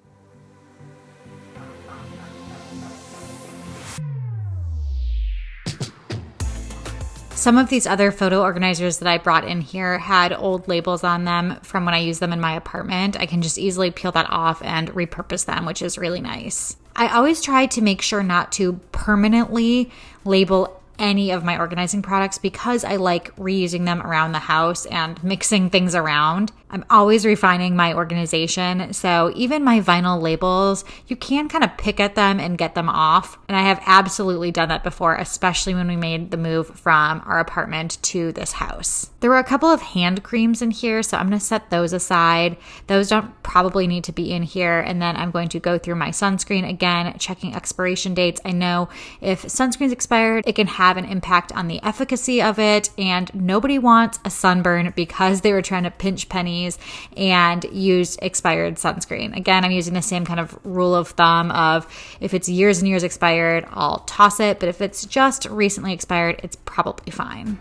Some of these other photo organizers that I brought in here had old labels on them from when I used them in my apartment. I can just easily peel that off and repurpose them, which is really nice. I always try to make sure not to permanently label any of my organizing products because I like reusing them around the house and mixing things around. I'm always refining my organization, so even my vinyl labels, you can kind of pick at them and get them off. And I have absolutely done that before, especially when we made the move from our apartment to this house. There were a couple of hand creams in here, so I'm going to set those aside. Those don't probably need to be in here. And then I'm going to go through my sunscreen again, checking expiration dates. I know if sunscreen's expired, it can have an impact on the efficacy of it, and nobody wants a sunburn because they were trying to pinch pennies pennies and used expired sunscreen. Again, I'm using the same kind of rule of thumb of if it's years and years expired, I'll toss it. But if it's just recently expired, it's probably fine.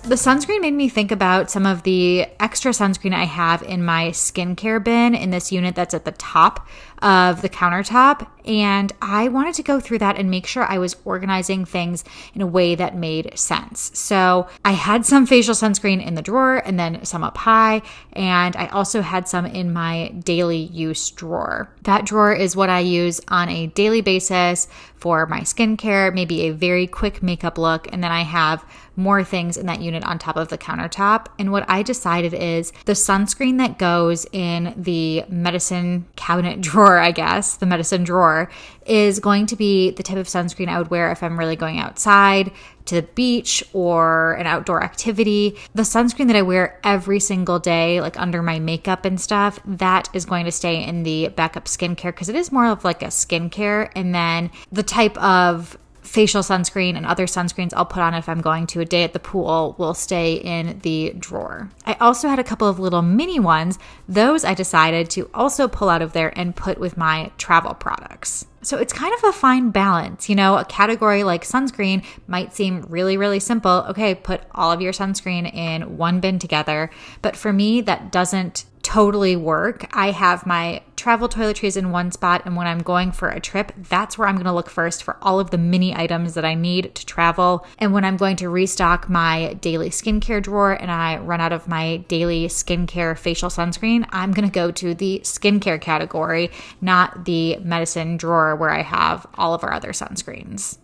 The sunscreen made me think about some of the extra sunscreen I have in my skincare bin in this unit that's at the top of the countertop. And I wanted to go through that and make sure I was organizing things in a way that made sense. So I had some facial sunscreen in the drawer and then some up high. And I also had some in my daily use drawer. That drawer is what I use on a daily basis for my skincare, maybe a very quick makeup look. And then I have more things in that unit on top of the countertop. And what I decided is the sunscreen that goes in the medicine cabinet drawer, I guess, the medicine drawer, is going to be the type of sunscreen I would wear if I'm really going outside to the beach or an outdoor activity. The sunscreen that I wear every single day, like under my makeup and stuff, that is going to stay in the backup skincare because it is more of like a skincare. And then the type of facial sunscreen and other sunscreens I'll put on if I'm going to a day at the pool will stay in the drawer. I also had a couple of little mini ones. Those I decided to also pull out of there and put with my travel products. So it's kind of a fine balance. You know, a category like sunscreen might seem really, really simple. Okay, put all of your sunscreen in one bin together. But for me, that doesn't totally work. I have my travel toiletries in one spot, and when I'm going for a trip, that's where I'm going to look first for all of the mini items that I need to travel. And when I'm going to restock my daily skincare drawer and I run out of my daily skincare facial sunscreen, I'm going to go to the skincare category, not the medicine drawer where I have all of our other sunscreens.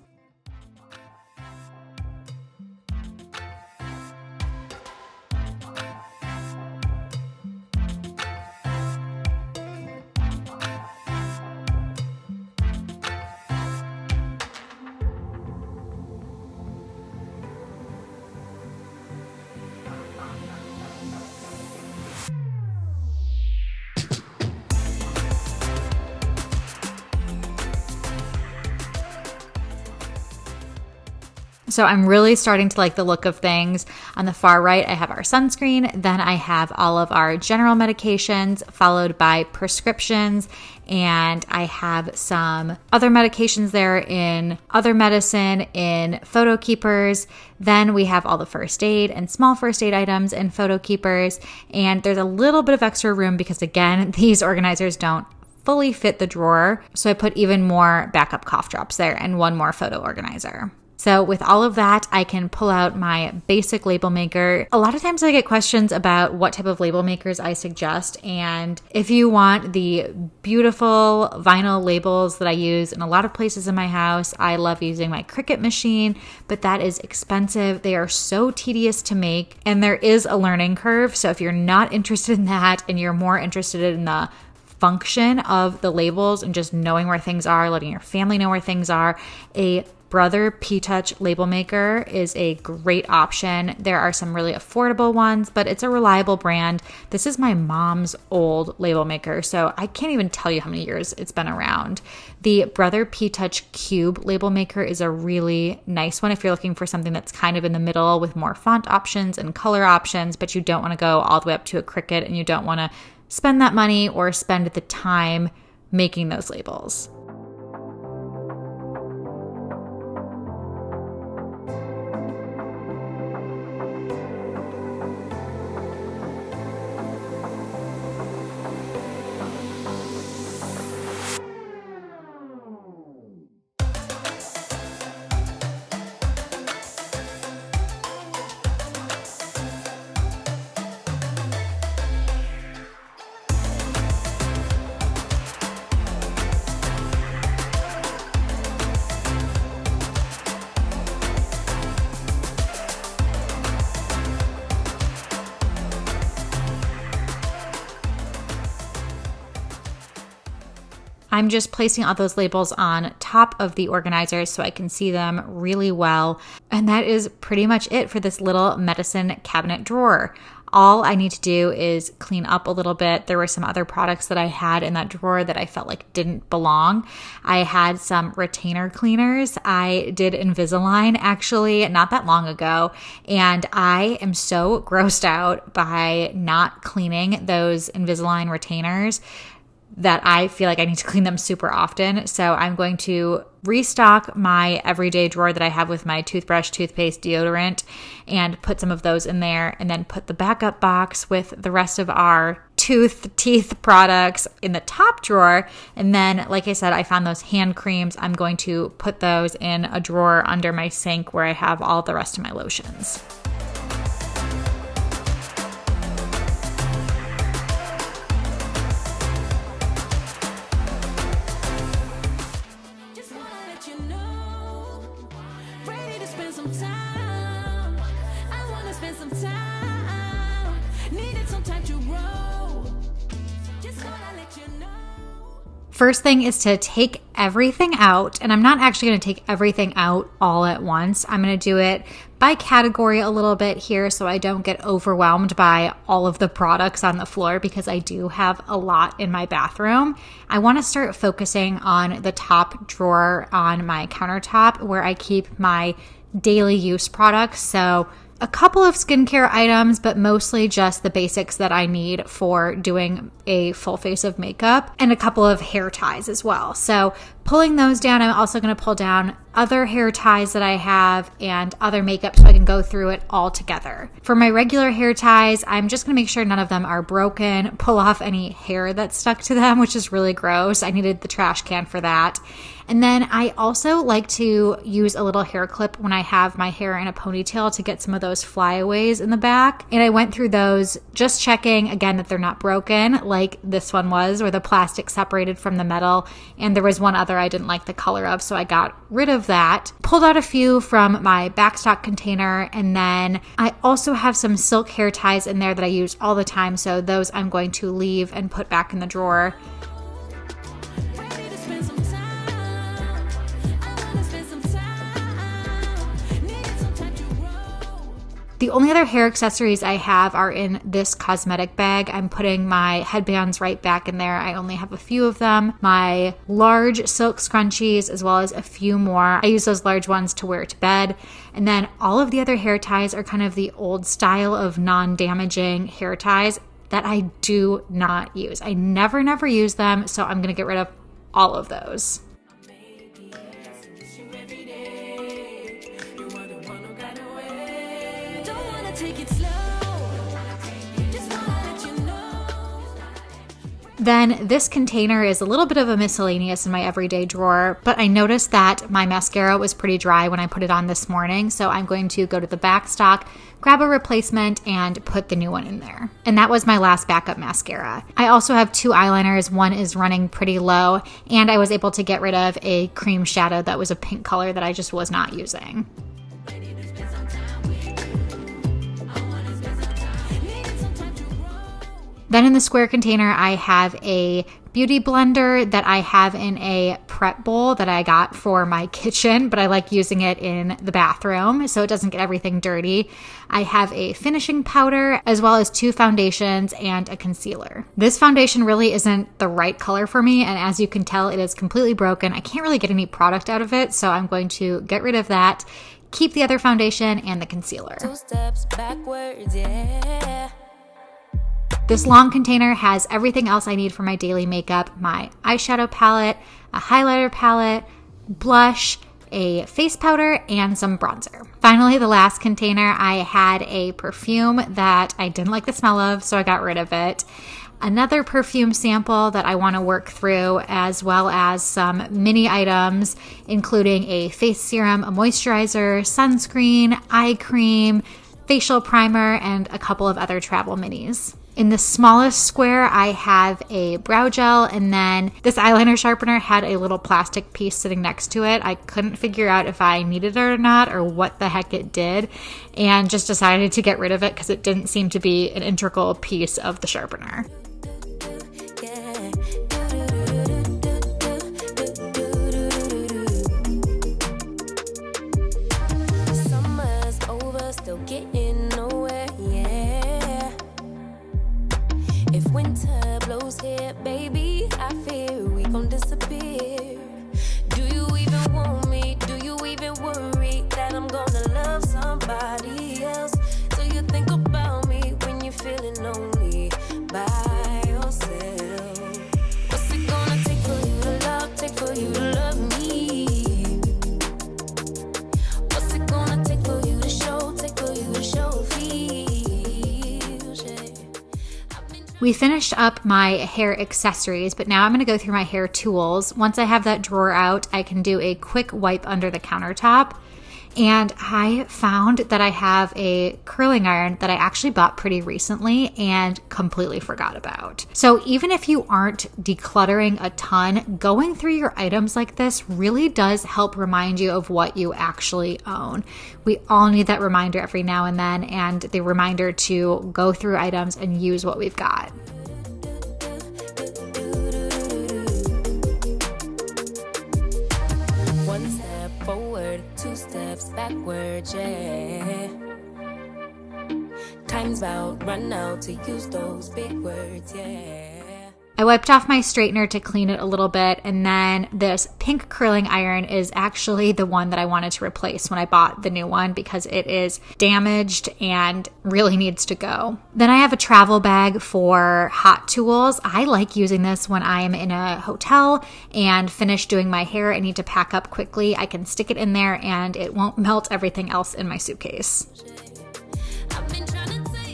So I'm really starting to like the look of things. On the far right, I have our sunscreen. Then I have all of our general medications, followed by prescriptions. And I have some other medications there in other medicine, in photo keepers. Then we have all the first aid and small first aid items in photo keepers. And there's a little bit of extra room because, again, these organizers don't fully fit the drawer. So I put even more backup cough drops there and one more photo organizer. So with all of that, I can pull out my basic label maker. A lot of times I get questions about what type of label makers I suggest. And if you want the beautiful vinyl labels that I use in a lot of places in my house, I love using my Cricut machine, but that is expensive. They are so tedious to make and there is a learning curve. So if you're not interested in that and you're more interested in the function of the labels and just knowing where things are, letting your family know where things are, a Brother P-Touch label maker is a great option. There are some really affordable ones, but it's a reliable brand. This is my mom's old label maker, so I can't even tell you how many years it's been around. The Brother P-Touch Cube label maker is a really nice one if you're looking for something that's kind of in the middle with more font options and color options, but you don't want to go all the way up to a Cricut and you don't want to spend that money or spend the time making those labels. I'm just placing all those labels on top of the organizers so I can see them really well. And that is pretty much it for this little medicine cabinet drawer. All I need to do is clean up a little bit. There were some other products that I had in that drawer that I felt like didn't belong. I had some retainer cleaners. I did Invisalign actually not that long ago, and I am so grossed out by not cleaning those Invisalign retainers that I feel like I need to clean them super often. So I'm going to restock my everyday drawer that I have with my toothbrush, toothpaste, deodorant, and put some of those in there, and then put the backup box with the rest of our teeth products in the top drawer. And then, like I said, I found those hand creams. I'm going to put those in a drawer under my sink where I have all the rest of my lotions. First thing is to take everything out, and I'm not actually going to take everything out all at once. I'm going to do it by category a little bit here so I don't get overwhelmed by all of the products on the floor, because I do have a lot in my bathroom. I want to start focusing on the top drawer on my countertop where I keep my daily use products. So a couple of skincare items, but mostly just the basics that I need for doing a full face of makeup, and a couple of hair ties as well. So pulling those down, I'm also going to pull down other hair ties that I have and other makeup so I can go through it all together. For my regular hair ties, I'm just going to make sure none of them are broken, pull off any hair that's stuck to them, which is really gross. I needed the trash can for that. And then I also like to use a little hair clip when I have my hair in a ponytail to get some of those flyaways in the back. And I went through those just checking again that they're not broken like this one was, where the plastic separated from the metal. And there was one other I didn't like the color of, so I got rid of that. Pulled out a few from my backstock container, and then I also have some silk hair ties in there that I use all the time, so those I'm going to leave and put back in the drawer. The only other hair accessories I have are in this cosmetic bag. I'm putting my headbands right back in there. I only have a few of them. My large silk scrunchies, as well as a few more. I use those large ones to wear to bed. And then all of the other hair ties are kind of the old style of non-damaging hair ties that I do not use. I never use them, so I'm going to get rid of all of those. Then this container is a little bit of a miscellaneous in my everyday drawer, but I noticed that my mascara was pretty dry when I put it on this morning, so I'm going to go to the back stock, grab a replacement, and put the new one in there. And that was my last backup mascara. I also have two eyeliners. One is running pretty low, and I was able to get rid of a cream shadow that was a pink color that I just was not using. Then in the square container, I have a beauty blender that I have in a prep bowl that I got for my kitchen, but I like using it in the bathroom so it doesn't get everything dirty. I have a finishing powder, as well as two foundations and a concealer. This foundation really isn't the right color for me, and as you can tell, it is completely broken. I can't really get any product out of it, so I'm going to get rid of that, keep the other foundation and the concealer. 2 steps backwards, yeah. This long container has everything else I need for my daily makeup: my eyeshadow palette, a highlighter palette, blush, a face powder, and some bronzer. Finally, the last container, I had a perfume that I didn't like the smell of, so I got rid of it. Another perfume sample that I want to work through, as well as some mini items, including a face serum, a moisturizer, sunscreen, eye cream, facial primer, and a couple of other travel minis. In the smallest square, I have a brow gel, and then this eyeliner sharpener had a little plastic piece sitting next to it. I couldn't figure out if I needed it or not, or what the heck it did, and just decided to get rid of it because it didn't seem to be an integral piece of the sharpener. Summer's over, still getting nowhere, yeah. We finished up my hair accessories, but now I'm going to go through my hair tools. Once I have that drawer out, I can do a quick wipe under the countertop. And I found that I have a curling iron that I actually bought pretty recently and completely forgot about. So even if you aren't decluttering a ton, going through your items like this really does help remind you of what you actually own. We all need that reminder every now and then, and the reminder to go through items and use what we've got. One step forward, two steps backwards, yeah. Time's about run out to use those big words, yeah. I wiped off my straightener to clean it a little bit, and then this pink curling iron is actually the one that I wanted to replace when I bought the new one because it is damaged and really needs to go. Then I have a travel bag for hot tools. I like using this when I am in a hotel and finish doing my hair. I need to pack up quickly. I can stick it in there and it won't melt everything else in my suitcase.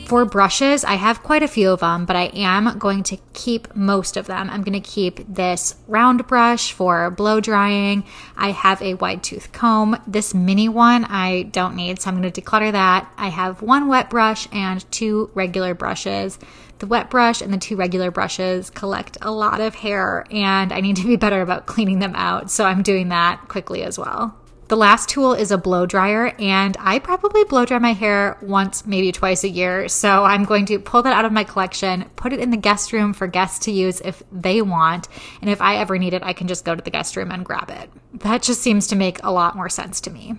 For brushes, I have quite a few of them, but I am going to keep most of them. I'm going to keep this round brush for blow drying. I have a wide tooth comb. This mini one I don't need, so I'm going to declutter that. I have one wet brush and two regular brushes. The wet brush and the two regular brushes collect a lot of hair, and I need to be better about cleaning them out, so I'm doing that quickly as well. The last tool is a blow dryer, and I probably blow dry my hair once, maybe twice a year. So I'm going to pull that out of my collection, put it in the guest room for guests to use if they want. And if I ever need it, I can just go to the guest room and grab it. That just seems to make a lot more sense to me.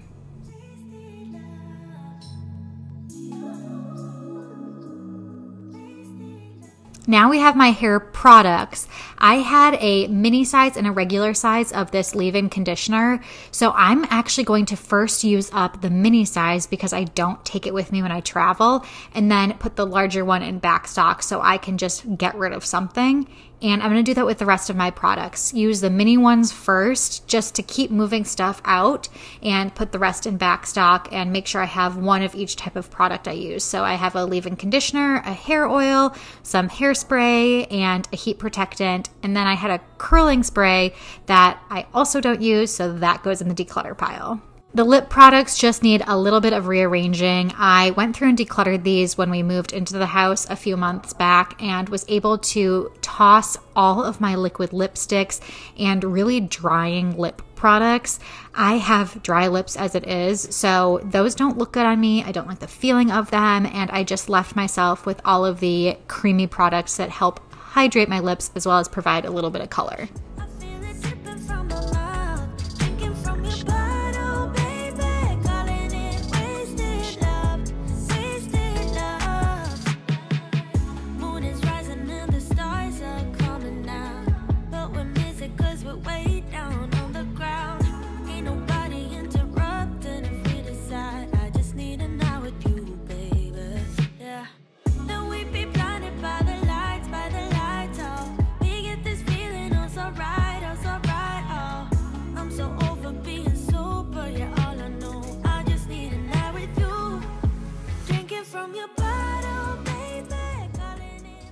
Now we have my hair products. I had a mini size and a regular size of this leave-in conditioner. So I'm actually going to first use up the mini size because I don't take it with me when I travel, and then put the larger one in back stock so I can just get rid of something. And I'm going to do that with the rest of my products. Use the mini ones first just to keep moving stuff out, and put the rest in back stock and make sure I have one of each type of product I use. So I have a leave-in conditioner, a hair oil, some hairspray, and a heat protectant. And then I had a curling spray that I also don't use, so that goes in the declutter pile. The lip products just need a little bit of rearranging. I went through and decluttered these when we moved into the house a few months back and was able to toss all of my liquid lipsticks and really drying lip products. I have dry lips as it is, so those don't look good on me. I don't like the feeling of them, and I just left myself with all of the creamy products that help hydrate my lips as well as provide a little bit of color.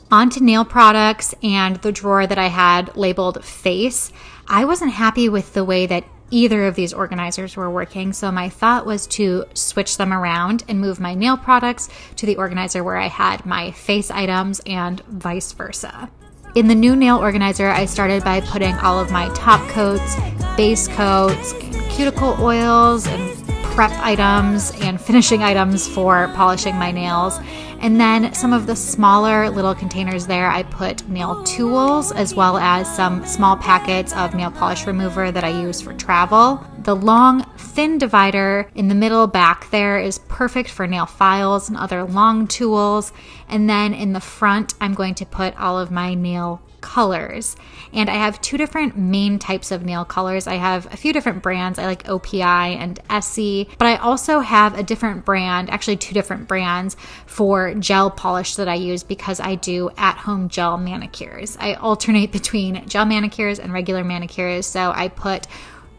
On to nail products and the drawer that I had labeled face. I wasn't happy with the way that either of these organizers were working, so my thought was to switch them around and move my nail products to the organizer where I had my face items and vice versa. In the new nail organizer, I started by putting all of my top coats, base coats, cuticle oils, and prep items and finishing items for polishing my nails. And then some of the smaller little containers there, I put nail tools as well as some small packets of nail polish remover that I use for travel. The long, thin divider in the middle back there is perfect for nail files and other long tools. And then in the front, I'm going to put all of my nail colors. And I have two different main types of nail colors. I have a few different brands. I like OPI and Essie, but I also have a different brand, actually two different brands for gel polish that I use because I do at-home gel manicures. I alternate between gel manicures and regular manicures, so I put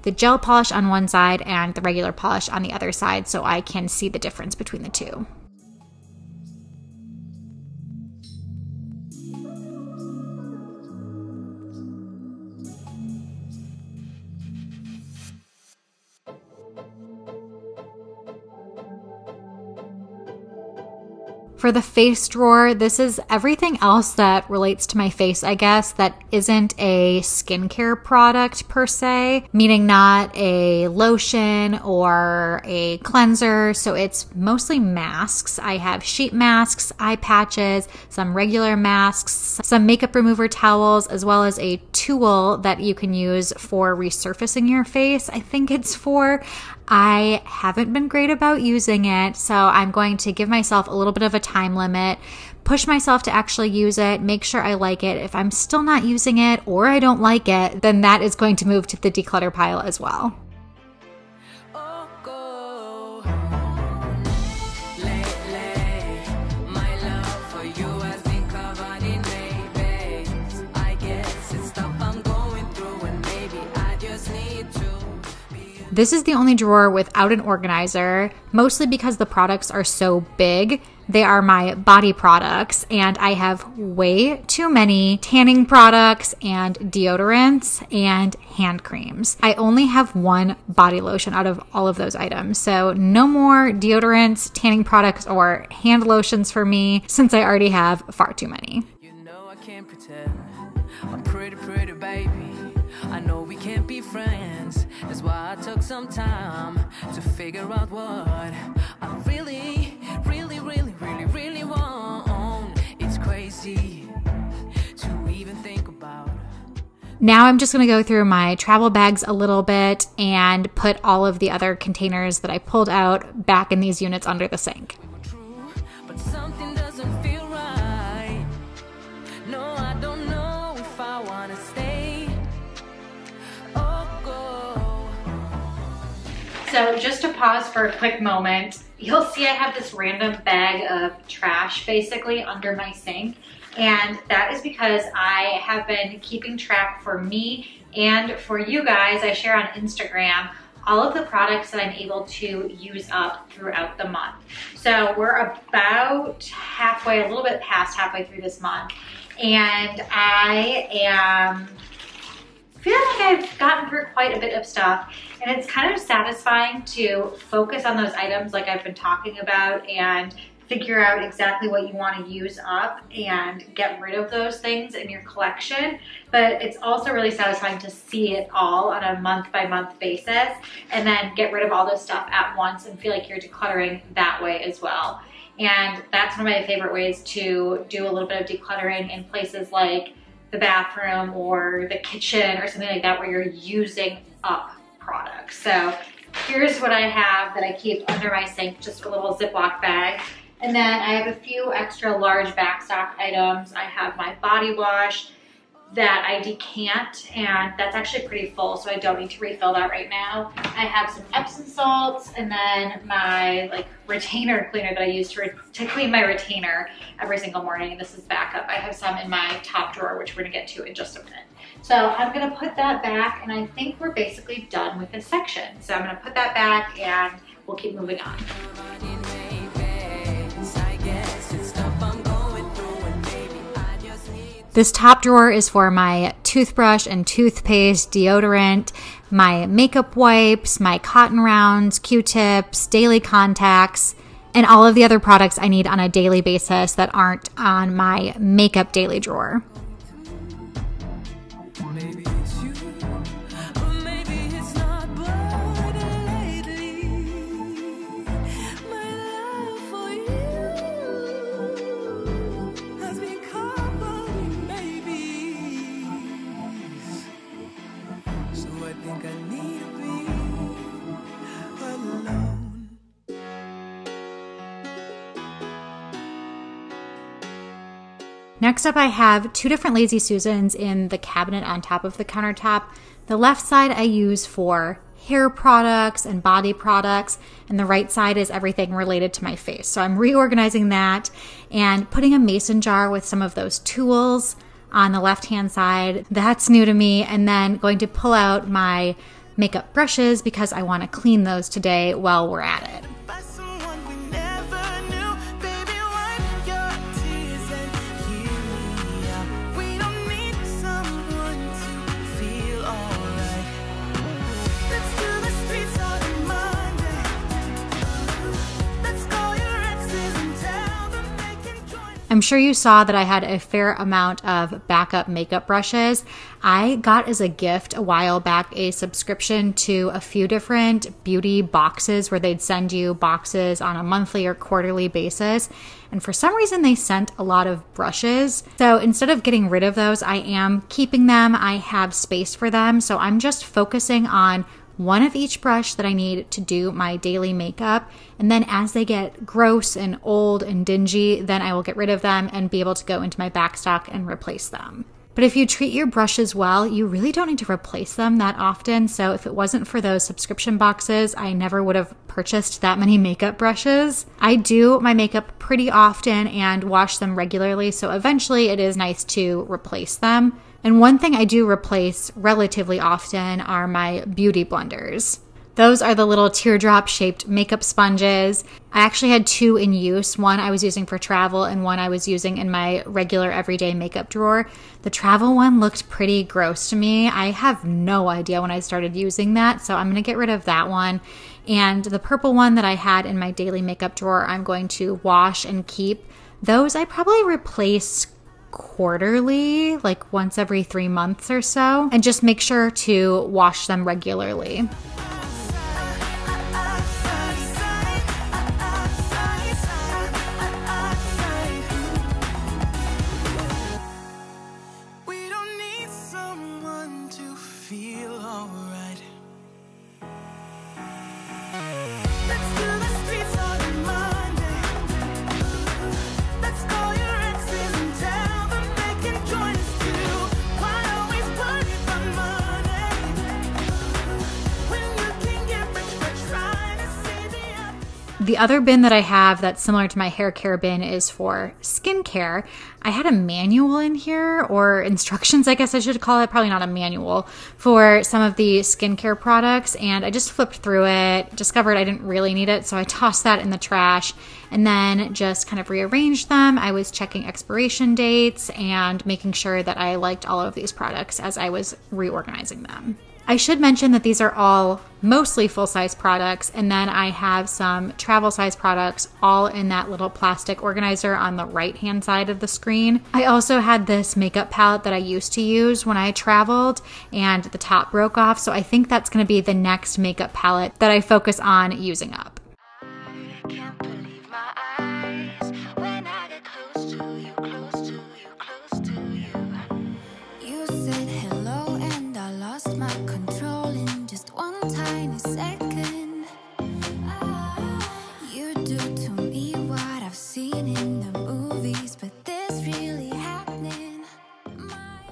the gel polish on one side and the regular polish on the other side so I can see the difference between the two. For the face drawer, this is everything else that relates to my face, I guess, that isn't a skincare product per se, meaning not a lotion or a cleanser. So it's mostly masks. I have sheet masks, eye patches, some regular masks, some makeup remover towels, as well as a tool that you can use for resurfacing your face. I think it's for. I haven't been great about using it, so I'm going to give myself a little bit of a time limit, push myself to actually use it, make sure I like it. If I'm still not using it or I don't like it, then that is going to move to the declutter pile as well. This is the only drawer without an organizer, mostly because the products are so big. They are my body products, and I have way too many tanning products and deodorants and hand creams. I only have one body lotion out of all of those items, so no more deodorants, tanning products, or hand lotions for me, since I already have far too many. You know I can't pretend I'm pretty baby. I know we can't be friends. That's why I took some time to figure out what I really want. It's crazy to even think about. Now I'm just going to go through my travel bags a little bit and put all of the other containers that I pulled out back in these units under the sink. But something doesn't feel right. No, I don't know if I want to stay. So just to pause for a quick moment, you'll see I have this random bag of trash basically under my sink. And that is because I have been keeping track for me and for you guys. I share on Instagram all of the products that I'm able to use up throughout the month. So we're about halfway, a little bit past halfway through this month. And I feel like I've gotten through quite a bit of stuff, and it's kind of satisfying to focus on those items like I've been talking about and figure out exactly what you want to use up and get rid of those things in your collection. But it's also really satisfying to see it all on a month-by-month basis and then get rid of all this stuff at once and feel like you're decluttering that way as well. And that's one of my favorite ways to do a little bit of decluttering in places like the bathroom or the kitchen or something like that where you're using up products. So here's what I have that I keep under my sink, just a little Ziploc bag. And then I have a few extra large backstock items. I have my body wash that I decant, and that's actually pretty full, so I don't need to refill that right now. I have some Epsom salts, and then my retainer cleaner that I use to clean my retainer every single morning, and this is backup. I have some in my top drawer, which we're gonna get to in just a minute. So I'm gonna put that back, and I think we're basically done with this section. So I'm gonna put that back, and we'll keep moving on. This top drawer is for my toothbrush and toothpaste, deodorant, my makeup wipes, my cotton rounds, Q-tips, daily contacts, and all of the other products I need on a daily basis that aren't on my makeup daily drawer. Next up, I have two different Lazy Susans in the cabinet on top of the countertop. The left side I use for hair products and body products, and the right side is everything related to my face. So I'm reorganizing that and putting a mason jar with some of those tools on the left-hand side. That's new to me. And then going to pull out my makeup brushes because I want to clean those today while we're at it. I'm sure you saw that I had a fair amount of backup makeup brushes. I got as a gift a while back a subscription to a few different beauty boxes where they'd send you boxes on a monthly or quarterly basis. And for some reason, they sent a lot of brushes. So instead of getting rid of those, I am keeping them. I have space for them. So I'm just focusing on one of each brush that I need to do my daily makeup. And then as they get gross and old and dingy, then I will get rid of them and be able to go into my backstock and replace them. But if you treat your brushes well, you really don't need to replace them that often. So if it wasn't for those subscription boxes, I never would have purchased that many makeup brushes. I do my makeup pretty often and wash them regularly, so eventually it is nice to replace them. And one thing I do replace relatively often are my beauty blenders. Those are the little teardrop shaped makeup sponges. I actually had two in use. One I was using for travel and one I was using in my regular everyday makeup drawer. The travel one looked pretty gross to me. I have no idea when I started using that, so I'm going to get rid of that one. And the purple one that I had in my daily makeup drawer, I'm going to wash and keep. Those I probably replace quarterly, like once every 3 months or so, and just make sure to wash them regularly. We don't need someone to feel alright. Let's do the streets on a Monday. Let's call your exes and tell them they can join us too. Why always worry about money when you can get rich by trying to see the other? The other bin that I have that's similar to my hair care bin is for skincare. I had a manual in here, or instructions, I guess I should call it, probably not a manual, for some of the skincare products, and I just flipped through it, discovered I didn't really need it, so I tossed that in the trash, and then just kind of rearranged them. I was checking expiration dates and making sure that I liked all of these products as I was reorganizing them. I should mention that these are all mostly full-size products, and then I have some travel-size products all in that little plastic organizer on the right-hand side of the screen. I also had this makeup palette that I used to use when I traveled, and the top broke off, so I think that's going to be the next makeup palette that I focus on using up. I can't believe my eyes when I get close to you, close to you, close to you. You said hello and I lost my control in just one tiny second. You do to me what I've seen in the movies, but this really happening.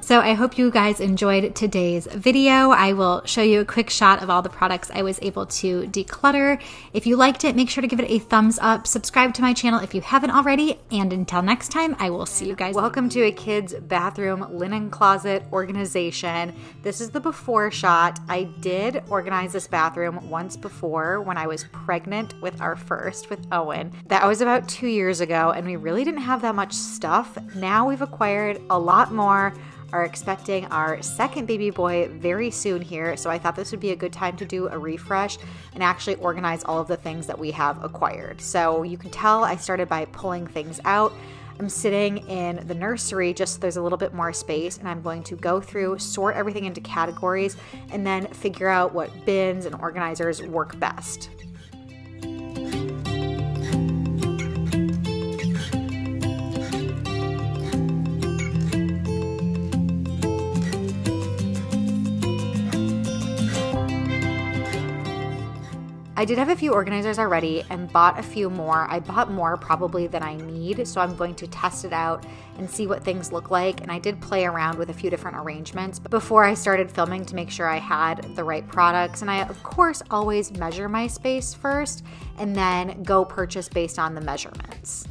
So I hope you guys enjoyed today's video. I will show you a quick shot of all the products I was able to declutter. If you liked it, make sure to give it a thumbs up. Subscribe to my channel if you haven't already. And until next time, I will see you guys. Welcome to a kid's bathroom linen closet organization. This is the before shot. I did organize this bathroom once before when I was pregnant with our first, with Owen. That was about 2 years ago, and we really didn't have that much stuff. Now we've acquired a lot more. Are expecting our second baby boy very soon here, so I thought this would be a good time to do a refresh and actually organize all of the things that we have acquired. So you can tell I started by pulling things out. I'm sitting in the nursery just so there's a little bit more space, and I'm going to go through, sort everything into categories, and then figure out what bins and organizers work best. I did have a few organizers already and bought a few more. I bought more probably than I need, so I'm going to test it out and see what things look like. And I did play around with a few different arrangements before I started filming to make sure I had the right products. And I, of course, always measure my space first and then go purchase based on the measurements.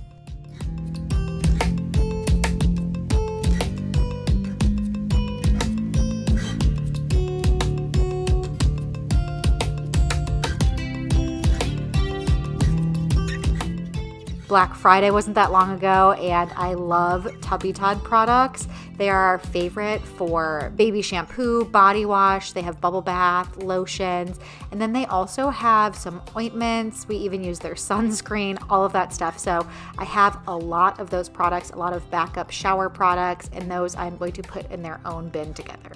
Black Friday wasn't that long ago, and I love Tubby Todd products. They are our favorite for baby shampoo, body wash. They have bubble bath, lotions, and then they also have some ointments. We even use their sunscreen, all of that stuff. So I have a lot of those products, a lot of backup shower products, and those I'm going to put in their own bin together.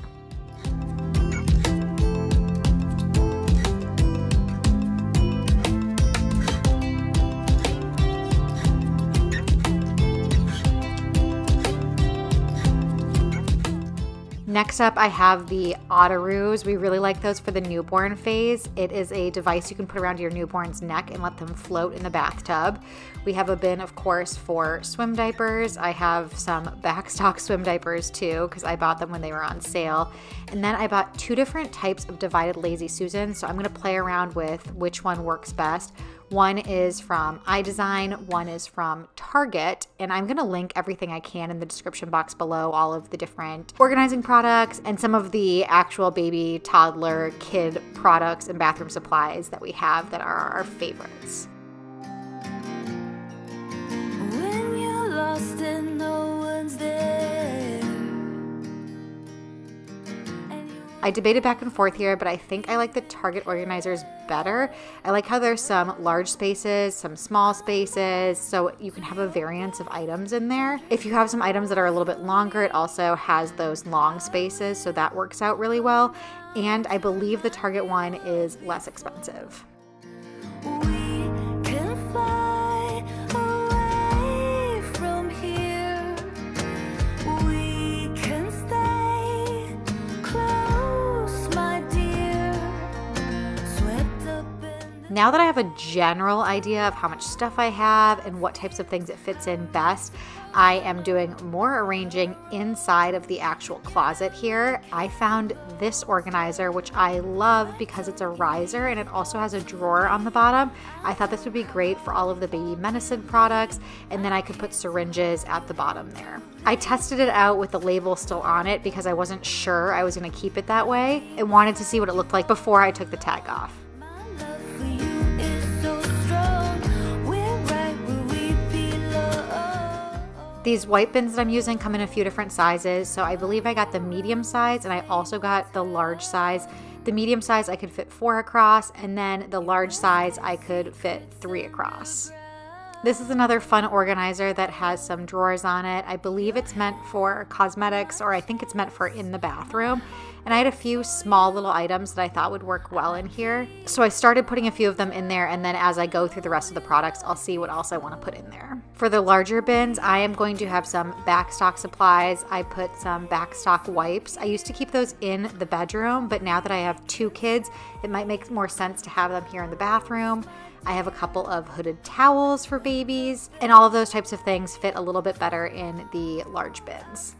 Next up, I have the Otteroos. We really like those for the newborn phase. It is a device you can put around your newborn's neck and let them float in the bathtub. We have a bin, of course, for swim diapers. I have some backstock swim diapers too, because I bought them when they were on sale. And then I bought 2 different types of divided Lazy Susan, so I'm gonna play around with which one works best. One is from iDesign, one is from Target, and I'm gonna link everything I can in the description box below, all of the different organizing products and some of the actual baby, toddler, kid products and bathroom supplies that we have that are our favorites. When you're lost and no one's there. I debated back and forth here, but I think I like the Target organizers better. I like how there's some large spaces, some small spaces, so you can have a variance of items in there. If you have some items that are a little bit longer, it also has those long spaces, so that works out really well. And I believe the Target one is less expensive. We can fly away from here. We can stay close, my dear. Swept up in the Now that I have a general idea of how much stuff I have and what types of things it fits in best, I am doing more arranging inside of the actual closet here. I found this organizer, which I love because it's a riser and it also has a drawer on the bottom. I thought this would be great for all of the baby medicine products, and then I could put syringes at the bottom there. I tested it out with the label still on it because I wasn't sure I was going to keep it that way and wanted to see what it looked like before I took the tag off. love for you is so strong. We're right where we belong. These white bins that I'm using come in a few different sizes, so I believe I got the medium size and I also got the large size. The medium size I could fit 4 across, and then the large size I could fit 3 across. This is another fun organizer that has some drawers on it. I believe it's meant for cosmetics, or I think it's meant for in the bathroom. And I had a few small little items that I thought would work well in here. So I started putting a few of them in there, and then as I go through the rest of the products, I'll see what else I want to put in there. For the larger bins, I am going to have some backstock supplies. I put some backstock wipes. I used to keep those in the bedroom, but now that I have 2 kids, it might make more sense to have them here in the bathroom. I have a couple of hooded towels for babies, and all of those types of things fit a little bit better in the large bins.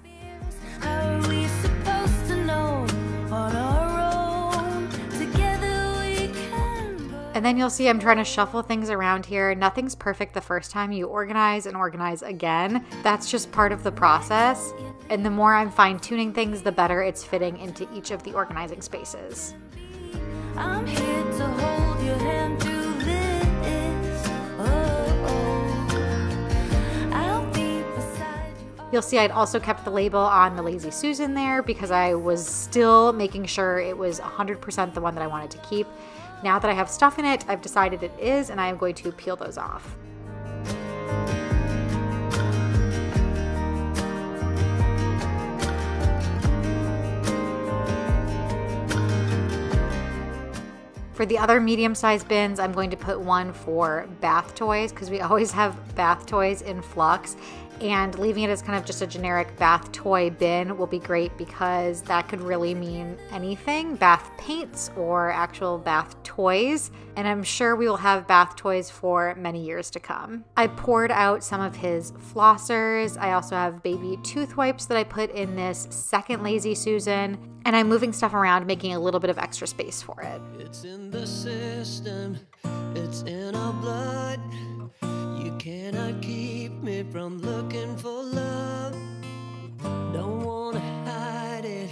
How are we supposed to know on our own? Together we can go. And then you'll see I'm trying to shuffle things around here. Nothing's perfect the first time you organize and organize again. That's just part of the process. And the more I'm fine-tuning things, the better it's fitting into each of the organizing spaces. I'm here to hold your hand through this. I'll be beside you. You'll see I'd also kept the label on the Lazy Susan there because I was still making sure it was 100% the one that I wanted to keep. Now that I have stuff in it, I've decided it is, and I am going to peel those off. For the other medium-sized bins, I'm going to put one for bath toys because we always have bath toys in flux, and leaving it as kind of just a generic bath toy bin will be great because that could really mean anything, bath paints or actual bath toys, and I'm sure we will have bath toys for many years to come. I poured out some of his flossers. I also have baby tooth wipes that I put in this second Lazy Susan, and I'm moving stuff around, making a little bit of extra space for it. It's in the system, it's in our blood. You cannot keep me from looking for love. Don't wanna hide it,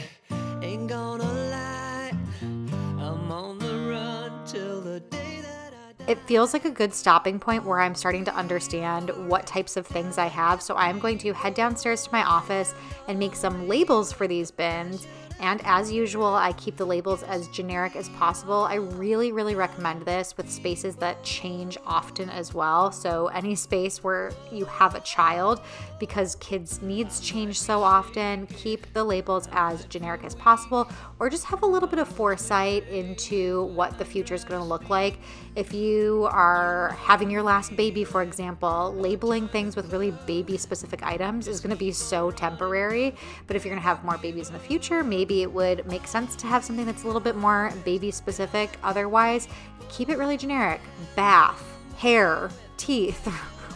ain't gonna lie. I'm on the run till the day that I die. It feels like a good stopping point where I'm starting to understand what types of things I have. So I'm going to head downstairs to my office and make some labels for these bins. And as usual, I keep the labels as generic as possible. I really, really recommend this with spaces that change often as well. So any space where you have a child, because kids' needs change so often, keep the labels as generic as possible, or just have a little bit of foresight into what the future is going to look like. If you are having your last baby, for example, labeling things with really baby-specific items is going to be so temporary. But if you're going to have more babies in the future, maybe it would make sense to have something that's a little bit more baby-specific. Otherwise, keep it really generic. Bath, hair, teeth,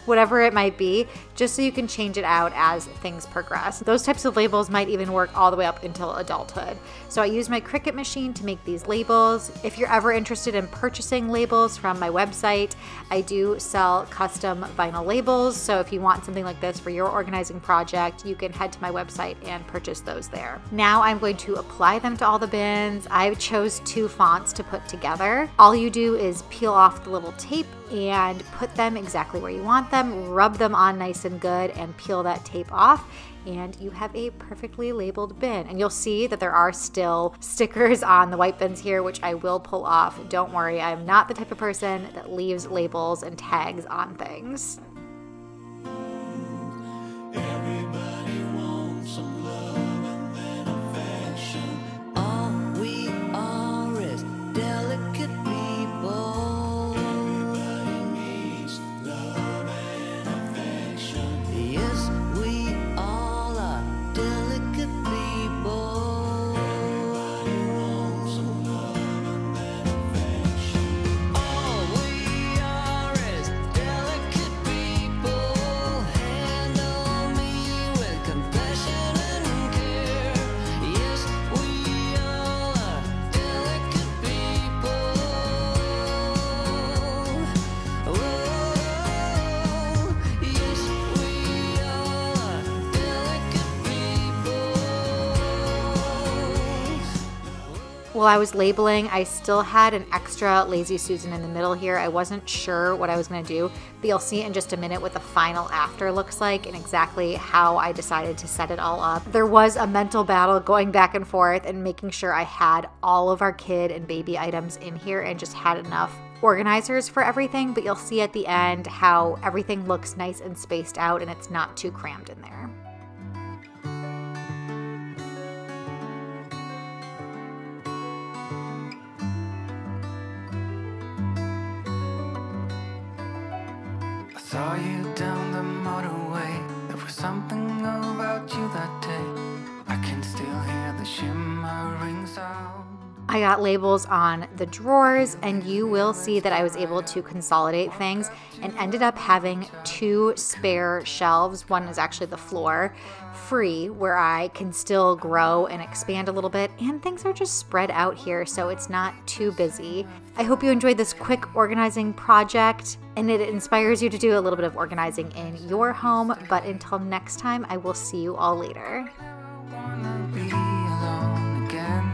whatever it might be, just so you can change it out as things progress. Those types of labels might even work all the way up until adulthood. So I use my Cricut machine to make these labels. If you're ever interested in purchasing labels from my website, I do sell custom vinyl labels. So if you want something like this for your organizing project, you can head to my website and purchase those there. Now I'm going to apply them to all the bins. I chose 2 fonts to put together. All you do is peel off the little tape and put them exactly where you want them, rub them on nice and good, and peel that tape off, and you have a perfectly labeled bin. And you'll see that there are still stickers on the white bins here, which I will pull off. Don't worry, I'm not the type of person that leaves labels and tags on things. Everybody wants some love and then affection. All we are is delicate people. Everybody needs love and affection. Yes, we all are delicate people. Everybody wants some love and then affection. All we are is delicate people. Handle me with compassion and care. Yes, we all are delicate people. Whoa, yes, we all are delicate people. While I was labeling, I still had an extra Lazy Susan in the middle here. I wasn't sure what I was gonna do, but you'll see in just a minute what the final after looks like and exactly how I decided to set it all up. There was a mental battle going back and forth and making sure I had all of our kid and baby items in here and just had enough organizers for everything, but you'll see at the end how everything looks nice and spaced out and it's not too crammed in there. I saw you down the motorway. There was something about you that day. I can still hear the shimmering sound. I got labels on the drawers, and you will see that I was able to consolidate things and ended up having 2 spare shelves. One is actually the floor, free, where I can still grow and expand a little bit, and things are just spread out here so it's not too busy. I hope you enjoyed this quick organizing project and it inspires you to do a little bit of organizing in your home, but until next time, I will see you all later. Wanna be alone again.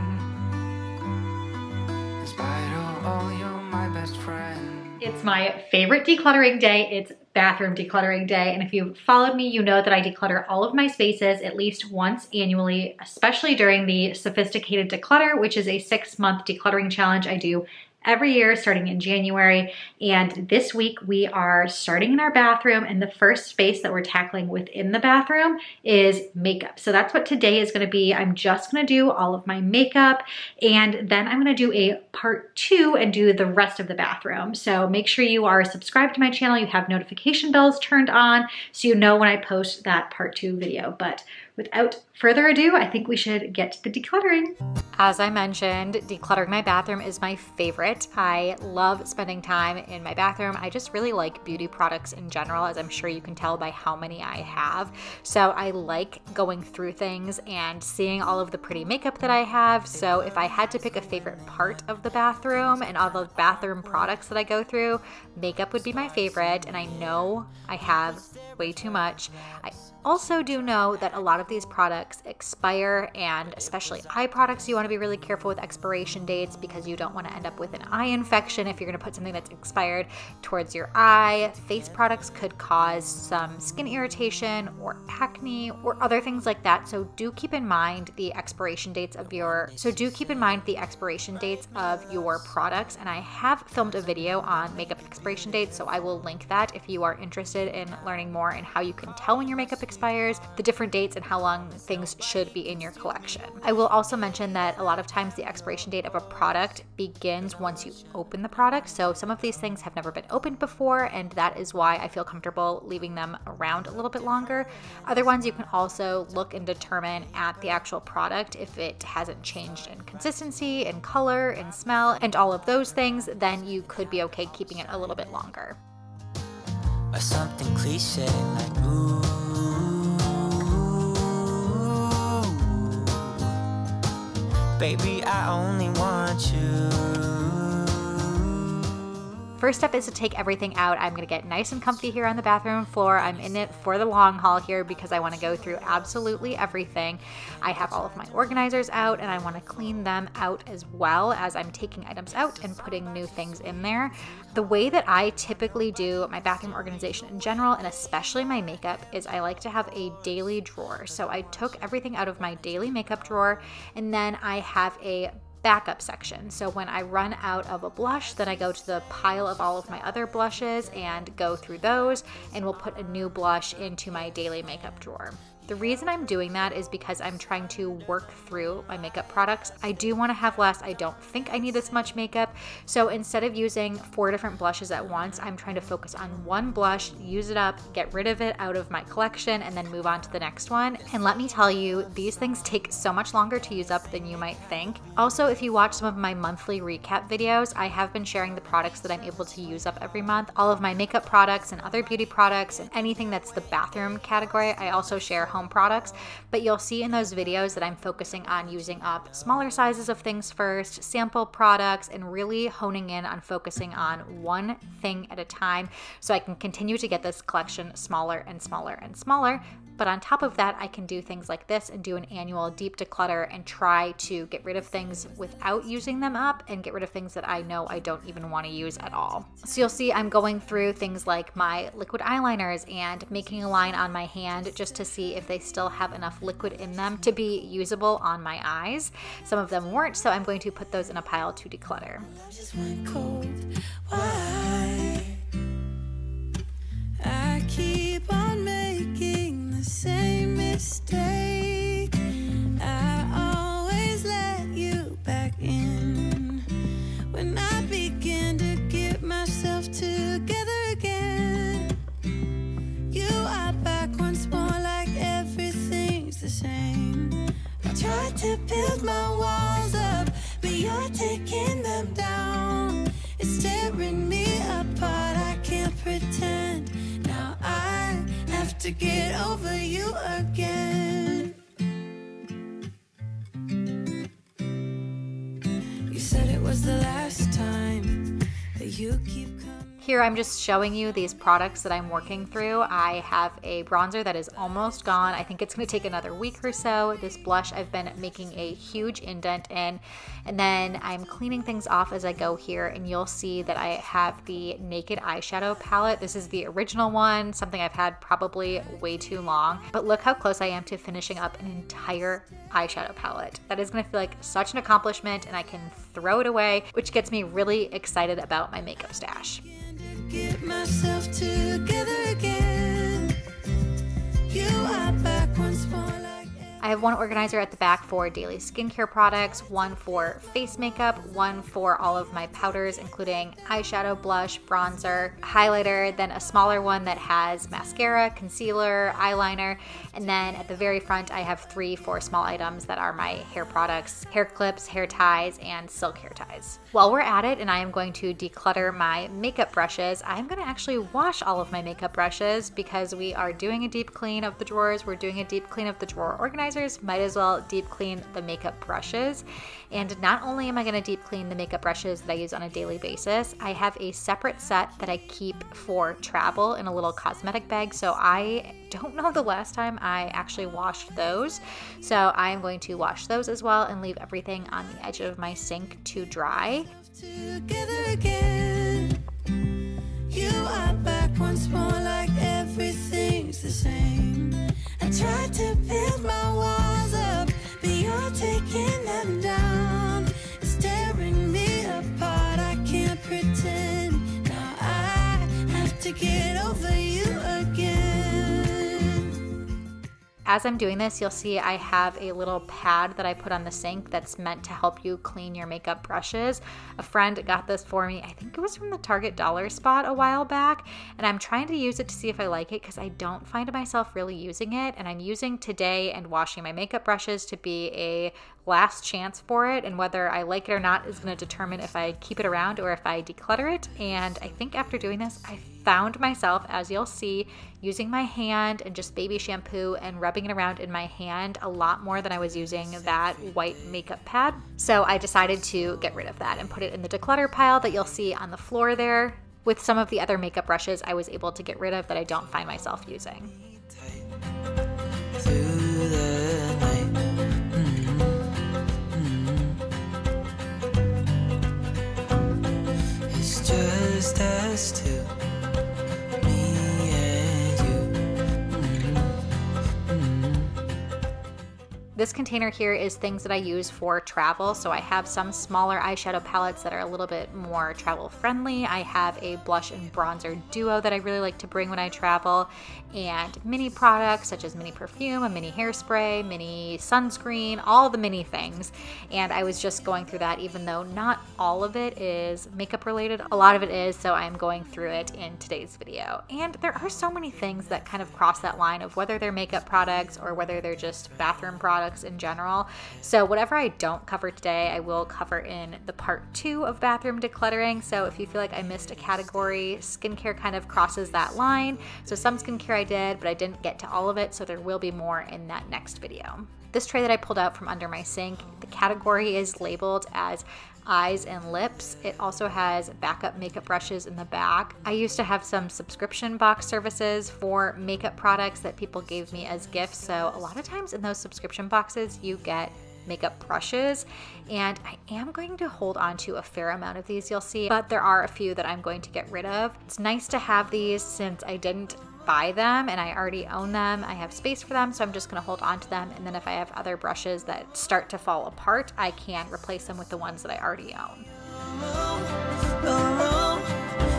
In spite of all, you're my best friend. It's my favorite decluttering day. It's bathroom decluttering day. And if you've followed me, you know that I declutter all of my spaces at least once annually, especially during the Sophisticated Declutter, which is a 6-month decluttering challenge I do every year starting in January. And this week we are starting in our bathroom, and the first space that we're tackling within the bathroom is makeup. So that's what today is going to be. I'm just going to do all of my makeup, and then I'm going to do a part 2 and do the rest of the bathroom. So make sure you are subscribed to my channel, you have notification bells turned on so you know when I post that part 2 video. But without further ado, I think we should get to the decluttering. As I mentioned, decluttering my bathroom is my favorite. I love spending time in my bathroom. I just really like beauty products in general, as I'm sure you can tell by how many I have. So I like going through things and seeing all of the pretty makeup that I have. So if I had to pick a favorite part of the bathroom and all the bathroom products that I go through, makeup would be my favorite. And I know I have way too much. I also do know that a lot of these products expire, and especially eye products, you want to be really careful with expiration dates because you don't want to end up with an eye infection if you're going to put something that's expired towards your eye. Face products could cause some skin irritation or acne or other things like that. So do keep in mind the expiration dates of your products. And I have filmed a video on makeup expiration dates, so I will link that if you are interested in learning more and how you can tell when your makeup expires, the different dates, and how long things should be in your collection. I will also mention that a lot of times the expiration date of a product begins once you open the product. So some of these things have never been opened before, and that is why I feel comfortable leaving them around a little bit longer. Other ones you can also look and determine at the actual product if it hasn't changed in consistency, in color, in smell, and all of those things, then you could be okay keeping it a little bit longer. Or something cliche like ooh. Baby, I only want you. First step is to take everything out. I'm gonna get nice and comfy here on the bathroom floor. I'm in it for the long haul here because I wanna go through absolutely everything. I have all of my organizers out and I wanna clean them out as well as I'm taking items out and putting new things in there. The way that I typically do my bathroom organization in general, and especially my makeup, is I like to have a daily drawer. So I took everything out of my daily makeup drawer, and then I have a backup section. So when I run out of a blush, then I go to the pile of all of my other blushes and go through those, and we'll put a new blush into my daily makeup drawer. The reason I'm doing that is because I'm trying to work through my makeup products. I do want to have less. I don't think I need this much makeup. So instead of using 4 different blushes at once, I'm trying to focus on one blush, use it up, get rid of it out of my collection, and then move on to the next one. And let me tell you, these things take so much longer to use up than you might think. Also, if you watch some of my monthly recap videos, I have been sharing the products that I'm able to use up every month. All of my makeup products and other beauty products and anything that's the bathroom category. I also share home products, but you'll see in those videos that I'm focusing on using up smaller sizes of things first, sample products, and really honing in on focusing on one thing at a time so I can continue to get this collection smaller and smaller and smaller. But on top of that, I can do things like this and do an annual deep declutter and try to get rid of things without using them up and get rid of things that I know I don't even want to use at all. So you'll see I'm going through things like my liquid eyeliners and making a line on my hand just to see if they still have enough liquid in them to be usable on my eyes. Some of them weren't, so I'm going to put those in a pile to declutter. Just went cold. Why? I keep on making the same mistake. I always let you back in when I begin to get myself together again. You are back once more, like everything's the same. I tried to build my walls up, but you're taking them down. It's tearing me apart, I can't pretend. Now I have to get over you again. You said it was the last time, but you keep coming. Here I'm just showing you these products that I'm working through. I have a bronzer that is almost gone. I think it's going to take another week or so. This blush I've been making a huge indent in. And then I'm cleaning things off as I go here, and you'll see that I have the Naked eyeshadow palette. This is the original one, something I've had probably way too long. But look how close I am to finishing up an entire eyeshadow palette. That is going to feel like such an accomplishment, and I can throw it away, which gets me really excited about my makeup stash. Get myself together again. You are back once more, like I have one organizer at the back for daily skincare products, one for face makeup, one for all of my powders, including eyeshadow, blush, bronzer, highlighter, then a smaller one that has mascara, concealer, eyeliner, and then at the very front I have 3 for small items that are my hair products, hair clips, hair ties, and silk hair ties. While we're at it, and I am going to declutter my makeup brushes, I'm going to actually wash all of my makeup brushes because we are doing a deep clean of the drawers, we're doing a deep clean of the drawer organizer moisturizers, might as well deep clean the makeup brushes. And not only am I gonna deep clean the makeup brushes that I use on a daily basis, I have a separate set that I keep for travel in a little cosmetic bag. So I don't know the last time I actually washed those. So I am going to wash those as well and leave everything on the edge of my sink to dry. Together again, you are back once more, like everything's the same. I tried to build my walls up, but you're taking them down. It's tearing me apart. I can't pretend. Now I have to get over you again. As I'm doing this, you'll see I have a little pad that I put on the sink that's meant to help you clean your makeup brushes. A friend got this for me. I think it was from the Target dollar spot a while back, and I'm trying to use it to see if I like it because I don't find myself really using it, and I'm using today and washing my makeup brushes to be a last chance for it, and whether I like it or not is going to determine if I keep it around or if I declutter it. And I think after doing this, I found myself, as you'll see, using my hand and just baby shampoo and rubbing it around in my hand a lot more than I was using that white makeup pad. So I decided to get rid of that and put it in the declutter pile that you'll see on the floor there, with some of the other makeup brushes I was able to get rid of that I don't find myself using. Through the night. It's just us two, me and you. This container here is things that I use for travel. So I have some smaller eyeshadow palettes that are a little bit more travel friendly. I have a blush and bronzer duo that I really like to bring when I travel, and mini products such as mini perfume, a mini hairspray, mini sunscreen, all the mini things. And I was just going through that, even though not all of it is makeup related. A lot of it is, so I'm going through it in today's video. And there are so many things that kind of cross that line of whether they're makeup products or whether they're just bathroom products in general. So whatever I don't cover today, I will cover in the part 2 of bathroom decluttering. So if you feel like I missed a category, skincare kind of crosses that line. So some skincare I did, but I didn't get to all of it, so there will be more in that next video. This tray that I pulled out from under my sink, the category is labeled as eyes and lips. It also has backup makeup brushes in the back. I used to have some subscription box services for makeup products that people gave me as gifts. So a lot of times in those subscription boxes, you get makeup brushes, and I am going to hold on to a fair amount of these, you'll see, but there are a few that I'm going to get rid of. It's nice to have these since I didn't buy them and I already own them. I have space for them, so I'm just going to hold on to them, and then if I have other brushes that start to fall apart, I can replace them with the ones that I already own.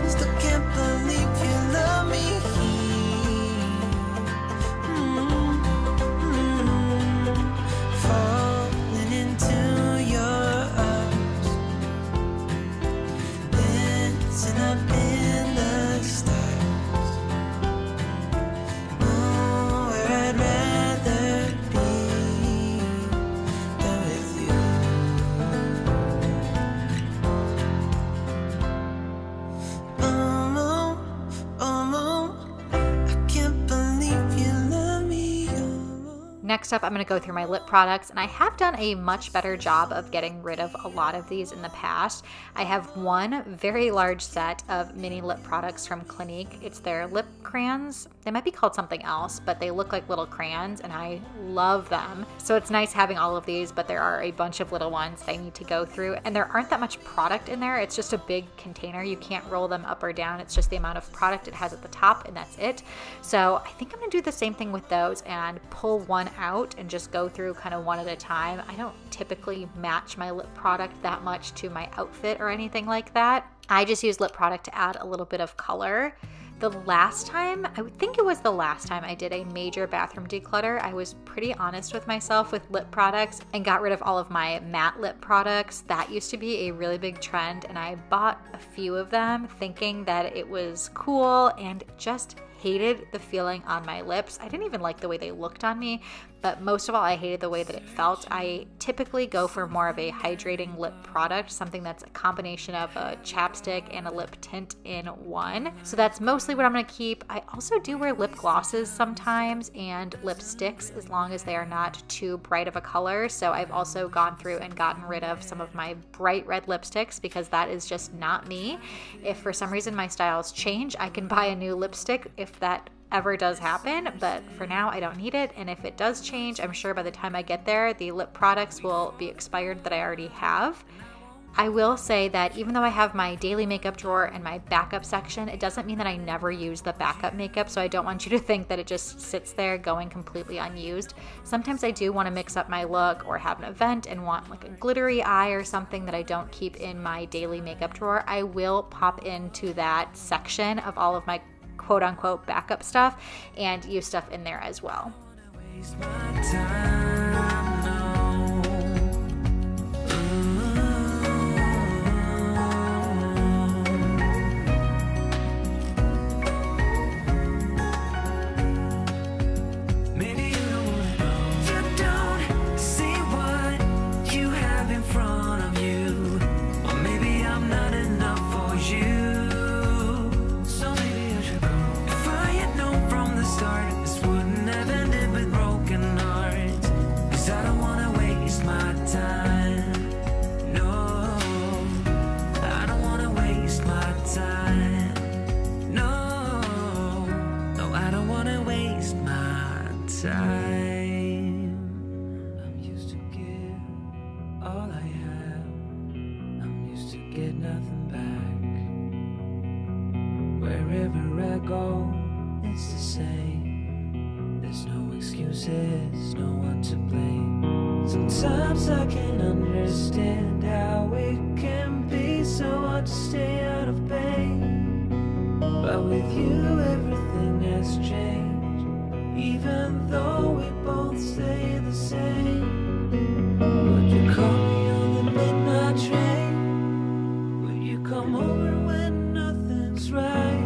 Still can't believe you love me. Falling into your arms, dancing up in the stars. Nowhere I'd rather be than with you. I can't believe you love me. Next up, I'm going to go through my lip products, and I have done a much better job of getting rid of a lot of these in the past. I have one very large set of mini lip products from Clinique. It's their lip crayons. They might be called something else, but they look like little crayons, and I love them. So it's nice having all of these, but there are a bunch of little ones that I need to go through, and there aren't that much product in there. It's just a big container. You can't roll them up or down. It's just the amount of product it has at the top, and that's it. So I think I'm going to do the same thing with those and pull one out and just go through kind of one at a time. I don't typically match my lip product that much to my outfit or anything like that. I just use lip product to add a little bit of color. The last time, I would think it was the last time I did a major bathroom declutter, I was pretty honest with myself with lip products and got rid of all of my matte lip products. That used to be a really big trend, and I bought a few of them thinking that it was cool and just hated the feeling on my lips. I didn't even like the way they looked on me. but most of all, I hated the way that it felt. I typically go for more of a hydrating lip product, something that's a combination of a chapstick and a lip tint in one. So that's mostly what I'm going to keep. I also do wear lip glosses sometimes and lipsticks as long as they are not too bright of a color. So I've also gone through and gotten rid of some of my bright red lipsticks because that is just not me. If for some reason my styles change, I can buy a new lipstick if that ever does happen, but for now I don't need it. And if it does change, I'm sure by the time I get there, the lip products will be expired that I already have. I will say that even though I have my daily makeup drawer and my backup section, it doesn't mean that I never use the backup makeup, so I don't want you to think that it just sits there going completely unused. Sometimes I do want to mix up my look or have an event and want like a glittery eye or something that I don't keep in my daily makeup drawer. I will pop into that section of all of my quote-unquote backup stuff and use stuff in there as well. Wherever I go, it's the same. There's no excuses, no one to blame. Sometimes I can't understand how it can be so hard to stay out of pain. But with you, everything has changed. Even though we both stay the same. Would you call me on the midnight train? Would you come over when nothing's right?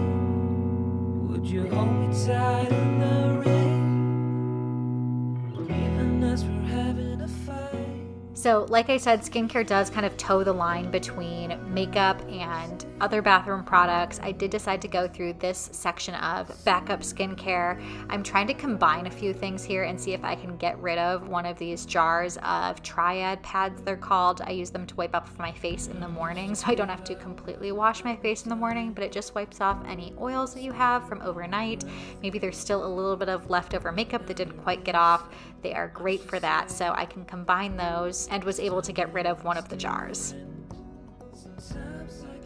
Would you hold me tight in the rain, even as we're having a fight? So like I said, skincare does kind of toe the line between makeup and other bathroom products. I did decide to go through this section of backup skincare. I'm trying to combine a few things here and see if I can get rid of one of these jars of triad pads, they're called. I use them to wipe off my face in the morning, so I don't have to completely wash my face in the morning, but it just wipes off any oils that you have from overnight. Maybe there's still a little bit of leftover makeup that didn't quite get off. They are great for that, so I can combine those and was able to get rid of one of the jars.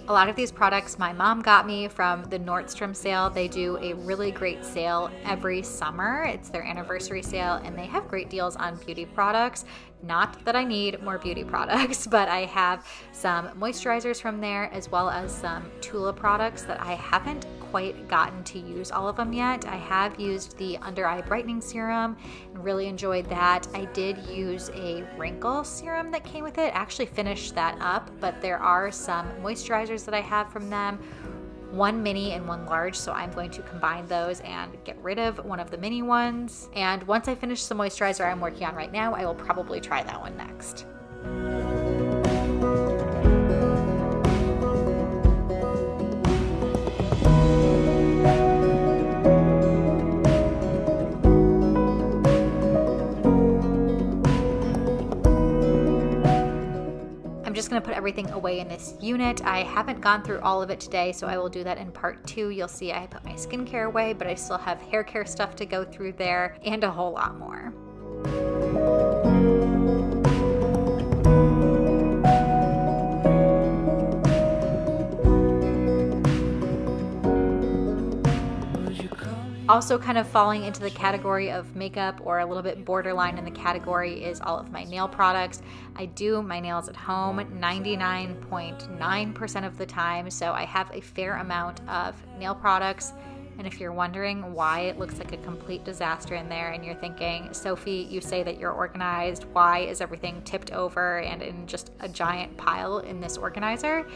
A lot of these products my mom got me from the Nordstrom sale. They do a really great sale every summer. It's their anniversary sale and they have great deals on beauty products. Not that I need more beauty products, but I have some moisturizers from there as well as some Tula products that I haven't quite gotten to use all of them yet. I have used the under eye brightening serum and really enjoyed that. I did use a wrinkle serum that came with it. I actually finished that up, but there are some moisturizers that I have from them, one mini and one large, so I'm going to combine those and get rid of one of the mini ones. And once I finish the moisturizer I'm working on right now, I will probably try that one next. Just going to put everything away in this unit. I haven't gone through all of it today, so I will do that in part 2. You'll see I put my skincare away, but I still have hair care stuff to go through there and a whole lot more. Also kind of falling into the category of makeup or a little bit borderline in the category is all of my nail products. I do my nails at home 99.9% of the time, so I have a fair amount of nail products. And if you're wondering why it looks like a complete disaster in there and you're thinking, Sophie, you say that you're organized, why is everything tipped over and in just a giant pile in this organizer?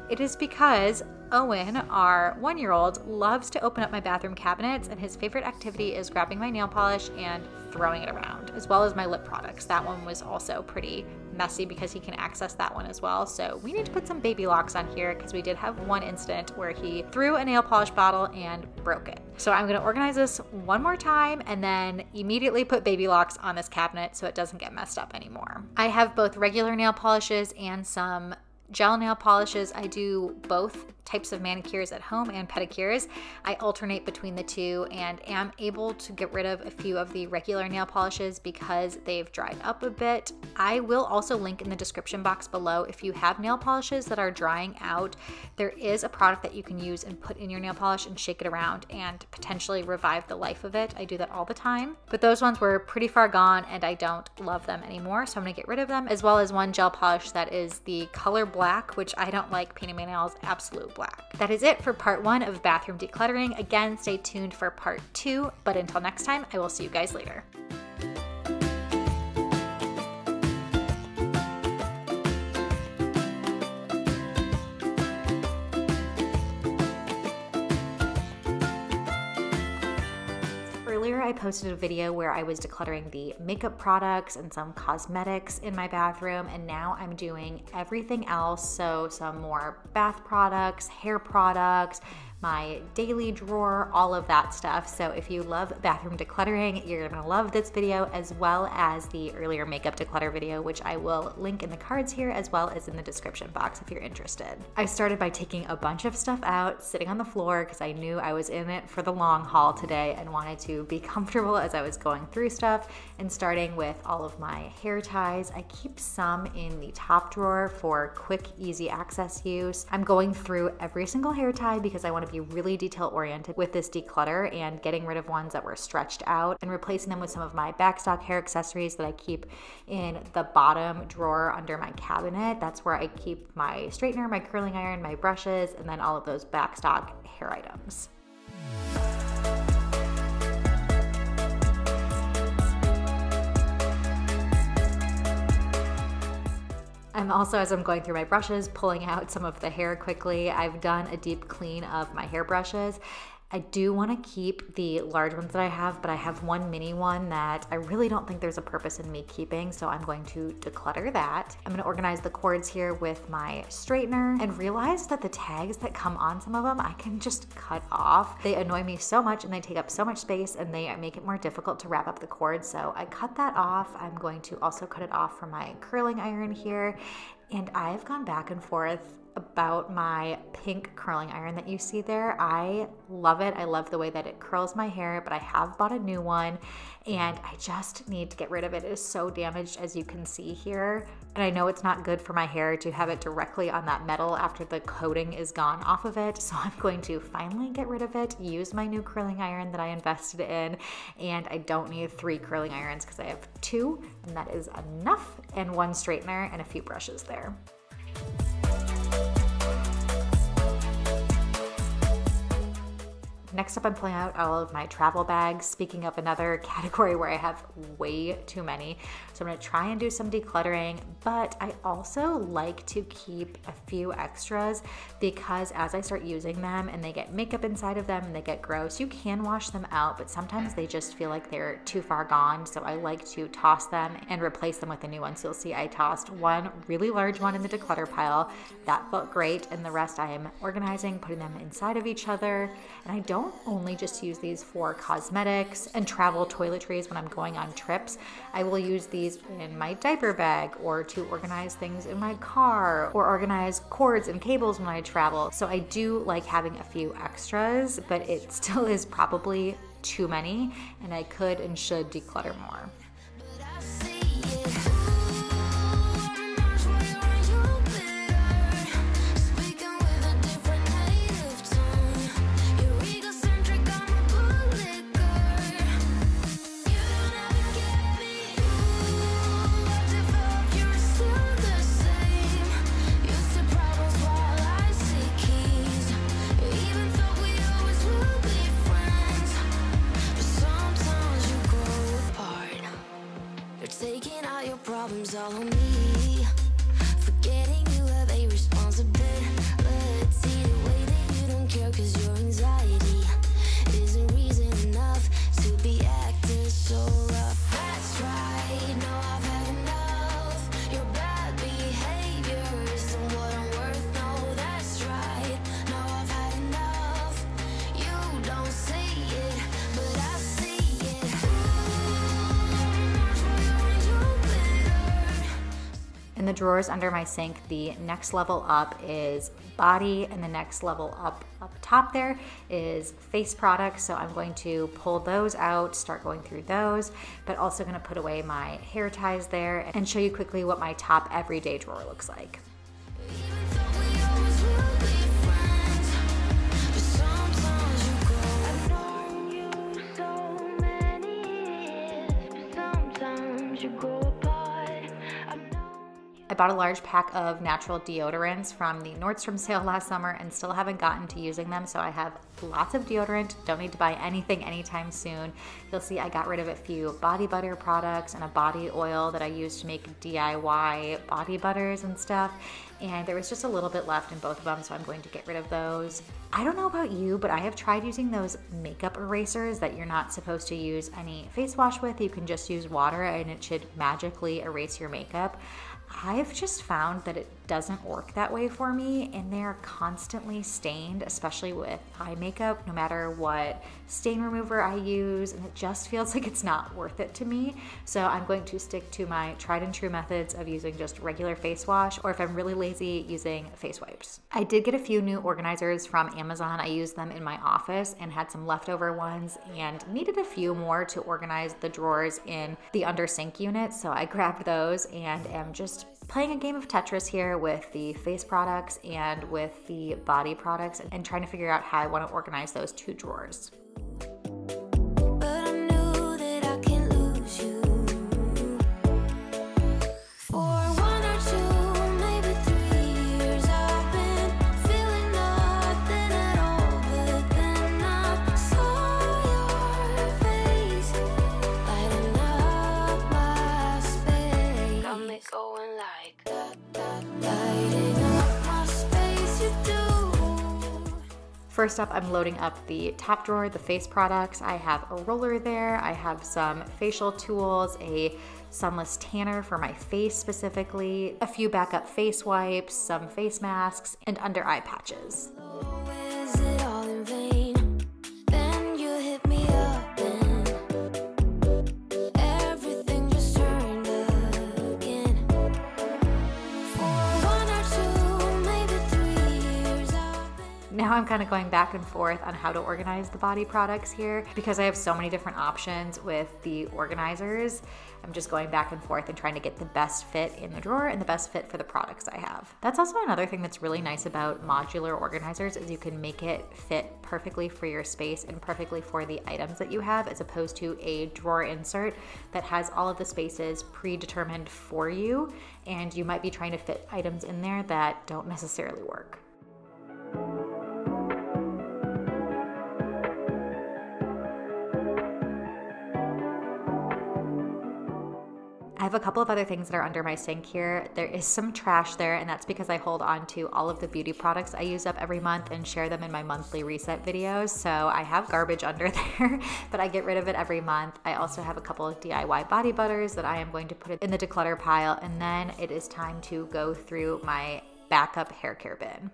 It is because Owen, our 1-year-old, loves to open up my bathroom cabinets, and his favorite activity is grabbing my nail polish and throwing it around, as well as my lip products. That one was also pretty messy because he can access that one as well. So we need to put some baby locks on here because we did have one incident where he threw a nail polish bottle and broke it. So I'm gonna organize this one more time and then immediately put baby locks on this cabinet so it doesn't get messed up anymore. I have both regular nail polishes and some gel nail polishes. I do both types of manicures at home and pedicures. I alternate between the two and am able to get rid of a few of the regular nail polishes because they've dried up a bit. I will also link in the description box below if you have nail polishes that are drying out. There is a product that you can use and put in your nail polish and shake it around and potentially revive the life of it. I do that all the time, but those ones were pretty far gone and I don't love them anymore, so I'm gonna get rid of them, as well as one gel polish that is the color black, which I don't like painting my nails absolute black. That is it for part 1 of bathroom decluttering. Again, stay tuned for part 2, but until next time, I will see you guys later. Earlier, I posted a video where I was decluttering the makeup products and some cosmetics in my bathroom, and now I'm doing everything else. So some more bath products, hair products, my daily drawer, all of that stuff. So if you love bathroom decluttering, you're gonna love this video, as well as the earlier makeup declutter video, which I will link in the cards here as well as in the description box if you're interested. I started by taking a bunch of stuff out, sitting on the floor, because I knew I was in it for the long haul today and wanted to be comfortable as I was going through stuff, and starting with all of my hair ties. I keep some in the top drawer for quick, easy access use. I'm going through every single hair tie because I want to be really detail oriented with this declutter and getting rid of ones that were stretched out and replacing them with some of my backstock hair accessories that I keep in the bottom drawer under my cabinet. That's where I keep my straightener, my curling iron, my brushes, and then all of those backstock hair items. I'm also, as I'm going through my brushes, pulling out some of the hair quickly. I've done a deep clean of my hairbrushes. I do want to keep the large ones that I have, but I have one mini one that I really don't think there's a purpose in me keeping, so I'm going to declutter that. I'm going to organize the cords here with my straightener and realize that the tags that come on some of them, I can just cut off. They annoy me so much and they take up so much space and they make it more difficult to wrap up the cord, so I cut that off. I'm going to also cut it off from my curling iron here, and I've gone back and forth about my pink curling iron that you see there. I love it. I love the way that it curls my hair, but I have bought a new one and I just need to get rid of it. It is so damaged, as you can see here. And I know it's not good for my hair to have it directly on that metal after the coating is gone off of it. So I'm going to finally get rid of it, use my new curling iron that I invested in. And I don't need 3 curling irons because I have 2, and that is enough, and one straightener and a few brushes there. Next up, I'm pulling out all of my travel bags. Speaking of another category where I have way too many. So I'm gonna try and do some decluttering, but I also like to keep a few extras because as I start using them and they get makeup inside of them and they get gross, you can wash them out, but sometimes they just feel like they're too far gone. So I like to toss them and replace them with a new one. So you'll see I tossed one really large one in the declutter pile. That felt great. And the rest I am organizing, putting them inside of each other. And I don't only just use these for cosmetics and travel toiletries when I'm going on trips. I will use these in my diaper bag or to organize things in my car or organize cords and cables when I travel. So I do like having a few extras, but it still is probably too many and I could and should declutter more. Even though we always will be friends. the drawers under my sink, the next level up is body, and the next level up top there is face products. So I'm going to pull those out, start going through those, but also gonna put away my hair ties there and show you quickly what my top everyday drawer looks like. I bought a large pack of natural deodorants from the Nordstrom sale last summer and still haven't gotten to using them, so I have lots of deodorant. Don't need to buy anything anytime soon. You'll see I got rid of a few body butter products and a body oil that I use to make DIY body butters and stuff, and there was just a little bit left in both of them, so I'm going to get rid of those. I don't know about you, but I have tried using those makeup erasers that you're not supposed to use any face wash with. You can just use water and it should magically erase your makeup. I've just found that it doesn't work that way for me, and they're constantly stained, especially with eye makeup, no matter what stain remover I use, and it just feels like it's not worth it to me. So I'm going to stick to my tried and true methods of using just regular face wash, or if I'm really lazy, using face wipes. I did get a few new organizers from Amazon. I used them in my office and had some leftover ones and needed a few more to organize the drawers in the under sink unit, so I grabbed those and am just playing a game of Tetris here with the face products and with the body products and trying to figure out how I want to organize those two drawers. First up, I'm loading up the top drawer, the face products. I have a roller there. I have some facial tools, a sunless tanner for my face specifically, a few backup face wipes, some face masks, and under eye patches. Now I'm kind of going back and forth on how to organize the body products here because I have so many different options with the organizers. I'm just going back and forth and trying to get the best fit in the drawer and the best fit for the products I have. That's also another thing that's really nice about modular organizers is you can make it fit perfectly for your space and perfectly for the items that you have, as opposed to a drawer insert that has all of the spaces predetermined for you, and you might be trying to fit items in there that don't necessarily work. I have a couple of other things that are under my sink here. There is some trash there, and that's because I hold on to all of the beauty products I use up every month and share them in my monthly reset videos. So I have garbage under there, but I get rid of it every month. I also have a couple of DIY body butters that I am going to put in the declutter pile, and then it is time to go through my backup hair care bin.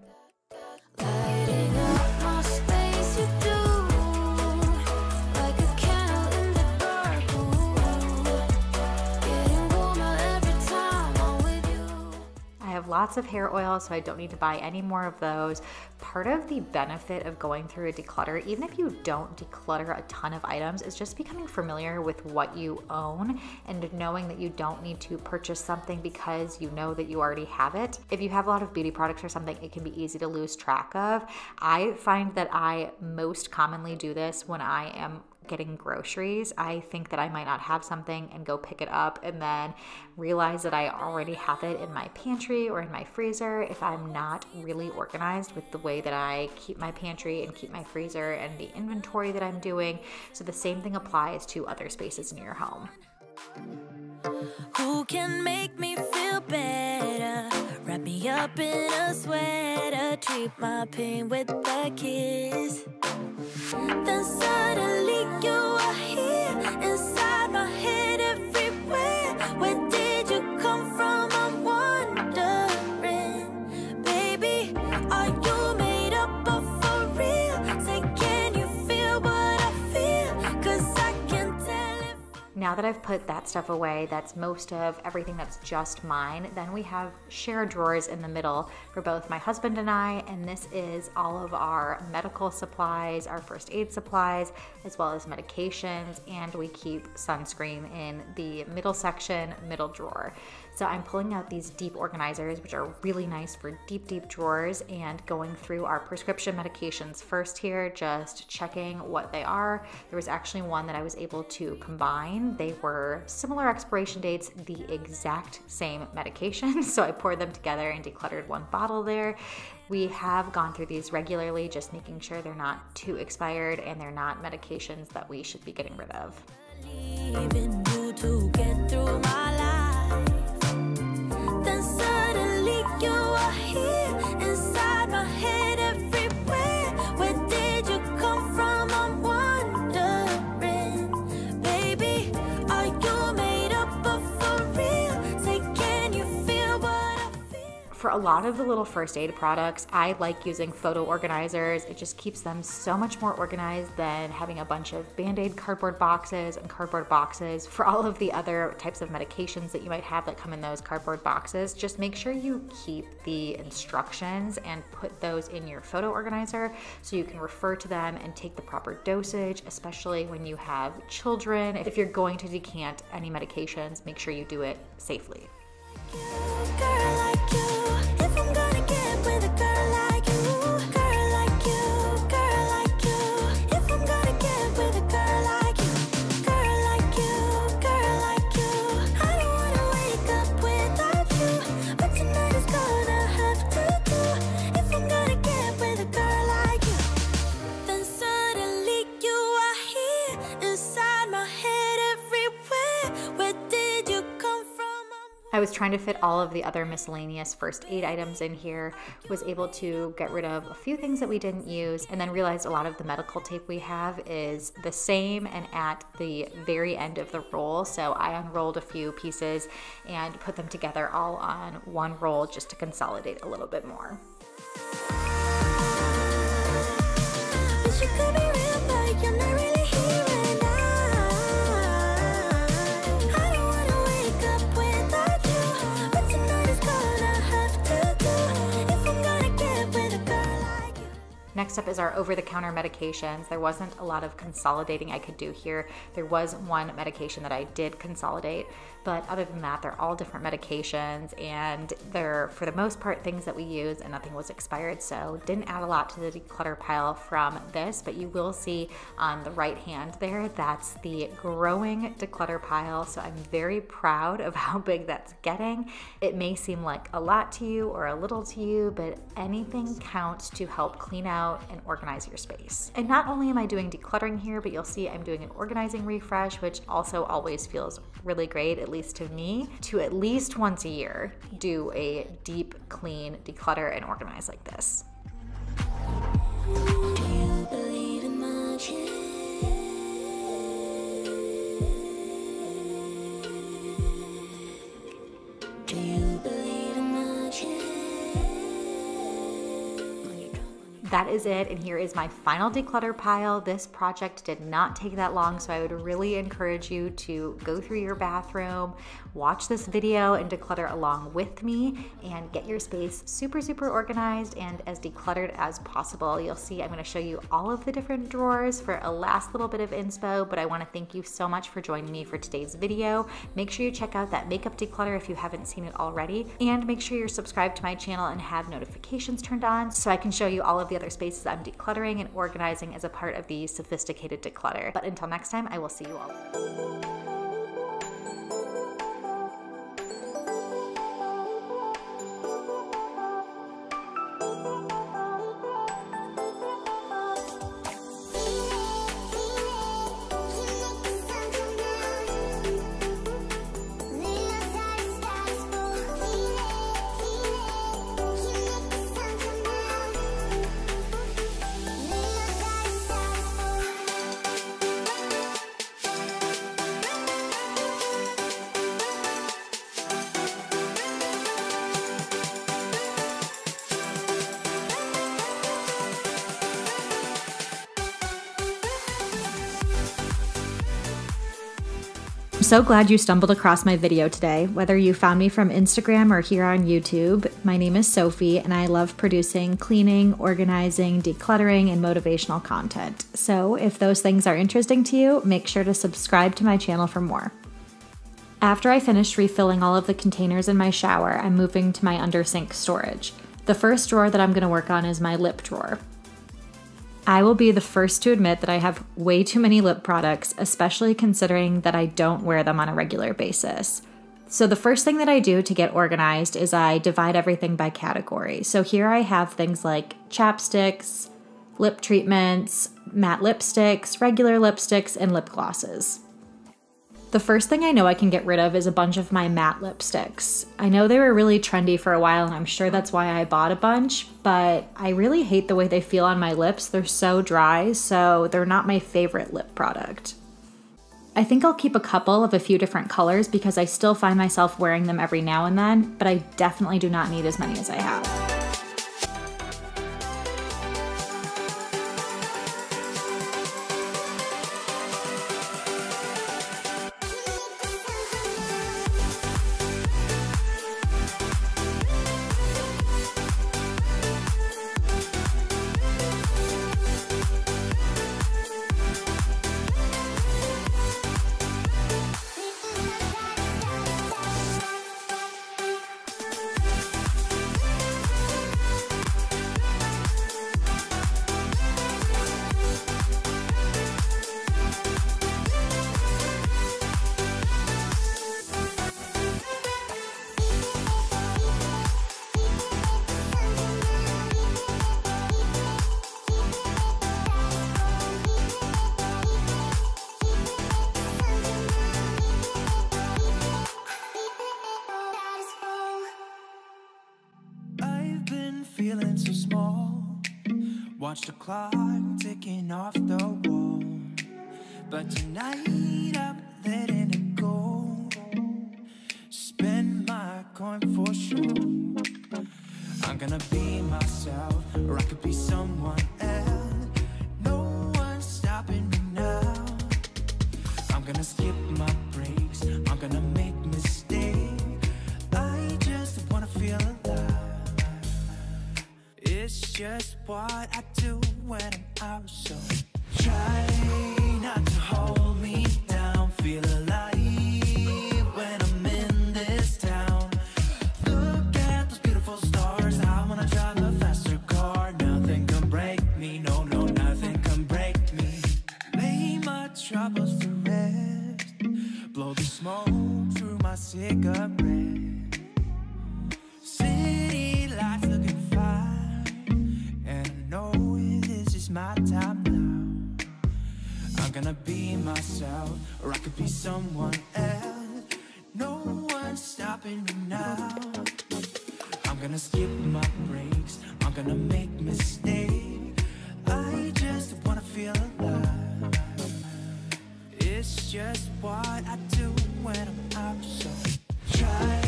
I have lots of hair oil, so I don't need to buy any more of those. Part of the benefit of going through a declutter, even if you don't declutter a ton of items, is just becoming familiar with what you own and knowing that you don't need to purchase something because you know that you already have it. If you have a lot of beauty products or something, it can be easy to lose track of. I find that I most commonly do this when I am getting groceries. I think that I might not have something and go pick it up and then realize that I already have it in my pantry or in my freezer if I'm not really organized with the way that I keep my pantry and keep my freezer and the inventory that I'm doing. So the same thing applies to other spaces in your home. Who can make me feel better? Wrap me up in a sweater, treat my pain with a kiss. Then suddenly you are here, inside my head everywhere. Where did you come from? I'm wondering. Baby, are you made up of for real? Say, can you feel what I feel? 'Cause I can tell if now that I've put that stuff away, that's most of everything that's just mine. Then we have shared drawers in the middle for both my husband and I, and this is all of our medical supplies, our first aid supplies, as well as medications, and we keep sunscreen in the middle section, middle drawer. So I'm pulling out these deep organizers, which are really nice for deep, deep drawers, and going through our prescription medications first here, just checking what they are. There was actually one that I was able to combine. They were similar expiration dates, the exact same medication. So I poured them together and decluttered one bottle there. We have gone through these regularly, just making sure they're not too expired and they're not medications that we should be getting rid of. Leaving you to get through my life. Then suddenly you are here inside my head everywhere. Where did you come from? I'm wondering, baby, are you made up of for real? Say, can you feel what I feel? For a lot of the little first aid products, I like using photo organizers. It just keeps them so much more organized than having a bunch of Band-Aid cardboard boxes and cardboard boxes. For all of the other types of medications that you might have that come in those cardboard boxes, just make sure you keep the instructions and put those in your photo organizer so you can refer to them and take the proper dosage, especially when you have children. If you're going to decant any medications, make sure you do it safely. Girl like you, if I'm gonna get with a girl like you, girl like you, girl like you, if I'm gonna get with a girl like you, girl like you, girl like you, I don't wanna wake up without you, but tonight is gonna have to do. If I'm gonna get with a girl like you, then suddenly you are here inside my head everywhere. Where did you come from? I was trying to fit all of the other miscellaneous first aid items in here, was able to get rid of a few things that we didn't use, and then realized a lot of the medical tape we have is the same and at the very end of the roll. So I unrolled a few pieces and put them together all on one roll just to consolidate a little bit more. Wish you could be real, but you're not really here, and I don't wanna wake up without you, but tonight is gonna have to do. If I'm gonna get with a girl like you. Next up is our over-the-counter medications. There wasn't a lot of consolidating I could do here. There was one medication that I did consolidate, but other than that, they're all different medications, and they're, for the most part, things that we use, and nothing was expired, so didn't add a lot to the declutter pile from this, but you will see on the right hand there, that's the growing declutter pile, so I'm very proud of how big that's getting. It may seem like a lot to you or a little to you, but anything counts to help clean out and organize your space. And not only am I doing decluttering here, but you'll see I'm doing an organizing refresh, which also always feels really great, at least to me, to at least once a year do a deep clean, declutter, and organize like this. Do you believe in magic? Do you believe in magic? That is it, and here is my final declutter pile. This project did not take that long, so I would really encourage you to go through your bathroom, watch this video, and declutter along with me, and get your space super, super organized and as decluttered as possible. You'll see I'm going to show you all of the different drawers for a last little bit of inspo, but I want to thank you so much for joining me for today's video. Make sure you check out that makeup declutter if you haven't seen it already, and make sure you're subscribed to my channel and have notifications turned on so I can show you all of the other spaces I'm decluttering and organizing as a part of the sophisticated declutter. But until next time, I will see you all. so glad you stumbled across my video today. Whether you found me from Instagram or here on YouTube, my name is Sophie and I love producing cleaning, organizing, decluttering, and motivational content. So if those things are interesting to you, make sure to subscribe to my channel for more. After I finish refilling all of the containers in my shower, I'm moving to my under sink storage. The first drawer that I'm going to work on is my lip drawer. I will be the first to admit that I have way too many lip products, especially considering that I don't wear them on a regular basis. So the first thing that I do to get organized is I divide everything by category. So here I have things like chapsticks, lip treatments, matte lipsticks, regular lipsticks, and lip glosses. The first thing I know I can get rid of is a bunch of my matte lipsticks. I know they were really trendy for a while and I'm sure that's why I bought a bunch, but I really hate the way they feel on my lips. They're so dry, so they're not my favorite lip product. I think I'll keep a couple of a few different colors because I still find myself wearing them every now and then, but I definitely do not need as many as I have. Feeling so small, watch the clock ticking off the wall. But tonight I'm letting it go. Spend my coin for sure. I'm gonna be myself, or I could be someone else. No one's stopping me now. I'm gonna skip my breaks, I'm gonna make mistakes. I just wanna feel alive. It's just what I do when I'm out, so try not to hold me down. Feel alive when I'm in this town. Look at those beautiful stars. I wanna drive a faster car. Nothing can break me, no, no, nothing can break me. Lay my troubles to rest. Blow the smoke through my cigarette. City lights looking fine. My time now. I'm gonna be myself, or I could be someone else. No one's stopping me now. I'm gonna skip my breaks, I'm gonna make mistakes. I just wanna feel alive. It's just what I do when I'm out, so try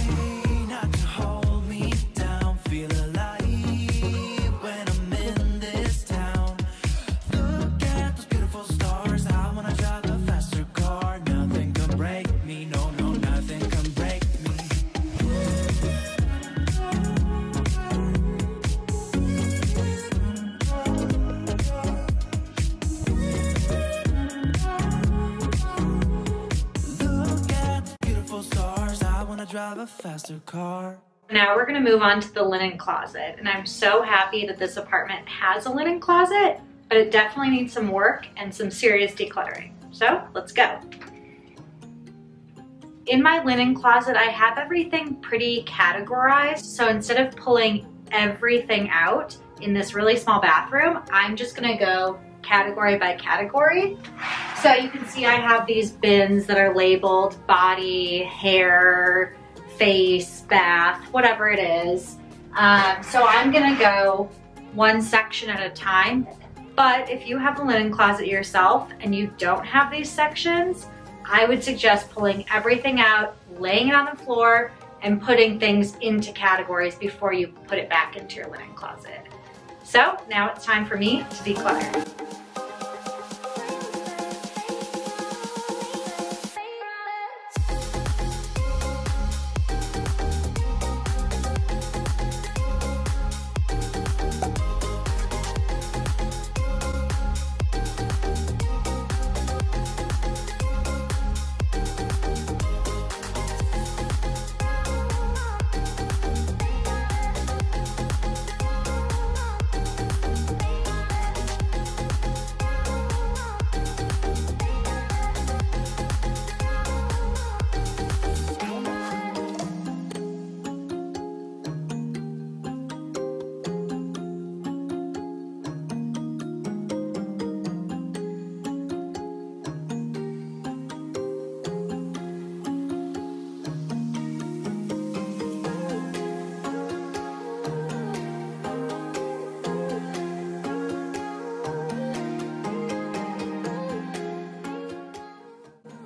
not to hold me down. Feel alive. Drive a faster car. Now we're gonna move on to the linen closet, and I'm so happy that this apartment has a linen closet, but it definitely needs some work and some serious decluttering. So let's go. In my linen closet, I have everything pretty categorized. So instead of pulling everything out in this really small bathroom, I'm just gonna go category by category. So you can see I have these bins that are labeled body, hair, face, bath, whatever it is. So I'm gonna go one section at a time. But if you have a linen closet yourself and you don't have these sections, I would suggest pulling everything out, laying it on the floor, and putting things into categories before you put it back into your linen closet. So now it's time for me to declutter.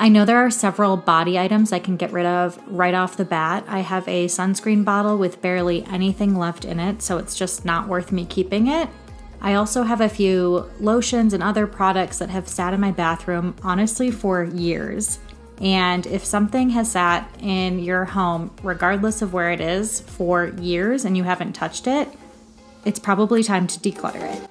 I know there are several body items I can get rid of right off the bat. I have a sunscreen bottle with barely anything left in it, so it's just not worth me keeping it. I also have a few lotions and other products that have sat in my bathroom, honestly, for years. And if something has sat in your home, regardless of where it is, for years and you haven't touched it, it's probably time to declutter it.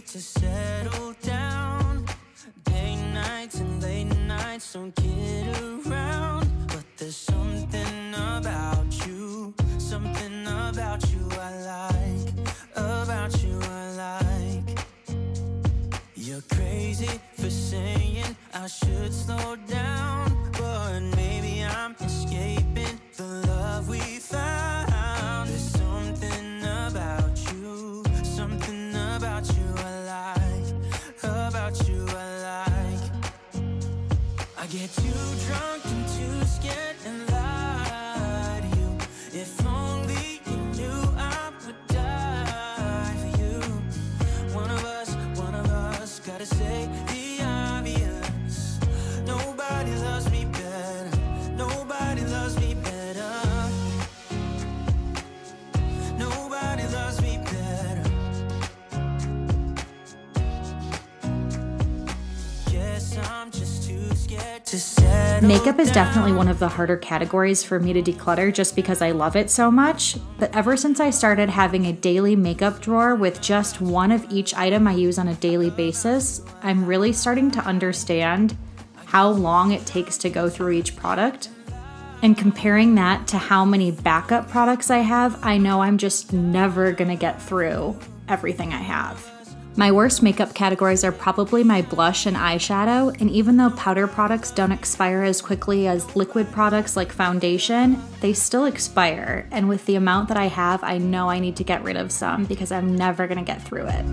to settle down. Day nights and late nights don't get around. But there's something about you I like, about you I like. You're crazy for saying I should slow down, but maybe I'm escaping the love we found. There's something about you I like, about you I like. I get too drunk and too scared and lie to you. If only you knew I would die for you. One of us gotta say the obvious. Nobody loves me better. Nobody loves me better. Nobody loves me better. Guess I'm just too scared to settle Makeup is definitely down. one of the harder categories for me to declutter just because I love it so much. But ever since I started having a daily makeup drawer with just one of each item I use on a daily basis, I'm really starting to understand how long it takes to go through each product. And comparing that to how many backup products I have, I know I'm just never gonna get through everything I have. My worst makeup categories are probably my blush and eyeshadow, and even though powder products don't expire as quickly as liquid products like foundation, they still expire, and with the amount that I have, I know I need to get rid of some because I'm never gonna get through it.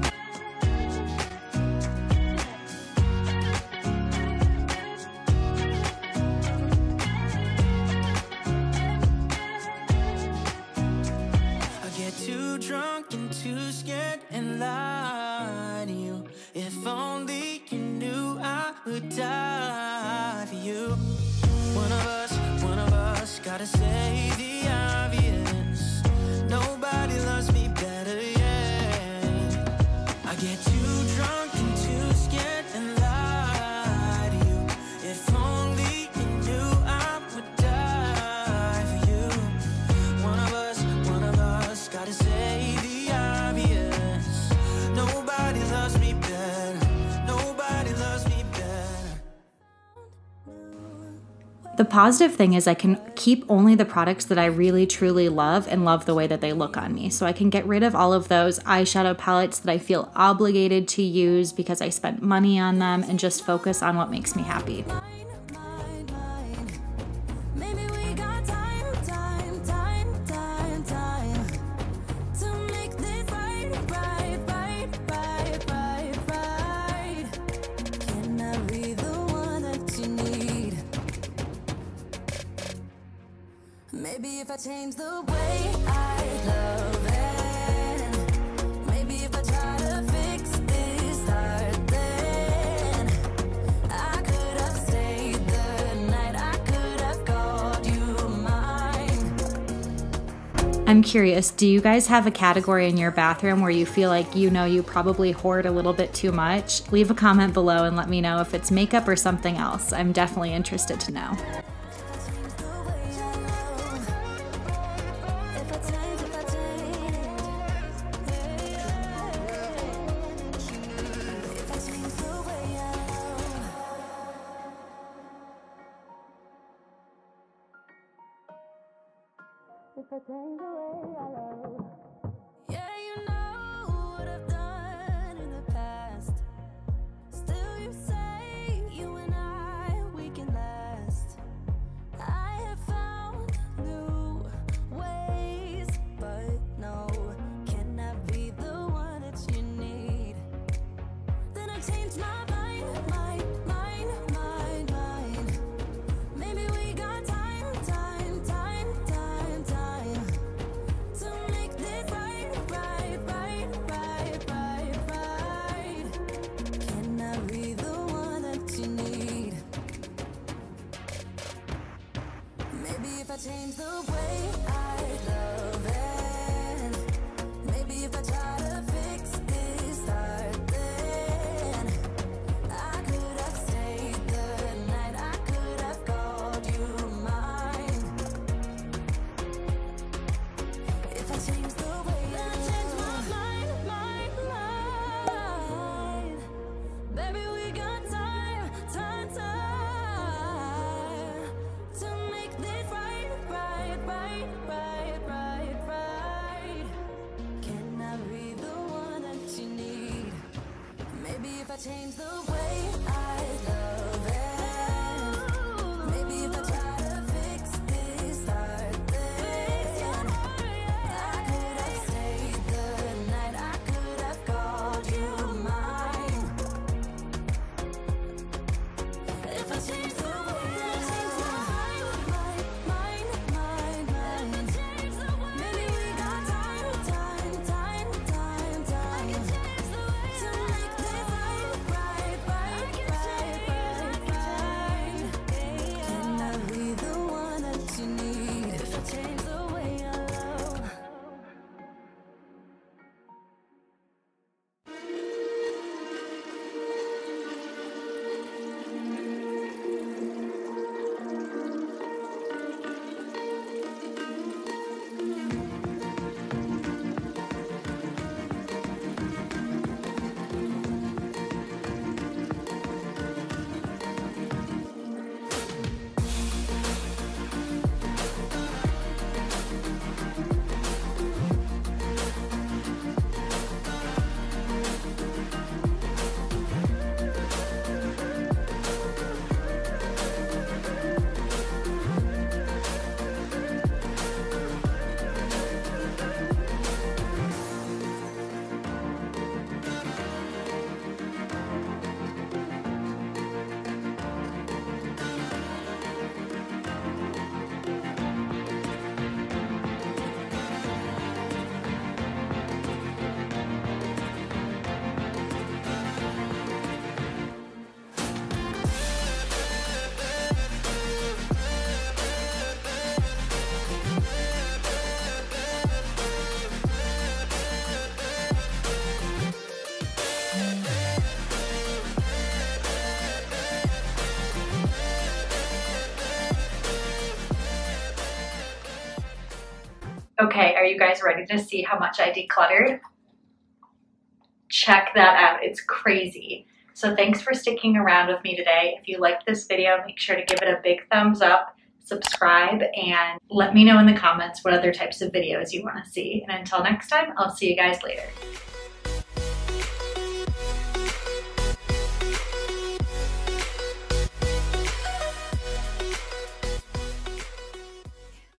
I get too drunk and too scared and lie to you. If only you knew I would die for you. One of us gotta say the obvious. Nobody loves me better, yeah. I get too drunk and too scared and lie to you. If only you knew I would die for you. One of us gotta say the obvious. Nobody loves me better. Nobody loves me better. The positive thing is I can keep only the products that I really truly love and love the way that they look on me. So I can get rid of all of those eyeshadow palettes that I feel obligated to use because I spent money on them and just focus on what makes me happy. Maybe we got time to make this right. Can I be the one that you need? Maybe if I change the way I love it, maybe if I try to fix this heart, then I could have stayed the night. I I'm curious, do you guys have a category in your bathroom where you feel like you probably hoard a little bit too much? Leave a comment below and let me know if it's makeup or something else. I'm definitely interested to know. Yeah, you know what I've done in the past. Still you say you and I, we can last. I have found new ways, but no, can I be the one that you need? Then I changed my mind. Maybe we got time to make this right. Can I be the one that you need? Maybe if I change the way I love it, maybe if I try to fix this, start then I could have stayed the night, I could have called you mine. If I change the way I change my mind, baby, we got time to make this right. Can I be the one that you need? Maybe if I change the way I love it, maybe if I try to fix this, start then I could have stayed the night, I could have called you mine. If I change the way I change my mind, maybe we got time to make this right. Can I be the one that you need? If I change the way I love. Okay, are you guys ready to see how much I decluttered? Check that out, it's crazy. So thanks for sticking around with me today. If you liked this video, make sure to give it a big thumbs up, subscribe, and let me know in the comments what other types of videos you want to see. And until next time, I'll see you guys later.